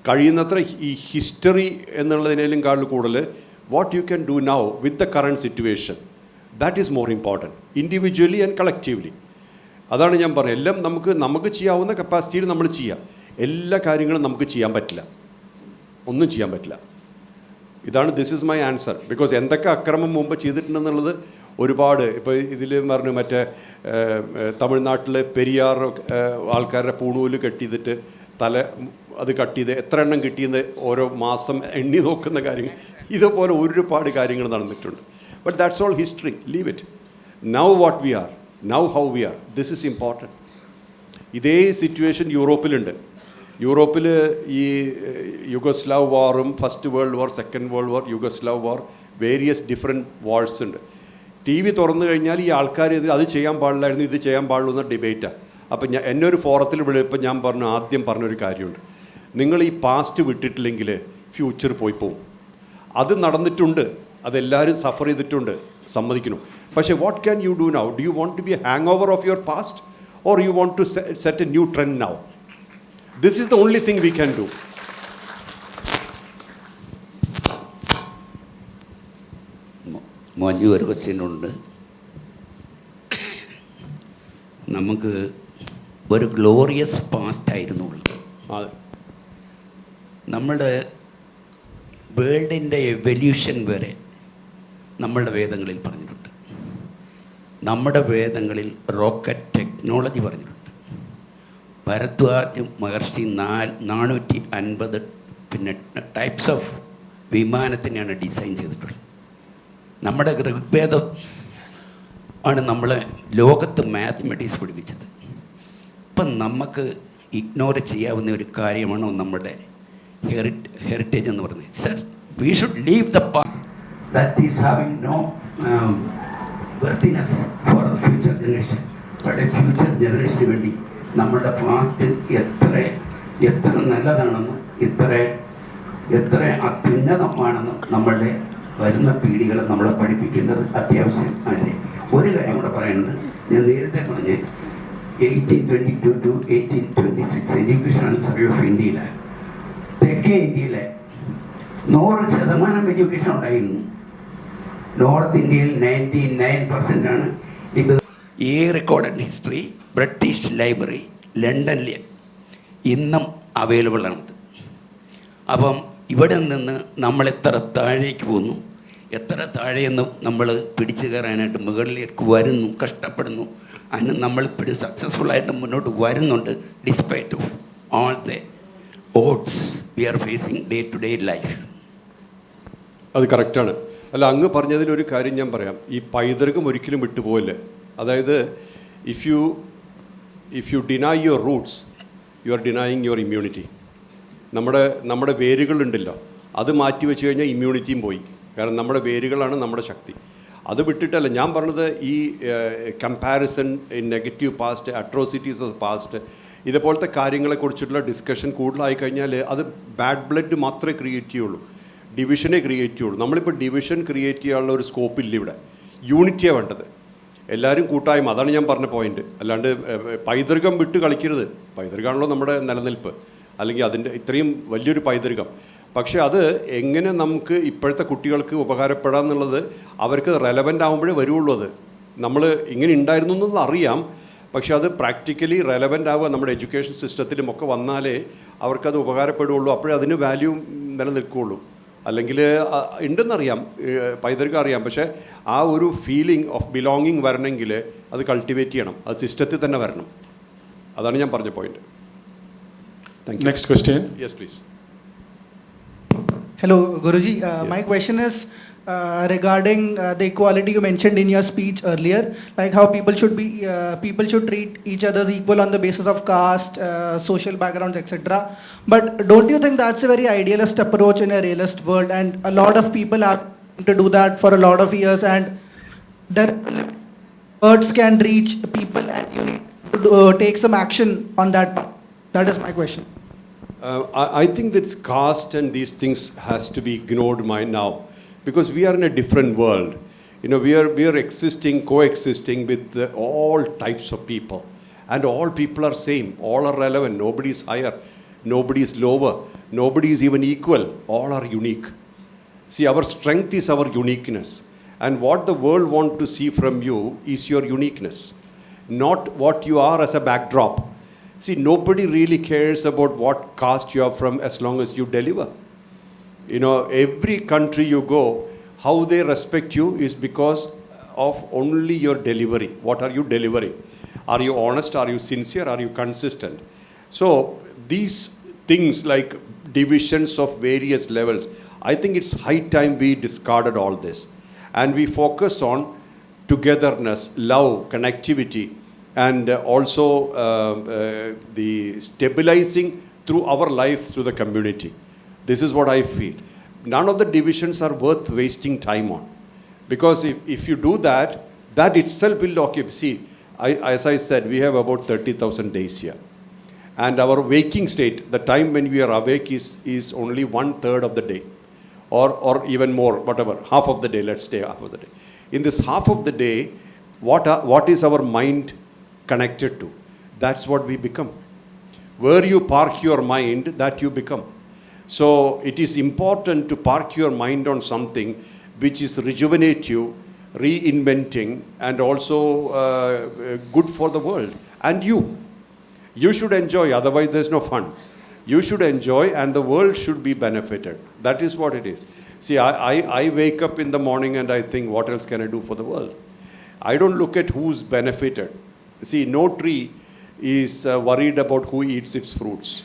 കഴിയുന്നത്ര ഈ ഹിസ്റ്ററി എന്നുള്ളതിനേലും കൂടുതൽ what you can do now with the current situation, that is more important, individually and collectively. അതാണ് ഞാൻ പറയുന്നത്. എല്ലാം നമുക്ക് ചെയ്യാവുന്ന കപ്പാസിറ്റിയിൽ നമ്മൾ ചെയ്യാം. എല്ലാ കാര്യങ്ങളും നമുക്ക് ചെയ്യാൻ പറ്റില്ല, ഒന്നും ചെയ്യാൻ പറ്റില്ല. This is my answer. Because എന്തൊക്കെ അക്രമം മുമ്പ് ചെയ്തിട്ടുണ്ടെന്നുള്ളത് ഒരുപാട്. ഇപ്പോൾ ഇതിൽ പറഞ്ഞു, മറ്റേ തമിഴ്നാട്ടിൽ പെരിയാർ ആൾക്കാരുടെ പൂണൂല് കെട്ടിയിട്ട് അത് കട്ട് ചെയ്ത് എത്ര എണ്ണം കിട്ടിയെന്ന് ഓരോ മാസം എണ്ണി നോക്കുന്ന കാര്യങ്ങൾ, ഇതുപോലെ ഒരുപാട് കാര്യങ്ങൾ നടന്നിട്ടുണ്ട്. But that's all history, leave it. Now what we are, now how we are, this is important. ഇതേ സിറ്റുവേഷൻ യൂറോപ്പിലുണ്ട്. യൂറോപ്പിൽ ഈ യുഗോസ്ലാവ് വാറും, first world war, second world war, Yugoslav war, various different wars ഉണ്ട്. TV തുറന്നു കഴിഞ്ഞാൽ ഈ ആൾക്കാർ അത് ചെയ്യാൻ പാടില്ലായിരുന്നു, ഇത് ചെയ്യാൻ പാടുള്ളൂ എന്ന ഡിബേറ്റാണ്. അപ്പം എന്നെ ഒരു ഫോറത്തിൽ വിളിയപ്പോൾ ഞാൻ ആദ്യം പറഞ്ഞൊരു കാര്യമുണ്ട്, നിങ്ങൾ ഈ പാസ്റ്റ് വിട്ടിട്ടില്ലെങ്കിൽ ഫ്യൂച്ചർ പോവും. അത് നടന്നിട്ടുണ്ട്, അതെല്ലാവരും സഫർ ചെയ്തിട്ടുണ്ട്, സമ്മതിക്കുന്നു. പക്ഷേ what can you do now? Do you want to be a hangover of your past, or you want to set a new trend now? This is the only thing we can do. മോൻജി, ഒരു question ഉണ്ട്. നമുക്ക് ഒരു glorious past ആയിരുന്നു ഉള്ളത്. നമ്മുടെ വേൾഡിൻ്റെ evolution വരെ നമ്മളുടെ വേദങ്ങളിൽ പറഞ്ഞിട്ടുണ്ട്. നമ്മുടെ വേദങ്ങളിൽ റോക്കറ്റ് ടെക്നോളജി പറഞ്ഞിട്ടുണ്ട്. ഭരദ്വാജ മഹർഷി 450 പിന്നെ ടൈപ്സ് ഓഫ് വിമാനത്തിനെയാണ് ഡിസൈൻ ചെയ്തിട്ടുള്ളത്. നമ്മുടെ ഋഗ്വേദം ആണ് നമ്മളെ ലോകത്ത് മാത്തമെറ്റിക്സ് പഠിപ്പിച്ചത്. ഇപ്പം നമുക്ക് ഇഗ്നോർ ചെയ്യാവുന്ന ഒരു കാര്യമാണോ നമ്മുടെ ഹെറിറ്റേജ് എന്ന് പറയുന്നത്? Sir, we should leave the past that is having no worthiness for the future generation. പക്ഷേ ഫ്യൂച്ചർ ജനറേഷന് വേണ്ടി നമ്മുടെ പാസ്റ്റ് എത്ര നല്ലതാണെന്നും എത്ര അത്യുന്നതമാണെന്നും നമ്മളുടെ വരുന്ന പീഡികളെ നമ്മളെ പഠിപ്പിക്കേണ്ടത് അത്യാവശ്യം അല്ലേ? ഒരു കാര്യം കൂടെ പറയുന്നത്, ഞാൻ നേരത്തെ പറഞ്ഞ് 1822 to 1826 എഡ്യൂക്കേഷണൽ സർവേ ഓഫ് ഇന്ത്യയിലെ തെക്കേ ഇന്ത്യയിലെ 100% എഡ്യൂക്കേഷൻ ഉണ്ടായിരുന്നു. നോർത്ത് ഇന്ത്യയിൽ 99% ആണ്. ഇത് ഈ റെക്കോർഡഡ് ഹിസ്റ്ററി ബ്രിട്ടീഷ് ലൈബ്രറി ലണ്ടനിൽ ഇന്നും അവൈലബിൾ ആണത്. അപ്പം ഇവിടെ നിന്ന് നമ്മൾ എത്ര താഴേക്ക് പോകുന്നു, എത്ര താഴെയെന്ന് നമ്മൾ പിടിച്ചു കയറാനായിട്ട് മുകളിലേക്ക് വരുന്നു, കഷ്ടപ്പെടുന്നു. അതിന് നമ്മളിപ്പോഴും സക്സസ്ഫുള്ളായിട്ട് മുന്നോട്ട് വരുന്നുണ്ട്, despite of all the odds we are facing day to day life. അത് കറക്റ്റാണ്. അല്ല, അങ്ങ് പറഞ്ഞതിലൊരു കാര്യം ഞാൻ പറയാം. ഈ പൈതൃകം ഒരിക്കലും വിട്ടുപോകില്ല. അതായത് if you deny your roots, you are denying your immunity. നമ്മുടെ വേരുകളുണ്ടല്ലോ, അത് മാറ്റി വെച്ച് കഴിഞ്ഞാൽ ഇമ്മ്യൂണിറ്റിയും പോയി. കാരണം നമ്മുടെ വേരുകളാണ് നമ്മുടെ ശക്തി. അത് വിട്ടിട്ടല്ല ഞാൻ പറഞ്ഞത്. ഈ comparison, negative past, atrocities of past, ഇതുപോലത്തെ കാര്യങ്ങളെക്കുറിച്ചിട്ടുള്ള ഡിസ്കഷൻ കൂടുതലായി കഴിഞ്ഞാൽ അത് ബാഡ് ബ്ലഡ് മാത്രമേ ക്രിയേറ്റ് ചെയ്യുള്ളൂ, ഡിവിഷനെ ക്രിയേറ്റ് ചെയ്യുള്ളൂ. നമ്മളിപ്പോൾ ഡിവിഷൻ ക്രിയേറ്റ് ചെയ്യാനുള്ള ഒരു സ്കോപ്പില്ല ഇവിടെ. യൂണിറ്റിയാണ് വേണ്ടത്. എല്ലാവരും കൂട്ടായ്മ, അതാണ് ഞാൻ പറഞ്ഞ പോയിന്റ്. അല്ലാണ്ട് പൈതൃകം വിട്ട് കളിക്കരുത്. പൈതൃകമാണല്ലോ നമ്മുടെ നിലനിൽപ്പ്, അല്ലെങ്കിൽ അതിൻ്റെ ഇത്രയും വലിയൊരു പൈതൃകം. പക്ഷേ അത് എങ്ങനെ നമുക്ക് ഇപ്പോഴത്തെ കുട്ടികൾക്ക് ഉപകാരപ്പെടാമെന്നുള്ളത് അവർക്ക് റെലവൻ്റ് ആകുമ്പോഴേ വരുള്ളൂ. അത് നമ്മൾ ഇങ്ങനെ ഉണ്ടായിരുന്നു എന്നുള്ളത് അറിയാം, പക്ഷേ അത് പ്രാക്ടിക്കലി റെലവൻ്റ് ആവുക നമ്മുടെ എഡ്യൂക്കേഷൻ സിസ്റ്റത്തിലുമൊക്കെ വന്നാലേ അവർക്കത് ഉപകാരപ്പെടുകയുള്ളൂ. അപ്പോഴേ അതിന് വാല്യൂ നിലനിൽക്കുകയുള്ളൂ. അല്ലെങ്കിൽ ഉണ്ടെന്നറിയാം, പൈതൃകം അറിയാം, പക്ഷേ ആ ഒരു ഫീലിംഗ് ഓഫ് ബിലോങ്ങിങ് വരണമെങ്കിൽ അത് കൾട്ടിവേറ്റ് ചെയ്യണം, അത് സിസ്റ്റത്തിൽ തന്നെ വരണം. അതാണ് ഞാൻ പറഞ്ഞ point. Thank you. Next question. Yes please. Hello, Guruji. My question is regarding the equality you mentioned in your speech earlier, like how people should treat each other equal on the basis of caste, social backgrounds, etc. But don't you think that's a very idealist approach in a realist world? And a lot of people have to do that for a lot of years, and their words can reach people, and you need to take some action on that. That is my question. I think that caste and these things has to be ignored now, because we are in a different world. We are coexisting with all types of people, and all people are same. All are relevant. Nobody is higher, nobody is lower, nobody is even equal. All are unique. See, our strength is our uniqueness, and what the world want to see from you is your uniqueness, not what you are as a backdrop. See, nobody really cares about what caste you are from as long as you deliver. Every country you go, how they respect you is because of only your delivery. What are you delivering? Are you honest? Are you sincere? Are you consistent? So these things like divisions of various levels, I think it's high time we discarded all this and we focus on togetherness, love, connectivity, and also the stabilizing through our life, through the community. This is what I feel. None of the divisions are worth wasting time on, because if you do that, that itself will occupy. See, as I said, we have about 30,000 days here, and our waking state, the time when we are awake, is only 1/3 of the day, or even more, whatever, half of the day. Let's say half of the day. In this half of the day, what is our mind connected to? That's what we become. Where you park your mind, that you become. So it is important to park your mind on something which is rejuvenative, reinventing, and also good for the world. And you should enjoy, otherwise there's no fun. You should enjoy, and the world should be benefited. That is what it is. See, I wake up in the morning and I think, what else can I do for the world? I don't look at who's benefited. See, no tree is worried about who eats its fruits.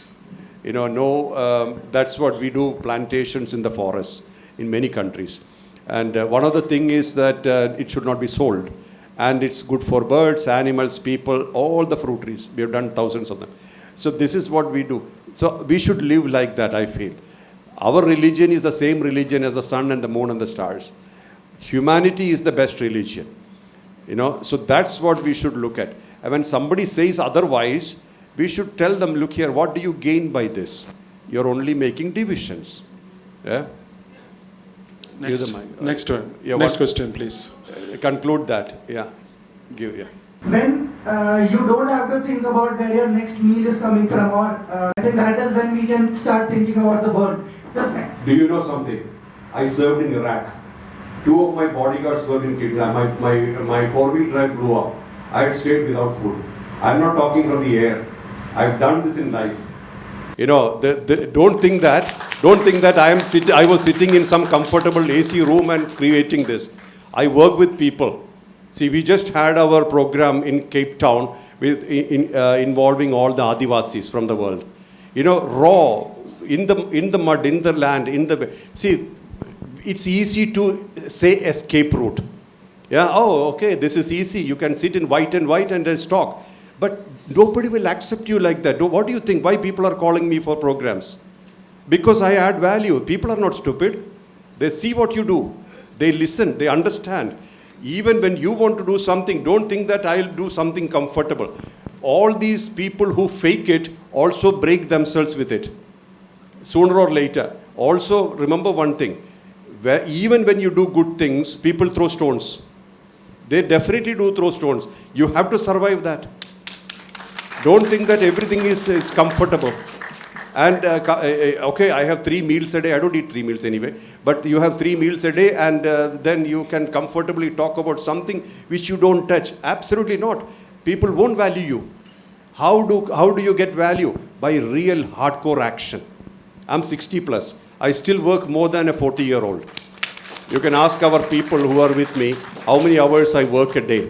That's what we do, plantations in the forest in many countries. And one of the thing is that it should not be sold. And it's good for birds, animals, people, all the fruit trees. We have done thousands of them. So this is what we do. So we should live like that, I feel. Our religion is the same religion as the sun and the moon and the stars. Humanity is the best religion. So that's what we should look at. And when somebody says otherwise, we should tell them, look here, what do you gain by this? You're only making divisions. Yeah? Next one. Yeah, Next question, please. Conclude that. Yeah. When you don't have to think about where your next meal is coming from, or I think that is when we can start thinking about the bird. Do you know something? I served in Iraq. 2 of my bodyguards were in kidnapped. My four-wheel drive blew up. I had stayed without food. I'm not talking from the air. I've done this in life. Don't think that I was sitting in some comfortable AC room and creating this. I work with people. See, we just had our program in Cape Town involving all the Adivasis from the world. Raw, in the mud, in the land, see, it's easy to say escape route. Yeah, okay, this is easy. You can sit in white and then talk. But nobody will accept you like that. What do you think? Why people are calling me for programs? Because I add value. People are not stupid. They see what you do. They listen. They understand. Even when you want to do something, don't think that I'll do something comfortable. All these people who fake it also break themselves with it. Sooner or later. Also, remember one thing. Even when you do good things, people throw stones. They definitely do throw stones. You have to survive that. Don't think that everything is comfortable. And okay, I have 3 meals a day. I don't eat 3 meals anyway. But you have 3 meals a day, and then you can comfortably talk about something which you don't touch. Absolutely not. People won't value you. How do you get value? By real hardcore action. I'm 60 plus. I still work more than a 40-year-old. You can ask our people who are with me how many hours I work a day.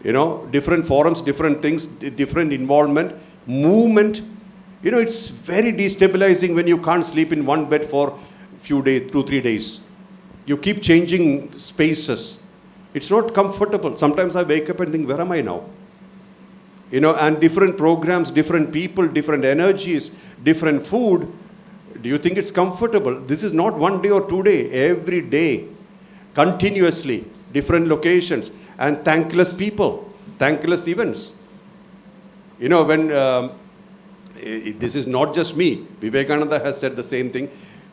Different forums, different things, different involvement, movement. It's very destabilizing when you can't sleep in one bed for few days, 2-3 days. You keep changing spaces. It's not comfortable. Sometimes I wake up and think, where am I now? And different programs, different people, different energies, different food. Do you think it's comfortable? This is not 1 day or 2 days. Every day, continuously, different locations, and thankless people, thankless events. When this is not just me. Vivekananda has said the same thing.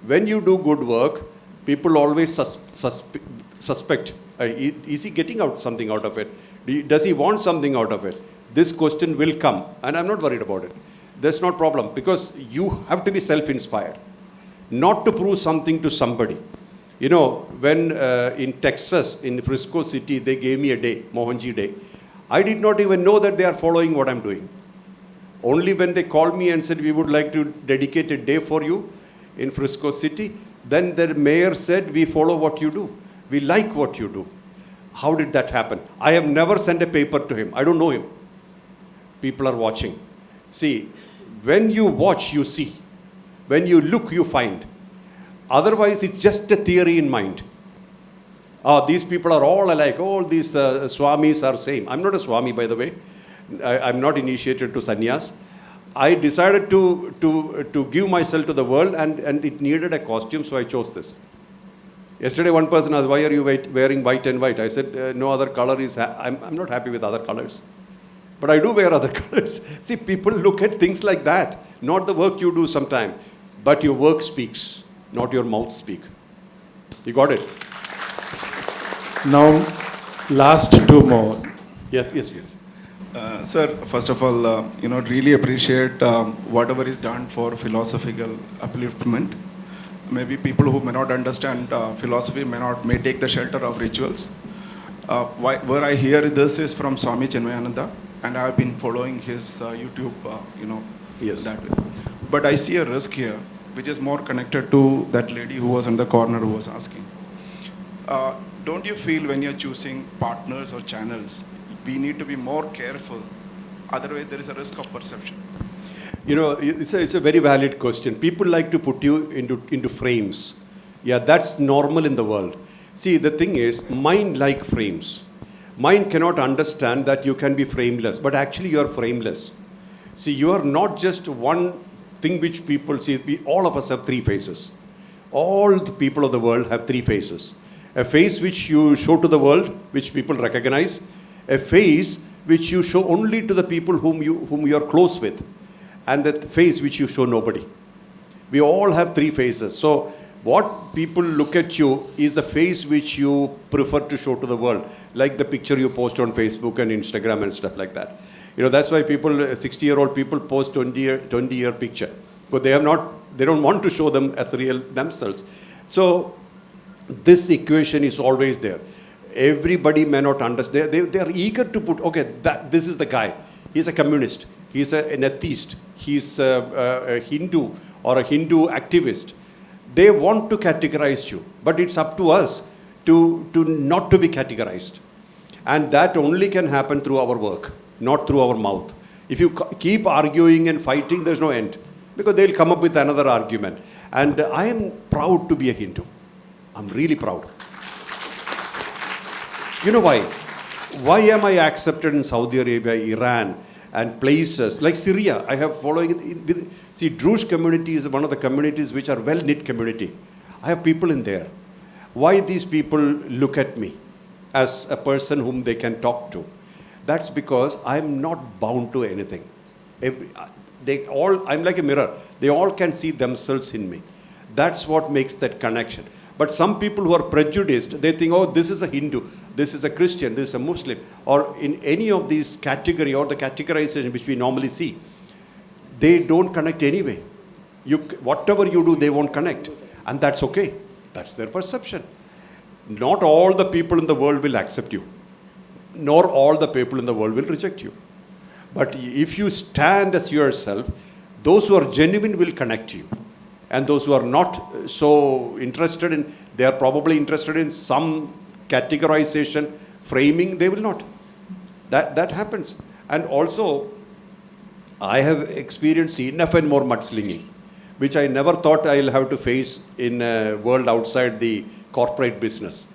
When you do good work, people always suspect. Is he getting something out of it? Does he want something out of it? This question will come, and I'm not worried about it. That's not a problem, because you have to be self-inspired, not to prove something to somebody. When in Texas, in Frisco City, they gave me a day, Mohanji Day. I did not even know that they are following what I'm doing. Only when they called me and said, we would like to dedicate a day for you in Frisco City, then the mayor said, we follow what you do. We like what you do. How did that happen? I have never sent a paper to him. I don't know him. People are watching. See, when you watch, you see. When you look, you find. Otherwise, it's just a theory in mind. These people are all alike. All these swamis are same. I'm not a swami, by the way. I'm not initiated to sannyas. I decided to give myself to the world, and it needed a costume, so I chose this. Yesterday, one person asked, why are you wearing white and white? I said, no other color is, I'm not happy with other colors. But I do wear other colors. See, people look at things like that, not the work you do sometime, but your work speaks, not your mouth speak. You got it? Now, last 2 more. Yes, please. Sir, first of all, really appreciate whatever is done for philosophical upliftment. Maybe people who may not understand philosophy may take the shelter of rituals. Where I hear this is from Swami Chinmayananda, and I have been following his YouTube, yes, that way. But I see a risk here, which is more connected to that lady who was in the corner who was asking. Don't you feel when you're choosing partners or channels, we need to be more careful Otherwise, there is a risk of perception. You know, it's a very valid question. People like to put you into frames. Yeah, that's normal in the world. See, the thing is, mind like frames. Mind cannot understand that you can be frameless, but actually you are frameless. See, you are not just one thing which people see. All of us have three faces. All the people of the world have three faces. A face which you show to the world, which people recognize. A face which you show only to the people whom you are close with. And that face which you show nobody. We all have three faces. So what people look at you is the face which you prefer to show to the world, like the picture you post on Facebook and Instagram and stuff like that. You know, that's why people, 60-year-old people post 20-year picture, but they don't want to show them as real themselves. So this equation is always there. Everybody may not understand. They are eager to put, okay, this is the guy. He's a communist. He's an atheist. He's a Hindu or a Hindu activist. They want to categorize you, but it's up to us to not to be categorized. And that only can happen through our work, not through our mouth. If you keep arguing and fighting, there's no end, because they'll come up with another argument. And I am proud to be a Hindu. I'm really proud. You know why? Why am I accepted in Saudi Arabia, Iran, and places like Syria? I have following it. See, Druze community is one of the communities which are well-knit community. I have people in there. Why these people look at me as a person whom they can talk to? That's because I'm not bound to anything. I'm like a mirror. They all can see themselves in me. That's what makes that connection. But some people who are prejudiced, they think, oh, this is a Hindu, this is a Christian, this is a Muslim, or in any of these category or the categorization which we normally see, they don't connect anyway. Whatever you do, they won't connect. And that's okay. That's their perception. Not all the people in the world will accept you, nor all the people in the world will reject you. But if you stand as yourself, those who are genuine will connect you. And those who are not so interested in, they are probably interested in some categorization, framing, they will not. That happens. And also, I have experienced enough and more mudslinging, which I never thought I'll have to face in a world outside the corporate business.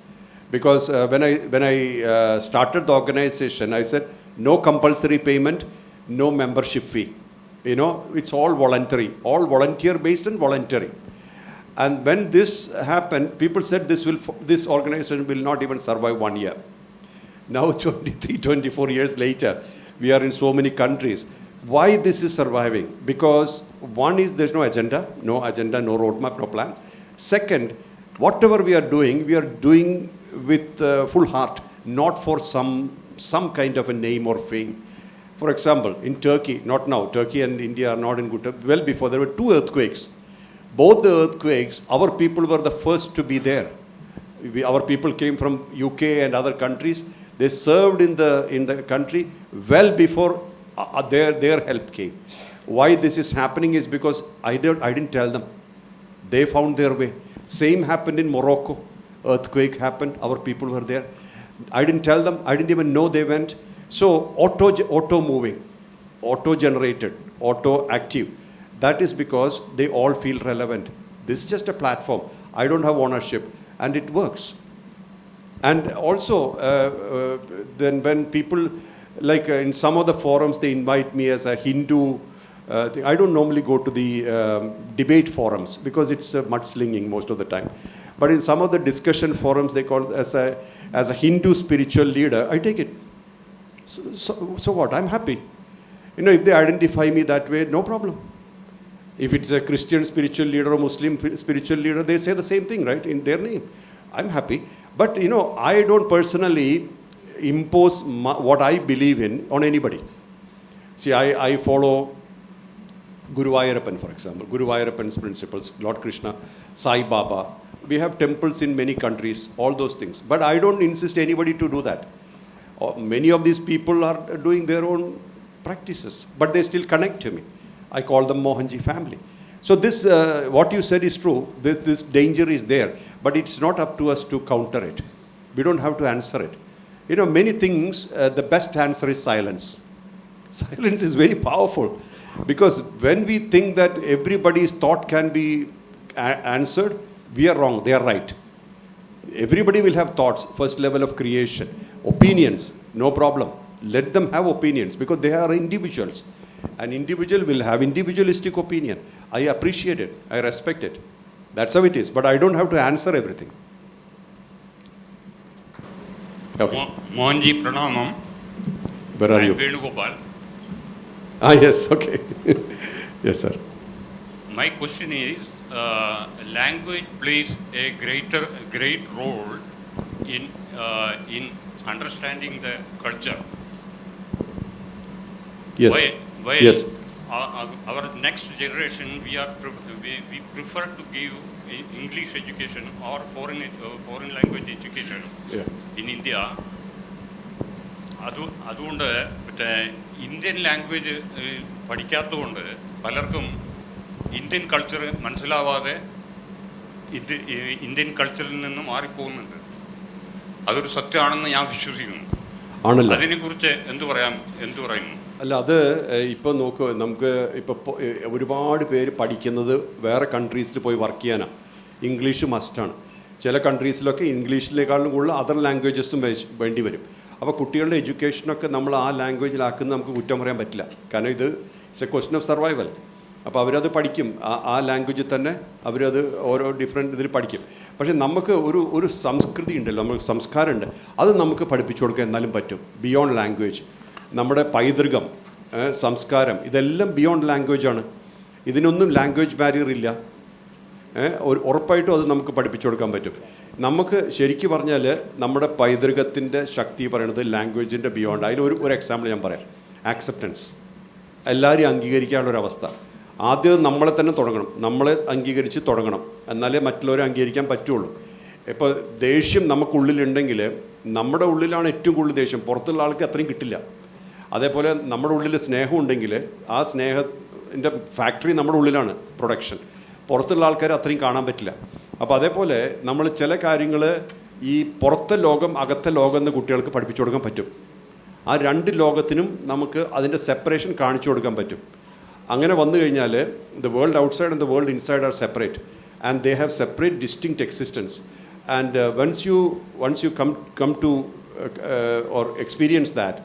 Because when I started the organization, I said, no compulsory payment, no membership fee. You know, it's all voluntary, all volunteer-based and voluntary. And when this happened, people said this organization will not even survive 1 year. Now, 23, 24 years later, we are in so many countries. Why this is surviving? Because one is there's no agenda, no roadmap, no plan. Second, whatever we are doing with full heart, not for some kind of a name or fame. For example, in Turkey, not now, Turkey and India are not in good time. Well before, there were 2 earthquakes. Both the earthquakes, our people were the first to be there. Our people came from UK and other countries. They served in the country well before their help came. Why this is happening is because I didn't tell them. They found their way. Same happened in Morocco. Earthquake happened. Our people were there. I didn't tell them. I didn't even know they went. So auto moving, auto generated, auto active. That is because they all feel relevant. This is just a platform. I don't have ownership, and it works. And also, then when people, like in some of the forums, they invite me as a Hindu thing. I don't normally go to the debate forums because it's mudslinging most of the time. But in some of the discussion forums, they call it as a Hindu spiritual leader. I take it. So what? I'm happy. You know, if they identify me that way, no problem. If it's a Christian spiritual leader or Muslim spiritual leader, they say the same thing, right, in their name. I'm happy. But, you know, I don't personally impose what I believe in on anybody. See, I follow Guru Ayappan, for example. Guru Ayappan's principles, Lord Krishna, Sai Baba. We have temples in many countries, all those things. But I don't insist anybody to do that. Many of these people are doing their own practices, but they still connect to me. I call them Mohanji family. So this, what you said is true. This danger is there, but it's not up to us to counter it. We don't have to answer it. You know, many things, the best answer is silence. Silence is very powerful, because when we think that everybody's thought can be answered, we are wrong, they are right. Everybody will have thoughts, first level of creation. Opinions, no problem. Let them have opinions, because they are individuals. An individual will have individualistic opinion. I appreciate it, I respect it. That's how it is, but I don't have to answer everything. Okay. Mohanji, pranamam. Where are you? Venugopal. Yes, okay. Yes, sir. My question is, language plays a great role in understanding the culture. Yes. Why Yes. Our next generation, we prefer to give English education or foreign language education in India. അതുകൊണ്ട് മറ്റേ Indian language പഠിക്കാത്തതുകൊണ്ട് പലർക്കും Indian culture മനസ്സിലാവാതെ Indian കൾച്ചറിൽ നിന്ന് മാറിപ്പോകുന്നുണ്ട്. അതൊരു സത്യമാണെന്ന് ഞാൻ വിശ്വസിക്കുന്നു. അതിനെക്കുറിച്ച് എന്തു പറയുന്നു? അല്ല, അത് ഇപ്പോൾ നോക്കൂ, നമുക്ക് ഇപ്പോൾ ഒരുപാട് പേര് പഠിക്കുന്നത് വേറെ കൺട്രീസിൽ പോയി വർക്ക് ചെയ്യാനാണ്. ഇംഗ്ലീഷ് മസ്റ്റാണ്. ചില കൺട്രീസിലൊക്കെ ഇംഗ്ലീഷിനേക്കാളും കൂടുതൽ അതർ ലാംഗ്വേജസും വേണ്ടി വരും. അപ്പോൾ കുട്ടികളുടെ എഡ്യൂക്കേഷനൊക്കെ നമ്മൾ ആ ലാംഗ്വേജിലാക്കുന്ന നമുക്ക് കുറ്റം പറയാൻ പറ്റില്ല. കാരണം it's A question of survival. അപ്പോൾ അവരത് പഠിക്കും, ആ ലാംഗ്വേജിൽ തന്നെ അവരത് ഓരോ ഡിഫറെൻറ്റ് ഇതിൽ പഠിക്കും. പക്ഷേ നമുക്ക് ഒരു സംസ്കൃതി ഉണ്ടല്ലോ, നമുക്ക് സംസ്കാരമുണ്ട്, അത് നമുക്ക് പഠിപ്പിച്ചു കൊടുക്കാൻ എന്നാലും പറ്റും. ബിയോണ്ട് ലാംഗ്വേജ്, നമ്മുടെ പൈതൃകം, സംസ്കാരം, ഇതെല്ലാം ബിയോണ്ട് ലാംഗ്വേജാണ്. ഇതിനൊന്നും ലാംഗ്വേജ് ബാരിയർ ഇല്ല. ഉറപ്പായിട്ടും അത് നമുക്ക് പഠിപ്പിച്ചു കൊടുക്കാൻ പറ്റും. നമുക്ക് ശരിക്കും പറഞ്ഞാൽ നമ്മുടെ പൈതൃകത്തിൻ്റെ ശക്തി പറയുന്നത് ലാംഗ്വേജിൻ്റെ ബിയോണ്ട്. അതിലൊരു എക്സാമ്പിൾ ഞാൻ പറയാം. ആക്സെപ്റ്റൻസ്, എല്ലാവരും അംഗീകരിക്കാനുള്ളൊരവസ്ഥ. ആദ്യം നമ്മളെ തന്നെ തുടങ്ങണം, നമ്മളെ അംഗീകരിച്ച് തുടങ്ങണം, എന്നാലേ മറ്റുള്ളവരെ അംഗീകരിക്കാൻ പറ്റുള്ളൂ. ഇപ്പോൾ ദേഷ്യം നമുക്കുള്ളിലുണ്ടെങ്കിൽ, നമ്മുടെ ഉള്ളിലാണ് ഏറ്റവും കൂടുതൽ ദേഷ്യം, പുറത്തുള്ള ആൾക്ക് അത്രയും കിട്ടില്ല. അതേപോലെ നമ്മുടെ ഉള്ളിൽ സ്നേഹം ഉണ്ടെങ്കിൽ ആ സ്നേഹത്തിൻ്റെ ഫാക്ടറി നമ്മുടെ ഉള്ളിലാണ് പ്രൊഡക്ഷൻ, പുറത്തുള്ള ആൾക്കാർ അത്രയും കാണാൻ പറ്റില്ല. അപ്പോൾ അതേപോലെ നമ്മൾ ചില കാര്യങ്ങൾ ഈ പുറത്തെ ലോകം അകത്തെ ലോകം എന്ന് കുട്ടികൾക്ക് പഠിപ്പിച്ചു കൊടുക്കാൻ പറ്റും. ആ രണ്ട് ലോകത്തിനും നമുക്ക് അതിൻ്റെ സെപ്പറേഷൻ കാണിച്ചു കൊടുക്കാൻ പറ്റും. അങ്ങനെ വന്നു കഴിഞ്ഞാൽ the world outside and the world inside R separate and they have separate distinct existence. And once you come to or experience that,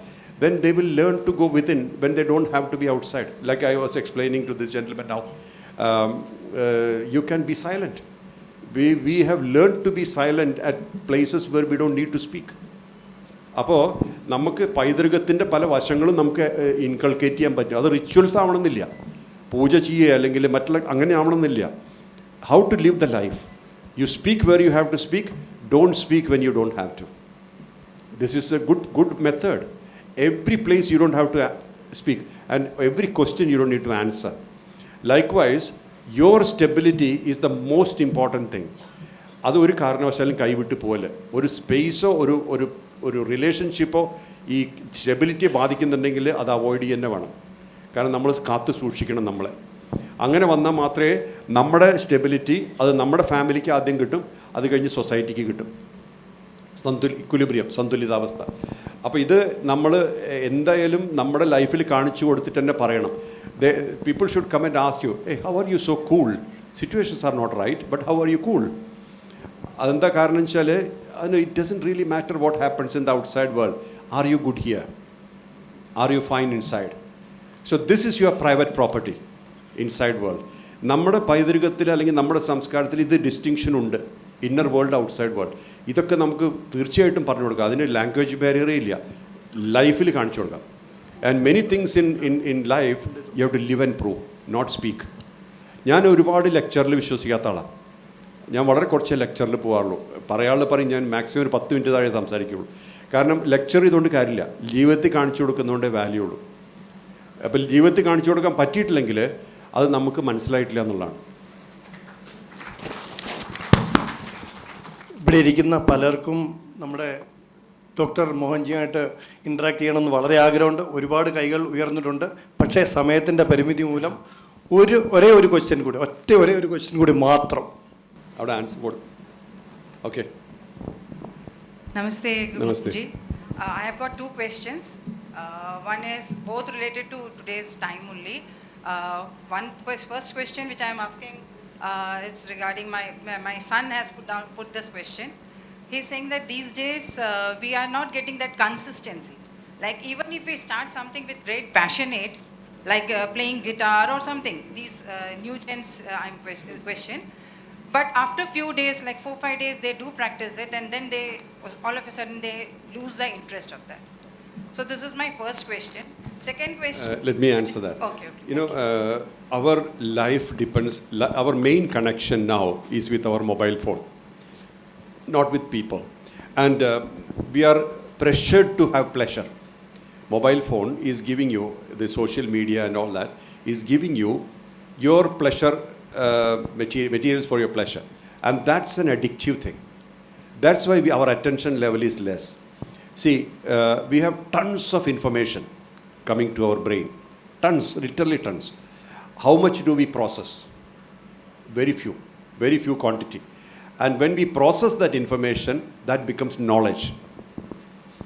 then they will learn to go within when they don't have to be outside. Like I was explaining to this gentleman now, you can be silent. We have learned to be silent at places where we don't need to speak. അപ്പോൾ നമുക്ക് പൈതൃകത്തിൻ്റെ പല വശങ്ങളും നമുക്ക് inculcate ചെയ്യാൻ പറ്റും. അത് rituals ആവണമെന്നില്ല, പൂജ ചെയ്യുക അല്ലെങ്കിൽ മറ്റുള്ള അങ്ങനെ ആവണമെന്നില്ല. How to live the life. You speak where you have to speak, don't speak when you don't have to. This is a good method. Every place you don't have to speak, and every question you don't need to answer. Likewise, your stability is the most important thing. അത് ഒരു കാരണവശാലും കൈവിട്ട് പോലെ ഒരു സ്പേസോ ഒരു റിലേഷൻഷിപ്പോ ഈ സ്റ്റെബിലിറ്റിയെ ബാധിക്കുന്നുണ്ടെങ്കിൽ അത് avoid ചെയ്യുക തന്നെ വേണം. കാരണം നമ്മൾ കാത്തു സൂക്ഷിക്കണം നമ്മളെ. അങ്ങനെ വന്നാൽ മാത്രമേ നമ്മുടെ സ്റ്റെബിലിറ്റി അത് നമ്മുടെ ഫാമിലിക്ക് ആദ്യം കിട്ടും, അത് കഴിഞ്ഞ് സൊസൈറ്റിക്ക് കിട്ടും. ഇക്വിലിബ്രിയം, സന്തുലിതാവസ്ഥ. അപ്പോൾ ഇത് നമ്മൾ എന്തായാലും നമ്മുടെ ലൈഫിൽ കാണിച്ചു കൊടുത്തിട്ട് തന്നെ പറയണം. People should come and ask you, hey, how are you so cool? Situations are not right, but how are you cool? അതെന്താ കാരണം വെച്ചാൽ it doesn't really matter what happens in the outside world. Are you good here? Are you fine inside? So this is your private property, inside world. നമ്മുടെ പൈതൃകത്തിൽ അല്ലെങ്കിൽ നമ്മുടെ സംസ്കാരത്തിൽ ഇത് distinction ഉണ്ട്, inner world, outside world. ഇതൊക്കെ നമുക്ക് തീർച്ചയായിട്ടും പറഞ്ഞു കൊടുക്കാം. അതിന് ലാംഗ്വേജ് ബാരിയറേ ഇല്ല, ലൈഫിൽ കാണിച്ചു കൊടുക്കാം. And many things in life you have to live and prove, not speak. ഞാൻ ഒരുപാട് ലെക്ചറിൽ വിശ്വസിക്കാത്ത ആളാണ്. ഞാൻ വളരെ കുറച്ചേ ലെക്ചറിൽ പോകാറുള്ളൂ. പറയാനുള്ള പറയും ഞാൻ മാക്സിമം ഒരു 10 മിനിറ്റ് താഴെ സംസാരിക്കുകയുള്ളൂ. കാരണം ലെക്ചർ ചെയ്തുകൊണ്ട് കാര്യമില്ല, ജീവിതത്തിൽ കാണിച്ചു കൊടുക്കുന്നതുകൊണ്ടേ വാല്യൂ ഉള്ളൂ. അപ്പോൾ ജീവിതത്തിൽ കാണിച്ചു കൊടുക്കാൻ പറ്റിയിട്ടില്ലെങ്കിൽ അത് നമുക്ക് മനസ്സിലായിട്ടില്ല എന്നുള്ളതാണ്. ഇവിടെ ഇരിക്കുന്ന പലർക്കും നമ്മുടെ ഡോക്ടർ മോഹൻജിയായിട്ട് ഇൻട്രാക്ട് ചെയ്യണമെന്ന് വളരെ ആഗ്രഹമുണ്ട്. ഒരുപാട് കൈകൾ ഉയർന്നിട്ടുണ്ട്. പക്ഷേ സമയത്തിൻ്റെ പരിമിതി മൂലം ഒരേ ഒരു ക്വസ്റ്റ്യൻ കൂടി, ഒരേ ഒരു ക്വസ്റ്റ്യൻ കൂടി മാത്രം അവിടെ ആൻസർ കൊടുക്കും. Okay. Namaste, Guruji. I have got 2 questions. One is both related to today's time only. First question which I am asking is regarding my son has put this question. He's saying that these days we are not getting that consistency. Like even if we start something with great passionate, like playing guitar or something, these new gens I'm question. But after few days, like 4-5 days, they do practice it, and then they all of a sudden they lose the interest of that. So this is my first question. Second question. Let me answer that. Okay. You know, our life depends. Our main connection now is with our mobile phone, not with people, and we are pressured to have pleasure. Mobile phone is giving you, the social media and all that is giving you your pleasure materials for your pleasure, and that's an addictive thing. That's why our attention level is less. See, we have tons of information coming to our brain, tons, literally tons. How much do we process? Very few quantity. And when we process that information, that becomes knowledge.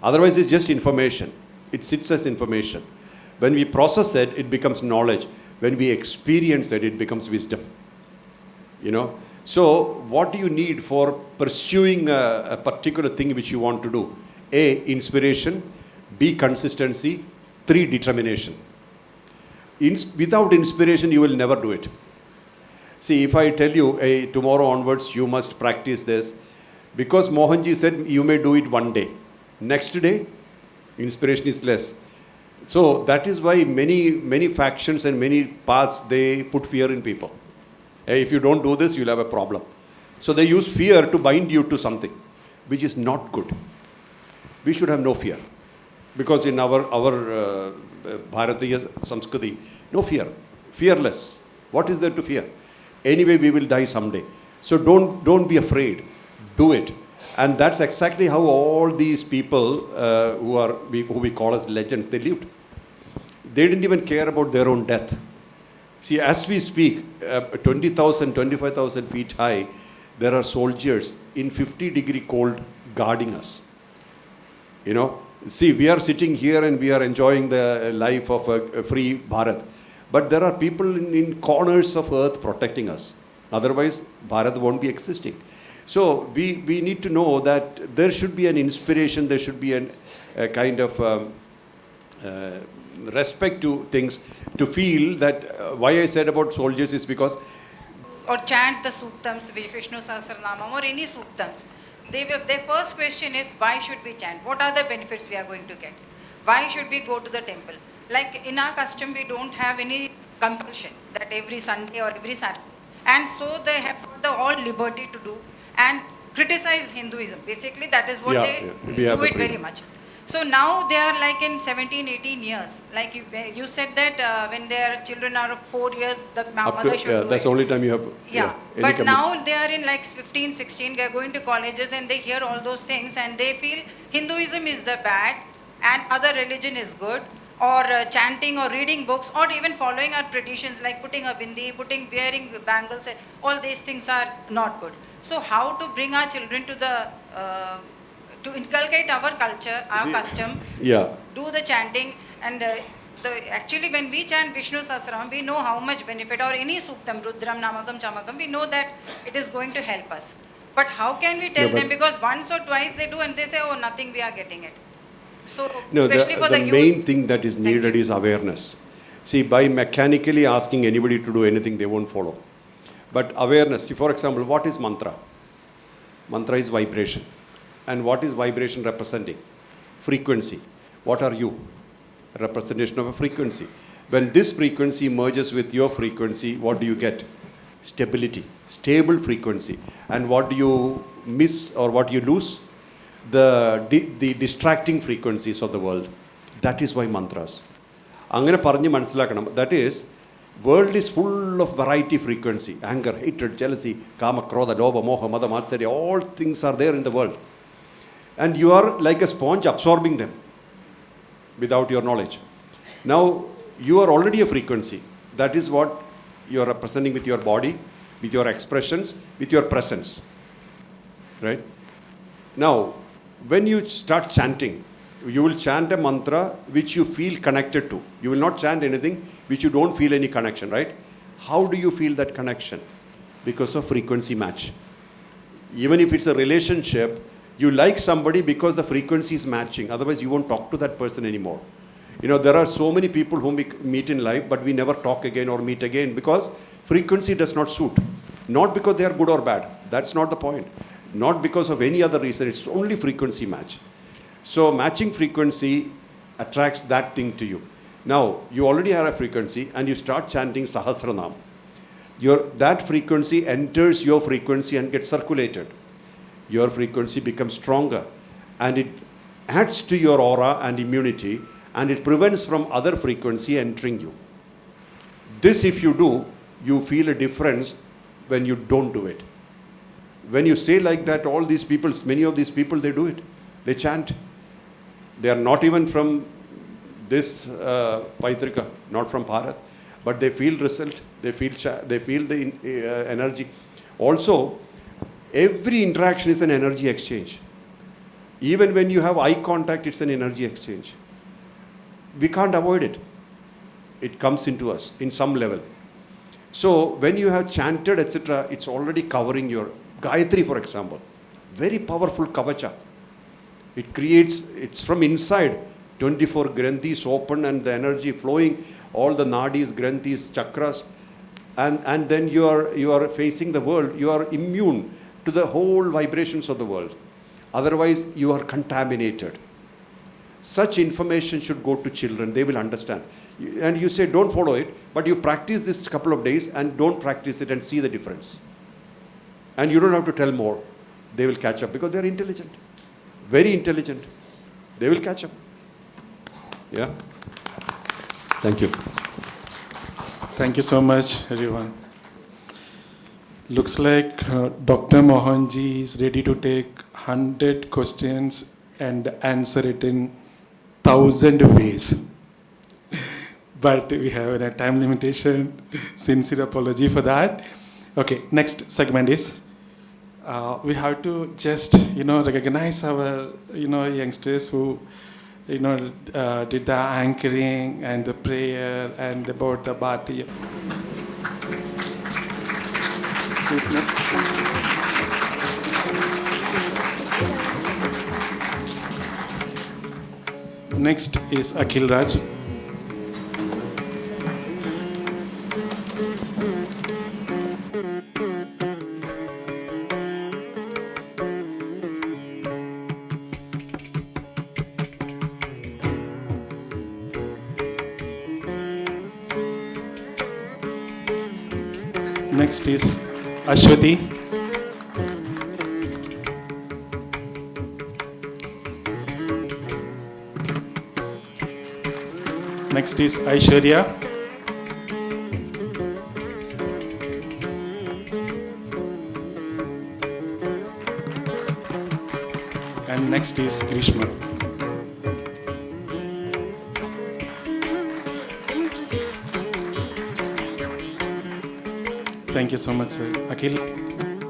Otherwise, it's just information. It sits as information. When we process it, it becomes knowledge. When we experience it, it becomes wisdom. You know? So, what do you need for pursuing a particular thing which you want to do? A, inspiration. B, consistency. 3, determination. Without inspiration, you will never do it. See, if I tell you, hey, tomorrow onwards, you must practice this, because Mohanji said you may do it one day. Next day, inspiration is less. So that is why many factions and many paths, they put fear in people. Hey, if you don't do this, you'll have a problem. So they use fear to bind you to something, which is not good. We should have no fear. Because in our Bharatheeyam Samskriti, no fear. Fearless. What is there to fear? Anyway, we will die someday. So don't be afraid. Do it. And that's exactly how all these people who we call as legends, they lived. They didn't even care about their own death. See, as we speak, 20,000, 25,000 feet high, there are soldiers in 50-degree cold guarding us. You know, see, we are sitting here and we are enjoying the life of a free Bharat. But there are people in corners of earth protecting us. Otherwise, Bharat won't be existing. So we need to know that there should be an inspiration, there should be a kind of respect to things, to feel that why I said about soldiers is because... Or chant the suktams, Vishnu Sahasranamam or any suktams. Their first question is, why should we chant? What are the benefits we are going to get? Why should we go to the temple? Like in our custom, we don't have any compulsion that every Sunday or every Saturday. And so they have got the all liberty to do and criticize Hinduism. Basically, that is what they do it very much. So now they are like in 17, 18 years. Like you said that when their children are 4 years, the mother should do that's it. the only time you have... But now they are in like 15, 16, they are going to colleges and they hear all those things and they feel Hinduism is the bad and other religion is good, or chanting or reading books or even following our traditions like putting a bindi, wearing bangles, all these things are not good. So how to bring our children to the... to inculcate our culture, our custom, do the chanting, and actually when we chant Vishnu Sahasranam, we know how much benefit, or any suktam, Rudram, Namakam, Chamakam, we know that it is going to help us. But how can we tell them? Because once or twice they do and they say, oh, nothing, we are getting it. So, especially for the youth. The main thing that is needed is awareness. See, by mechanically asking anybody to do anything, they won't follow. But awareness, see, for example, what is mantra? Mantra is vibration. And what is vibration representing? Frequency. What are you? A representation of a frequency. When this frequency merges with your frequency, what do you get? Stability. Stable frequency. And what do you miss or what you lose? The distracting frequencies of the world. That is why mantras. Angane paranju manasilakanam. That is, world is full of variety frequency. Anger, hatred, jealousy, kama, krodha, lobha, moha, mada, matsarya. All things are there in the world. And you are like a sponge absorbing them without your knowledge. Now, you are already a frequency. That is what you are representing with your body, with your expressions, with your presence. Right? Now, when you start chanting, You will chant a mantra which you feel connected to. You will not chant anything which you don't feel any connection, right? How do you feel that connection? Because of frequency match. Even if it's a relationship, you like somebody because the frequency is matching. Otherwise, you won't talk to that person anymore. You know, there are so many people whom we meet in life, but we never talk again or meet again because frequency does not suit. Not because they are good or bad. That's not the point. Not because of any other reason. It's only frequency match. So matching frequency attracts that thing to you. Now, you already have a frequency and you start chanting Sahasranam. That frequency enters your frequency and gets circulated. Your frequency becomes stronger and it adds to your aura and immunity, and it prevents from other frequency entering you. This, if you do, you feel a difference when you don't do it. When you say like that, all these people, many of these people, they do it. They chant. They are not even from this Paitrika, not from Bharat, but they feel result. They feel the energy. Also, every interaction is an energy exchange. Even when you have eye contact, it's an energy exchange. We can't avoid it. It comes into us in some level. So when you have chanted, etc., it's already covering your Gayatri, for example. Very powerful kavacha. It creates, it's from inside, 24 granthis open and the energy flowing, all the nadis, granthis, chakras, and then you are facing the world. You are immune to the whole vibrations of the world. Otherwise, you are contaminated. Such information should go to children. They will understand. And you say, don't follow it, but you practice this couple of days and don't practice it and see the difference. And you don't have to tell more. They will catch up because they are intelligent. Very intelligent. They will catch up. Yeah. Thank you. Thank you so much, everyone. Looks like Dr. Mohanji is ready to take 100 questions and answer it in 1,000 ways. But we have a time limitation. Sincere apology for that. Okay, next segment is we have to just recognize our youngsters who did the anchoring and the prayer and about the Bharatheeyam. Next is Akhil Raj. Next is Ashwati. Next is Aishwarya. And next is Grishma. Thank you so much, sir. Akhil,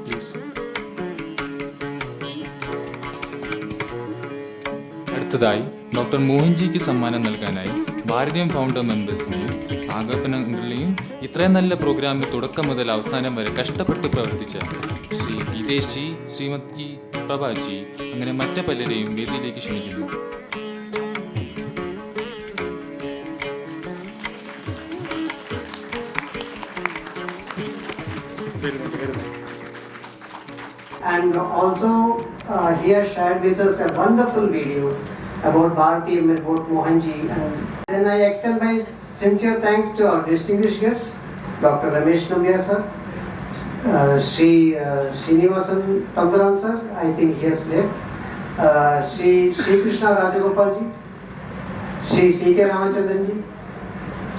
please. അടുത്തതായി doctor മോഹൻജിക്ക് സമ്മാനം നൽകാനായി ഭാരതീയം founder മെമ്പേഴ്സിനെയും ആഗപ്പനങ്ങളെയും ഇത്രയും നല്ല പ്രോഗ്രാമിൽ തുടക്കം മുതൽ അവസാനം വരെ കഷ്ടപ്പെട്ട് പ്രവർത്തിച്ച ശ്രീ ഗീതേഷ് ജി, ശ്രീമതി പ്രഭാജി, അങ്ങനെ മറ്റു പലരെയും വേദിയിലേക്ക് ക്ഷണിക്കുന്നു. And also he has shared with us a wonderful video about Bharatheeyam, about Mohanji. And then I extend my sincere thanks to our distinguished guests, Dr. Ramesh Nambiar sir, Sri Srinivasan Tambaran sir, I think he has left, Sri Krishna Rajagopal ji, Sri C.K. Ramachandran ji,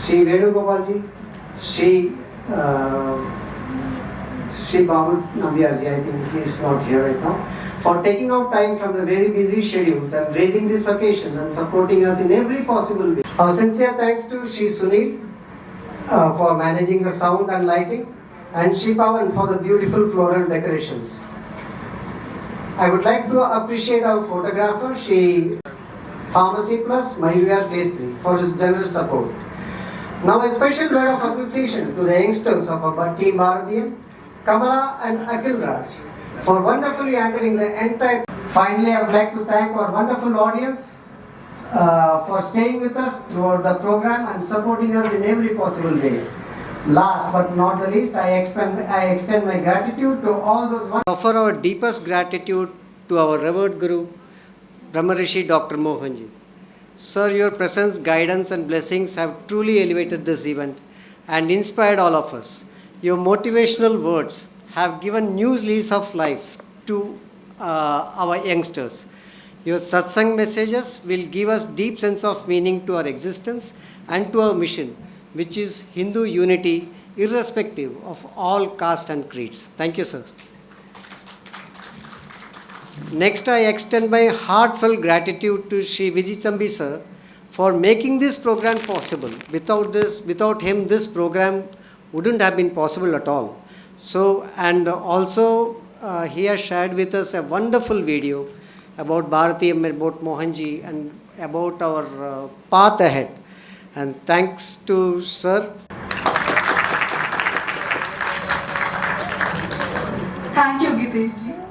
Sri Venugopal ji, Sri Babu Nambiar ji, I think he is not here right now, for taking out time from the very busy schedules and raising this occasion and supporting us in every possible way. Our sincere thanks to Sri Sunil for managing the sound and lighting, and Sri Pawan for the beautiful floral decorations. I would like to appreciate our photographer, Sri Pharmacy Plus, My Real Phase 3 for his generous support. Now a special word of appreciation to the youngsters of our team Bharatheeyam, Kamala and Akhil Raj for wonderfully anchoring the entire. Finally, I would like to thank our wonderful audience for staying with us throughout the program and supporting us in every possible way. Last but not the least, I extend my gratitude to all those one. Offer our deepest gratitude to our revered Guru, Brahmarishi Dr. Mohanji. Sir, your presence, guidance and blessings have truly elevated this event and inspired all of us. Your motivational words have given new lease of life to our youngsters. Your satsang messages will give us deep sense of meaning to our existence and to our mission, which is Hindu unity irrespective of all caste and creeds. Thank you, sir. Next, I extend my heartfelt gratitude to Sri Vijithambi sir for making this program possible. Without him, this program wouldn't have been possible at all. So, and also he has shared with us a wonderful video about Bharatheeyam, about Mohanji, and about our path ahead. And thanks to sir. Thank you, Gitesh ji.